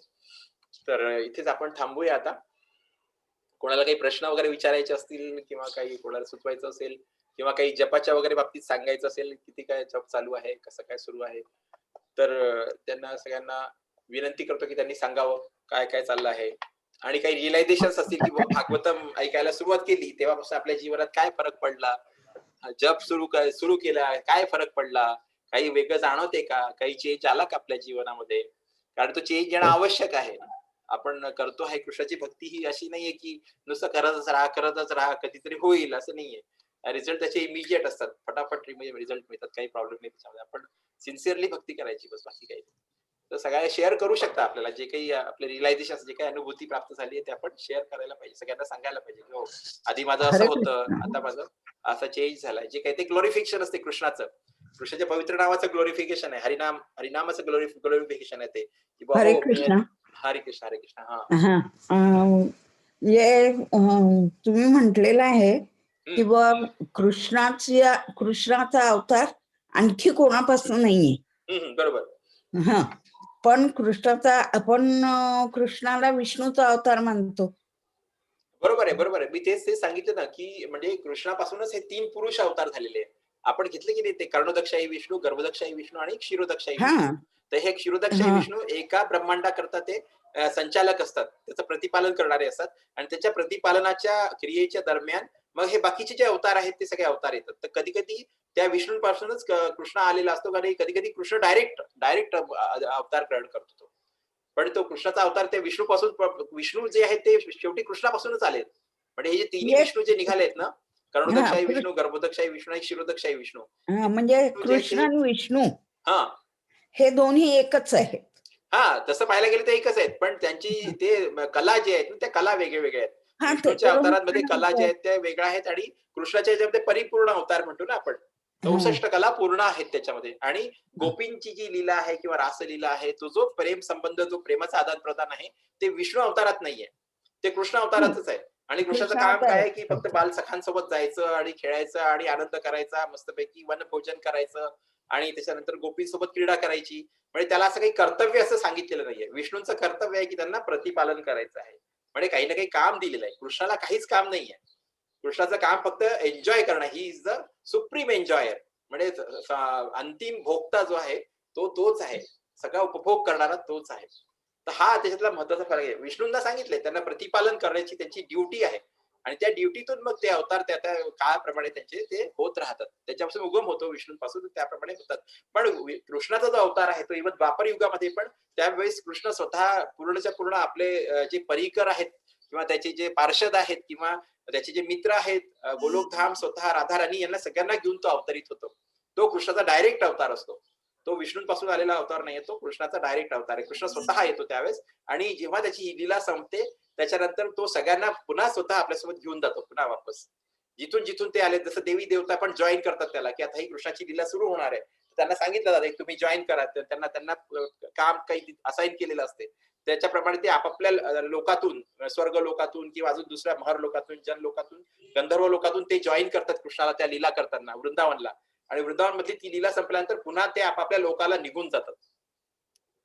तर इथेच आपण थांबूया आता. कोणाला काही प्रश्न वगैरे विचारायचे असतील किंवा काही कोणाला सुचवायचं असेल किंवा काही जपाच्या वगैरे बाबतीत सांगायचं असेल, किती काय जप चालू आहे, कसं काय सुरू आहे, तर त्यांना सगळ्यांना विनंती करतो की त्यांनी सांगावं काय काय चाललं आहे. आणि काही रिअलायझेशन असतील की भागवतम ऐकायला सुरुवात केली तेव्हापासून आपल्या जीवनात काय फरक पडला, जप सुरू केला काय फरक पडला, काही वेगळं जाणवते का, काही चेंज आला का आपल्या जीवनामध्ये. कारण तो चेंज येणं आवश्यक आहे. आपण करतो आहे कृष्णाची भक्ती ही अशी नाहीये की नुसतं करतच राहा कधीतरी होईल असं नाहीये. रिझल्ट त्याचे इमिजिएट असतात, फटाफट रिझल्ट मिळतात, काही प्रॉब्लेम नाही त्याच्यामध्ये. आपण सिन्सिअरली भक्ती करायची बस, बाकी काही नाही. तर सगळ्या शेअर करू शकता आपल्याला जे काही आपले रिअलायझेशन, जे काही अनुभूती प्राप्त झाली आहे ते आपण शेअर करायला पाहिजे, सगळ्यांना सांगायला पाहिजे की हो आधी माझं असं हरे होतं, कृष्ण. आता माझं असं चेंज झालाय. जे काही ते ग्लोरिफिकेशन असते कृष्णाचं, कृष्णाच्या पवित्र नावाचं ग्लोरिफिकेशन आहे. हरिनामाचं ग्लोरिफिकेशन आहे ते की हरे हो मी. कृष्ण. हरे कृष्ण हरे कृष्ण. हा हा तुम्ही म्हटलेलं आहे की बा कृष्णाचा अवतार आणखी कोणापासून नाहीये. बरोबर. हा, पण कृष्णाला विष्णूचा अवतार मानतो. बरोबर आहे. मी तेच सांगितलं ना की म्हणजे कृष्णापासूनच हे 3 पुरुष अवतार झालेले आहेत. आपण घेतले की नाही ते कर्णोदक्षाई विष्णू, गर्भदक्षाई विष्णू आणि क्षीरोदक्षाई हा विष्णू. तर हे क्षीरोदक्षाई हा विष्णू एका ब्रह्मांडाकरता ते संचालक असतात, त्याचं प्रतिपालन करणारे असतात. आणि त्याच्या प्रतिपालनाच्या क्रियेच्या दरम्यान मग हे बाकीचे जे अवतार आहेत ते सगळे अवतार येतात. तर कधी कधी त्या विष्णूंपासूनच कृष्ण आलेला असतो आणि कधी कधी कृष्ण डायरेक्ट अवतार ग्रहण करतो तो. पण तो कृष्णाचा अवतार त्या विष्णू जे आहेत ते शेवटी कृष्णापासूनच आले. म्हणजे हे जे तिन्ही म्हणजे विष्णू जे निघाले आहेत ना, हा कर्णोदक्षाई विष्णू, गर्भोदक्षाई विष्णू आणि क्षीरोदक्षाई विष्णू, हे म्हणजे विष्णू जे आहेत कृष्ण ते आणि विष्णू हा हे दोन्ही एकच आहेत. हा तसं पाहायला गेलं तर एकच आहेत, पण त्यांची ते कला जे आहेत ना त्या कला वेगळ्या आहेत. हा ते विष्णूच्या तर अवतारांमध्ये कला ज्या म्हणतात. आहेत त्या वेगळ्या आहेत आणि कृष्णाच्या याच्यामध्ये परिपूर्ण अवतार म्हणतो ना आपण, हा 64 कला पूर्ण आहेत त्याच्यामध्ये. आणि गोपींची जी लीला आहे किंवा रासलीला आहे, तो जो प्रेम संबंध, जो प्रेमाचा आदान प्रदान आहे, ते विष्णू अवतारात नाहीये, ते कृष्ण अवतारातच आहे. आणि कृष्णाचं काम काय आहे की फक्त बालसखांसोबत जायचं आणि खेळायचं आणि आनंद करायचा, मस्तपैकी वनभोजन करायचं आणि त्याच्यानंतर गोपींसोबत क्रीडा करायची. म्हणजे त्याला असं काही कर्तव्य असं सांगितलेलं नाहीये. विष्णूंचं कर्तव्य आहे की त्यांना प्रतिपालन करायचं आहे. म्हणजे काही ना काही काम दिलेलं आहे. कृष्णाला काहीच काम नाहीये. कृष्णाचं काम फक्त एन्जॉय करणं. He is the supreme enjoyer. म्हणजे अंतिम भोक्ता जो आहे तो तोच आहे. सगळा उपभोग करणारा तोच आहे. तर हा त्याच्यातला महत्वाचा फरक आहे. विष्णूंना सांगितलंय त्यांना प्रतिपालन करण्याची त्यांची ड्युटी आहे. आणि त्या ड्युटीतून मग ते अवतार त्या त्या काळाप्रमाणे त्यांचे ते होत राहतात. त्याच्यापासून उगम होतो विष्णूंपासून, त्याप्रमाणे होतात. पण कृष्णाचा जो अवतार आहे तो इव्हन द्वापर युगामध्ये पण त्यावेळेस कृष्ण स्वतः पूर्णच्या पूर्ण आपले जे परिकर आहेत किंवा त्याचे जे पार्षद आहेत किंवा त्याचे जे मित्र आहेत, गोलोकधाम स्वतः राधाराणी यांना सगळ्यांना घेऊन तो अवतरित होतो. तो कृष्णाचा डायरेक्ट अवतार असतो. तो विष्णूंपासून आलेला अवतार नाही, तो कृष्णाचा डायरेक्ट अवतार आहे. कृष्ण स्वतः येतो त्यावेळेस. आणि जेव्हा त्याची ही लीला संपते त्याच्यानंतर तो सगळ्यांना पुन्हा स्वतः आपल्यासोबत घेऊन जातो, पुन्हा वापस जिथून जिथून ते आले. जसं देवी देवता पण जॉईन करतात त्याला की आता ही कृष्णाची लीला सुरू होणार आहे, त्यांना सांगितलं जातं, तुम्ही जॉईन करा. तर त्यांना त्यांना काम काही असाइन केलेलं असते. त्याच्याप्रमाणे ते आपापल्या लोकातून, स्वर्ग लोकातून किंवा अजून दुसऱ्या महर लोकातून, जन लोकातून, गंधर्व लोकातून ते जॉइन करतात कृष्णाला त्या लीला करताना वृंदावनला. आणि वृंदावनमधली ती लीला संपल्यानंतर पुन्हा ते आपापल्या लोकाला निघून जातात.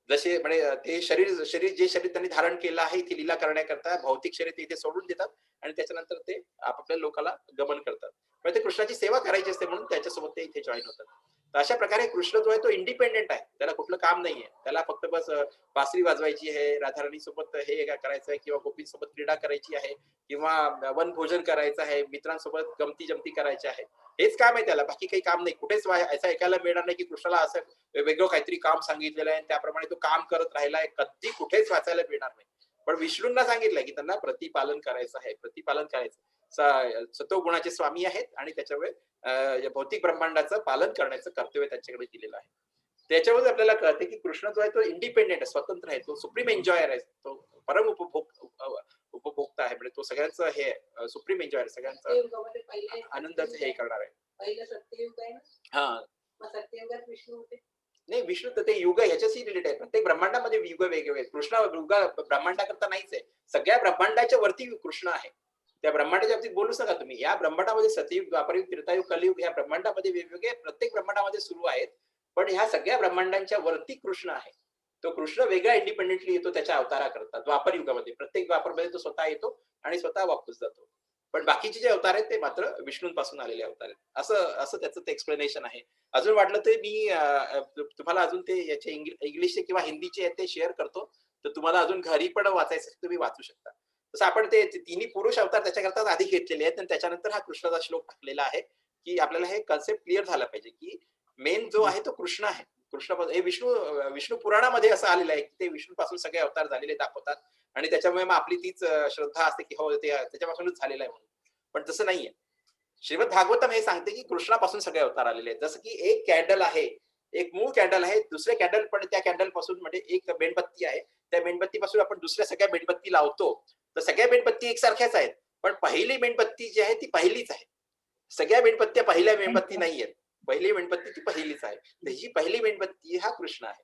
जसे म्हणजे ते शरीर शरीर जे शरीर त्यांनी धारण केलं आहे ती लीला करण्याकरता भौतिक शरीर ते इथे सोडून देतात आणि त्याच्यानंतर ते आपापल्या लोकाला गमन करतात. म्हणजे ते कृष्णाची सेवा करायची असते म्हणून त्याच्यासोबत ते इथे जॉईन होतात. तर अशा प्रकारे कृष्ण जो आहे तो इंडिपेंडेंट आहे. त्याला कुठलं काम नाहीये. त्याला फक्त बस बासरी वाजवायची आहे, राधाराणी सोबत हे करायचं आहे किंवा गोपींसोबत क्रीडा करायची आहे किंवा वनभोजन करायचं आहे, मित्रांसोबत गमती-जमती करायच्या आहेत. हेच काम आहे त्याला. बाकी काही काम नाही. कुठेच असं ऐकायला मिळणार नाही की कृष्णाला असं वेगळं काहीतरी काम सांगितलेलं आहे त्याप्रमाणे तो काम करत राहिलाय. कधी कुठेच वाचायला मिळणार नाही. पण विष्णूंना सांगितलंय की त्यांना प्रतिपालन करायचं आहे. प्रतिपालन करायचं. सत्वगुणाचे स्वामी आहेत आणि त्याच्यामुळे या भौतिक ब्रह्मांडाचं पालन करण्याचं कर्तव्य त्यांच्याकडे दिलेलं आहे. त्याच्यामुळे आपल्याला कळते की कृष्ण जो आहे तो इंडिपेंडेंट आहे, स्वतंत्र आहे. तो सुप्रीम एन्जॉयर आहे. तो परम उपभोक्ता आहे. म्हणजे तो सगळ्यांचं हे सुप्रीम एन्जॉयर सगळ्यांचा आनंदाचं हे करणार आहे. पहिलं सत्ययुग आहे ना, हां. मग सत्ययुगात विष्णू होते. नाही, विष्णू तर ते युग ह्याच्याशी रिलेटेड आहे. प्रत्येक ब्रह्मांडामध्ये युग वेगवेगळे आहेत. कृष्ण युग ब्रह्मांडाकरता नाहीच आहे. सगळ्या ब्रह्मांडाच्या वरती कृष्ण आहे. त्या ब्रह्मांडाच्या बाबतीत बोलूच नका तुम्ही. या ब्रह्मांडामध्ये सतयुग, द्वापरयुग, त्रेतायुग, कलियुग ह्या ब्रह्मांडामध्ये वेगवेगळे प्रत्येक ब्रह्मांडामध्ये सुरू आहेत. पण ह्या सगळ्या ब्रह्मांडांच्या वरती कृष्ण आहे. तो कृष्ण वेगळा इंडिपेंडेंटली येतो त्याच्या अवताराकरता. द्वापर युगामध्ये प्रत्येक द्वापरमध्ये तो स्वतः येतो आणि स्वतः वापस जातो. पण बाकीचे जे अवतार आहेत ते मात्र विष्णूंपासून आलेले अवतार आहेत. असं असं त्याचं ते एक्सप्लेनेशन आहे. अजून वाटलं तर मी तुम्हाला अजून ते याचे इंग्लिशचे किंवा हिंदीचे ते शेअर करतो. तर तुम्हाला अजून घरी पण वाचायचं तुम्ही वाचू शकता. तसं आपण ते तिन्ही पुरुष अवतार त्याच्याकरता आधी घेतलेले आहेत आणि त्याच्यानंतर हा कृष्णाचा श्लोक टाकलेला आहे, की आपल्याला हे कन्सेप्ट क्लिअर झाला पाहिजे, की मेन जो आहे तो कृष्ण आहे. कृष्ण हे विष्णू पुराणामध्ये असं आलेलं आहे, की ते विष्णूपासून सगळे अवतार झालेले दाखवतात आणि त्याच्यामुळे मग आपली तीच श्रद्धा असते, की हो ते त्याच्यापासूनच झालेलं आहे म्हणून. पण तसं नाहीये. श्रीमद भागवतम हे सांगते की कृष्णापासून सगळे अवतार आलेले आहेत. जसं की एक कॅन्डल आहे, एक मूळ कॅन्डल आहे, दुसरे कॅन्डल पण त्या कॅन्डल पासून म्हणजे एक मेणबत्ती आहे. त्या मेणबत्तीपासून आपण दुसऱ्या सगळ्या मेणबत्ती लावतो. तर सगळ्या मेणबत्ती एकसारख्याच आहेत. पण पहिली मेणबत्ती जी आहे ती पहिलीच आहे. सगळ्या मेणबत्त्या पहिल्या मेणबत्ती नाहीयेत. पहिली मेणबत्ती ती पहिलीच आहे. तर ही पहिली मेणबत्ती हा कृष्ण आहे.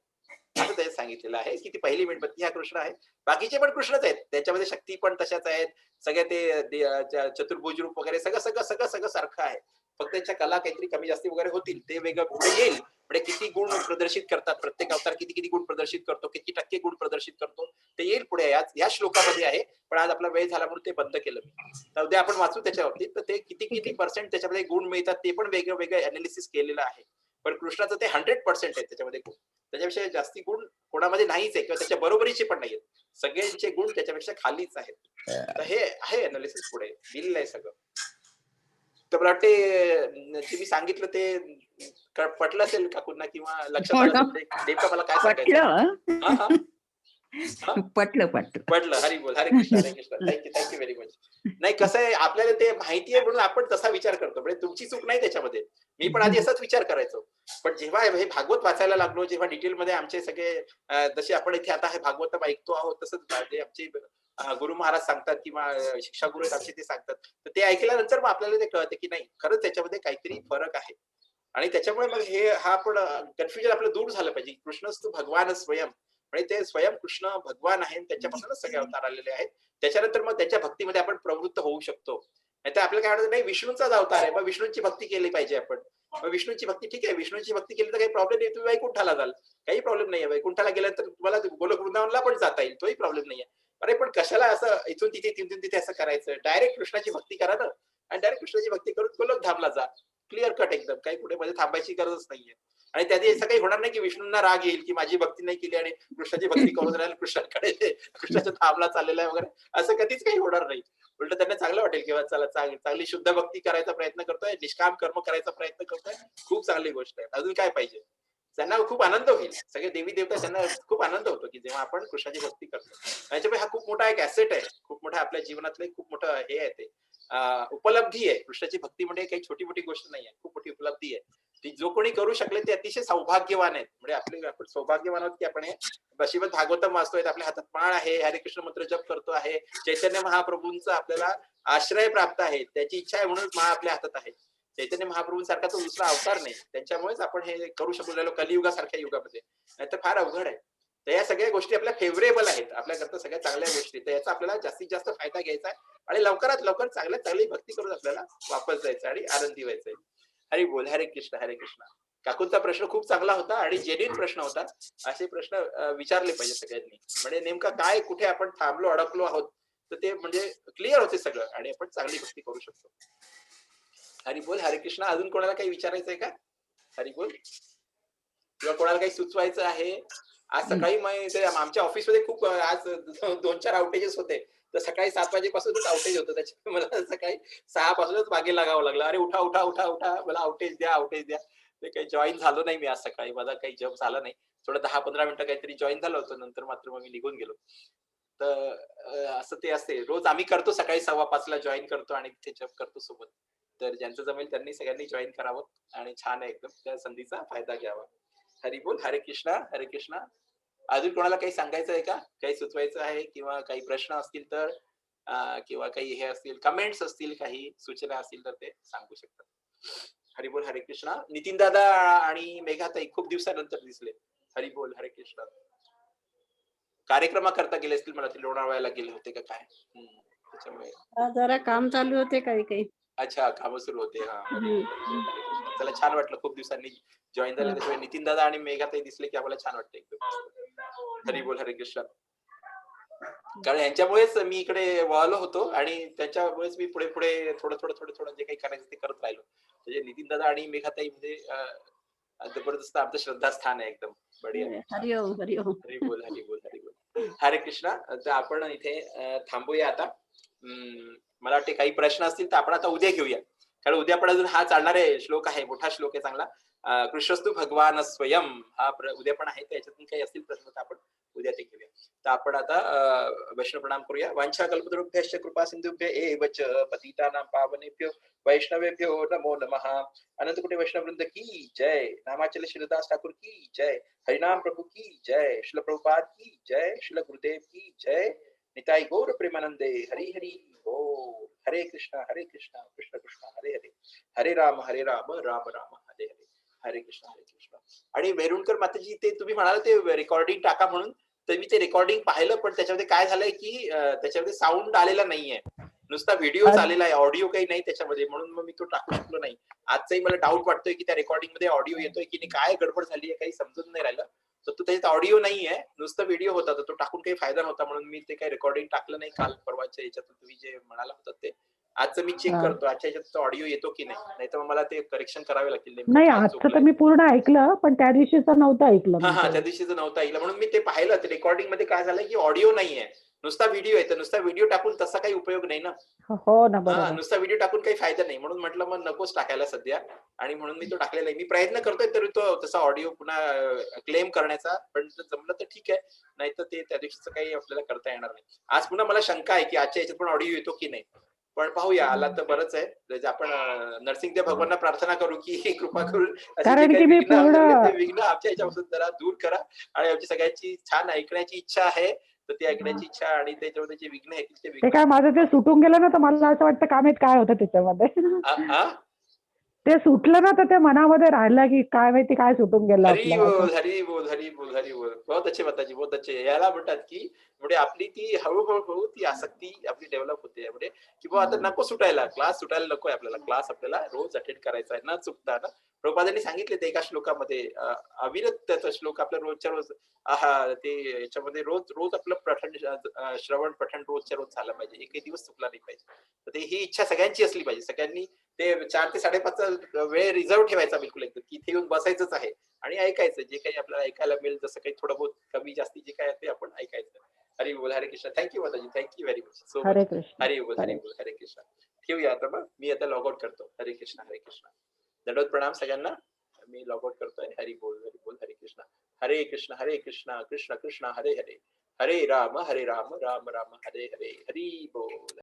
असं त्याच्यात सांगितलेलं आहे, की ती पहिली मेणबत्ती हा कृष्ण आहे. बाकीचे पण कृष्णच आहेत. त्याच्यामध्ये शक्ती पण तशाच आहेत. सगळे ते चतुर्भुज रूप वगैरे सगळं सारखं आहे. फक्त त्याच्या कला काहीतरी कमी जास्ती वगैरे होतील. ते वेगळं पुढे येईल. म्हणजे किती गुण प्रदर्शित करतात, प्रत्येक अवतार किती गुण प्रदर्शित करतो, किती टक्के गुण प्रदर्शित करतो, ते येईल पुढे या श्लोकामध्ये आहे. पण आज आपला वेळ झाला म्हणून ते बंद केलं मी. तर उद्या आपण वाचू त्याच्या बाबतीत. तर ते किती पर्सेंट त्याच्यामध्ये गुण मिळतात ते पण वेगळं अनालिसिस केलेलं आहे. पण कृष्णाचं ते 100% आहे त्याच्यामध्ये गुण. त्याच्यापेक्षा जास्ती गुण कोणामध्ये नाहीच आहे किंवा त्याच्या बरोबरीचे पण नाहीयेत. सगळ्यांचे गुण त्याच्यापेक्षा खालीच आहेत. तर हे आहे अनालिसिस पुढे दिलेलं आहे सगळं. तर मला वाटते जे मी सांगितलं ते पटलं असेल का पुन्हा किंवा लक्षात आलं असेल नेमकं मला काय सांगायचं. पटलं. पटलं. पटलं. हरी बोल, हरे कृष्ण, हरे कृष्ण. Thank you very much. नाही कसं आहे आपल्याला ते माहिती आहे म्हणून आपण तसा विचार करतो. म्हणजे तुमची चूक नाही त्याच्यामध्ये. मी पण आधी असाच विचार करायचो. पण जेव्हा हे भागवत वाचायला लागलो, जेव्हा डिटेलमध्ये आमचे सगळे जसे आपण इथे आता हे भागवत ऐकतो आहोत तसंच आमचे गुरु महाराज सांगतात किंवा शिक्षा गुरु आहेत आमचे ते सांगतात. तर ते ऐकल्यानंतर मग आपल्याला ते कळतं की नाही खरंच त्याच्यामध्ये काहीतरी फरक आहे. आणि त्याच्यामुळे मग हा पण कन्फ्युजन आपलं दूर झालं पाहिजे. कृष्णस्तु भगवान स्वयं. म्हणजे ते स्वयं कृष्ण भगवान आहे त्याच्यापासूनच सगळे अवतार आलेले आहेत. त्याच्यानंतर मग त्याच्या भक्तीमध्ये आपण प्रवृत्त होऊ शकतो. नाहीतर आपल्याला काय वाटतं नाही विष्णूंचाच अवतार आहे. मग विष्णूंची भक्ती केली पाहिजे आपण. मग विष्णूंची भक्ती ठीक आहे. विष्णूंची भक्ती केली तर काही प्रॉब्लेम नाही. तुम्ही वैकुंठाला जाल. काही प्रॉब्लेम नाहीये. वैकुंठाला गेल्यानंतर तुम्हाला गोलोक वृंदावनला पण जाता येईल. तोही प्रॉब्लेम नाहीये. अरे पण कशाला असं इथून तिथे असं करायचं. डायरेक्ट कृष्णाची भक्ती करा ना आणि डायरेक्ट कृष्णाची भक्ती करून गोलोक धामला जा. क्लिअर कट एकदम. काही कुठे मध्ये थांबायची गरजच नाहीये. आणि त्याआधी असं काही होणार नाही की विष्णूंना राग येईल की माझी भक्ती नाही केली आणि कृष्णाची भक्ती करून राहील कृष्णाकडे कृष्णाच्या धामला चाललेला आहे वगैरे असं कधीच काही होणार नाही. उलट त्यांना चांगलं वाटेल किंवा चला चांगली शुद्ध भक्ती करायचा प्रयत्न करतोय, निष्काम कर्म करायचा प्रयत्न करतोय. खूप चांगली गोष्ट आहे. अजून काय पाहिजे? त्यांना खूप आनंद होईल. सगळे देवी देवता त्यांना खूप आनंद होतो की जेव्हा आपण कृष्णाची भक्ती करतो. त्याच्यामुळे हा खूप मोठा एक ऍसेट आहे. खूप मोठा आपल्या जीवनातलं खूप मोठं हे आहे ते उपलब्धी आहे. कृष्णाची भक्ती म्हणजे काही छोटी मोठी गोष्ट नाही आहे. खूप मोठी उपलब्धी आहे. ती जो कोणी करू शकले ते अतिशय सौभाग्यवान आहेत. म्हणजे आपण सौभाग्यवान आहोत की आपण हे श्रीमद भागवतम वाचतोय, आपल्या हातात माळ आहे, हरे कृष्ण मंत्र जप करतो आहे, चैतन्य महाप्रभूंचा आपल्याला आश्रय प्राप्त आहे, त्याची इच्छा आहे म्हणून माळ आपल्या हातात आहे. चैतन्य महाप्रभूंसारखा तो दुसरा अवतार नाही. त्यांच्यामुळेच आपण हे करू शकू राहिलो कलियुगासारख्या युगामध्ये. नाहीतर फार अवघड आहे. तर या सगळ्या गोष्टी आपल्या फेव्हरेबल आहेत. आपल्याकरता सगळ्या चांगल्या गोष्टी. तर याचा आपल्याला जास्तीत जास्त फायदा घ्यायचा आहे आणि लवकरात लवकर चांगल्यात चांगली भक्ती करून आपल्याला वापस जायचं आणि आनंदी व्हायचंय. हरी बोल, हरे कृष्ण, हरे कृष्ण. काकूंचा प्रश्न खूप चांगला होता आणि जेन्युइन प्रश्न होता. असे प्रश्न विचारले पाहिजे सगळ्यांनी. म्हणजे नेमका काय कुठे आपण थांबलो, अडकलो आहोत, तर ते म्हणजे क्लिअर होते सगळं आणि आपण चांगली भक्ती करू शकतो. हरी बोल, हरे कृष्ण. अजून कोणाला काही विचारायचंय का? हरी बोल. किंवा कोणाला काही सुचवायचं आहे? आज सकाळी ते आमच्या ऑफिसमध्ये खूप आज 2-4 आउटेजेस होते. तर सकाळी 7 वाजेपासूनच आउटेज होतं. त्याच्यामुळे मला सकाळी 6 पासूनच मागे लागावं लागलं. "अरे उठा, उठा, उठा, उठा. मला आउटेज द्या, आउटेज द्या." ते काही जॉइन झालो नाही मी आज सकाळी. माझा काही जप झाला नाही. थोडं 10-15 मिनिटं काहीतरी जॉइन झालं होतं. नंतर मात्र मग मी निघून गेलो. तर असं ते असते. रोज आम्ही करतो सकाळी 5:15 ला जॉइन करतो आणि तिथे जप करतो सोबत. तर ज्यांचं जमेल त्यांनी सगळ्यांनी जॉइन करावं आणि छान आहे एकदम. त्या संधीचा फायदा घ्यावा. हरी बोल, हरे कृष्णा, हरे कृष्णा. अजून कोणाला काही सांगायचं आहे का? काही सुचवायचं आहे किंवा काही प्रश्न असतील तर किंवा काही हे असतील, कमेंट्स असतील, काही सूचना असतील तर ते सांगू शकतात. हरी बोल, हरे कृष्णा. नितीन दादा आणि मेघाताई खूप दिवसानंतर दिसले. हरी बोल, हरे कृष्णा. कार्यक्रमाकरता गेले असतील मला ते लोणावळ्याला गेले होते का काय? त्याच्यामुळे. जरा काम चालू होते काही काही. अच्छा, कामं सुरू होते. हां. हरी हम्म. बोल, हरी बोल, हरे कृष्णा. चला छान वाटलं खूप दिवसांनी जॉइन झाले. त्याच्यामुळे नितीन दादा आणि मेघाताई दिसले की आम्हाला छान वाटतं एकदम. हरी बोल, हरे कृष्णा. कारण यांच्यामुळेच मी इकडे वळालो होतो आणि त्याच्यामुळेच मी पुढे-पुढे थोडं जे काही करायचं ते करत राहिलो. म्हणजे नितीन दादा आणि मेघाताई म्हणजे जबरदस्त आमचं श्रद्धास्थान आहे एकदम. बढिया. हरिओम हरिओम. हरी बोल, हरी बोल, हरी बोल. हरे कृष्णा. तर आपण इथे थांबूया आता. मला वाटते काही प्रश्न असतील तर आपण आता उद्या घेऊया. कारण उद्या पण अजून हा चालणारे श्लोक आहे, मोठा श्लोक आहे चांगला. कृष्णस्तु भगवान स्वयं हा उद्या पण आहे. त्याच्यातून काही असतील प्रश्न तर आपण उद्या ते घेऊया. तर आपण आता वैष्णव प्रणाम करूया. वांछा कल्पतरुभ्यश्च कृपा सिंधुभ्य एव च पतितानां पावनेभ्यो वैष्णवेभ्यो नमो नमः. अनंत कोटी वैष्णव वृंद की जय. नामाचल श्रीदास ठाकुर की जय. हरिनाम प्रभु की जय. श्रील प्रभुपाद की जय. श्रील गुरुदेव की जय. निताई गौर प्रेमानंदे. हरि हरि बोल. हरे कृष्णा कृष्ण कृष्ण हरे हरे. हरे राम राम राम हरे हरे. हरे कृष्ण हरे कृष्ण. आणि वेरुणकर माताजी ते तुम्ही म्हणाल ते रेकॉर्डिंग टाका म्हणून. तर मी ते रेकॉर्डिंग पाहिलं पण त्याच्यामध्ये काय झालंय की त्याच्यामध्ये साऊंड आलेला नाहीये. नुसता व्हिडिओच आलेला आहे. ऑडिओ काही नाही त्याच्यामध्ये. म्हणून मग मी तो टाकू शकलो नाही. आजचाही मला डाऊट वाटतोय की त्या रेकॉर्डिंग मध्ये ऑडिओ येतोय की नाही, काय गडबड झाली आहे काही समजून नाही राहिलं. तर तो त्याच्यात ऑडिओ नाहीये, नुसतं व्हिडिओ होता. तर तो टाकून काही फायदा नव्हता म्हणून मी ते काही रेकॉर्डिंग टाकलं नाही काल परवाच्या याच्यातून तुम्ही जे म्हणाला होता ते. आजचं मी चेक करतो आजच्या याच्यात ऑडिओ येतो की नाही. नाहीतर मग मला ते करेक्शन करावे लागतील. नेमकं नाही, काय आजचं तर चुकलंय. मी पूर्ण ऐकलं, पण त्या दिवशीचं नव्हतं ऐकलं हां, मी हां. ते. त्या दिवशीचं नव्हतं ऐकलं म्हणून मी ते पाहिलं. ते रेकॉर्डिंग मध्ये काय झालंय की ऑडिओ नाहीये. नुसता व्हिडिओ आहे. तर नुसता व्हिडिओ टाकून तसा काही उपयोग नाही ना. हो ना, हां, बरोबर. नुसता व्हिडिओ टाकून काही फायदा नाही. म्हणून म्हटलं मग नकोच टाकायला सध्या आणि म्हणून मी तो टाकलेला आहे. मी प्रयत्न करतोय तरी तो तसा ऑडिओ पुन्हा क्लेम करण्याचा. पण जमलं तर ठीक आहे. नाहीतर ते त्या दिवशीचं काही आपल्याला करता येणार नाही. आज पुन्हा मला शंका आहे की आजच्या ह्याच्यात पण ऑडिओ येतो की नाही. पण पाहूया. आला तर बरंच आहे. म्हणजे आपण नरसिंहदेव भगवानना प्रार्थना करू की कृपा करून असे जे कारण काही की मी विघ्न आलेले ते पूर्ण विघ्न आमच्या ह्याच्यापासून जरा दूर करा आणि आमची सगळ्यांची छान ऐकण्याची इच्छा आहे. तर ती ऐकण्याची इच्छा आणि त्याच्यामध्ये जे विघ्न येतील ते ते विघ्न काय माझं ते सुटून गेलं ना, तर मला असं वाटतं काय माहित काय होतं त्याच्यामध्ये. आ, आ? ते सुटलं ना, तर ते मनामध्ये राहिलं की काय माहिती काय सुटून गेलं हरी आपलं असं. बोल, हरी बोल, हरी बोल, हरी बोल. बहुत अच्छे माताजी, बहुत अच्छे. याला म्हणतात की म्हणजे आपली ती हळूहळू ती आसक्ती आपली डेव्हलप होते. म्हणजे की बुवा आता नको सुटायला, क्लास सुटायला नकोय आपल्याला. क्लास आपल्याला रोज अटेंड करायचा आहे, न चुकता ना. प्रभुपादांनी सांगितले ते एका श्लोकामध्ये अविरत त्याचा श्लोक आपल्या रोजच्या रोज ते याच्यामध्ये रोज रोज आपलं श्रवण पठण रोजच्या रोज झालं पाहिजे. एकही दिवस चुकला नाही पाहिजे. तर ही इच्छा सगळ्यांची असली पाहिजे. सगळ्यांनी ते 4 ते 5:30चा वेळ रिझर्व्ह ठेवायचा बिलकुल एकदम, की इथे येऊन बसायचंच आहे. आणि ऐकायचं जे काही आपल्याला ऐकायला मिळेल जसं काही थोडं बहुत कमी जास्ती जे काय आहे ते आपण ऐकायचं. हरी बोल, हरे कृष्ण. थँक्यू माताजी, थँक्यू व्हेरी मच सो हरे मच. कृष्ण. हरी बोल, हरी हरे बोल, हरे कृष्ण. ठेवूया आता मग. मी आता लॉग आउट करतो. हरे कृष्ण, हरे कृष्ण. दंडवत प्रणाम सगळ्यांना. मी लॉग आउट करतोय. हरी बोल, हरे कृष्ण. हरे कृष्ण, कृष्ण कृष्ण हरे हरे. हरे राम, राम राम, हरे हरे. हरी बोल.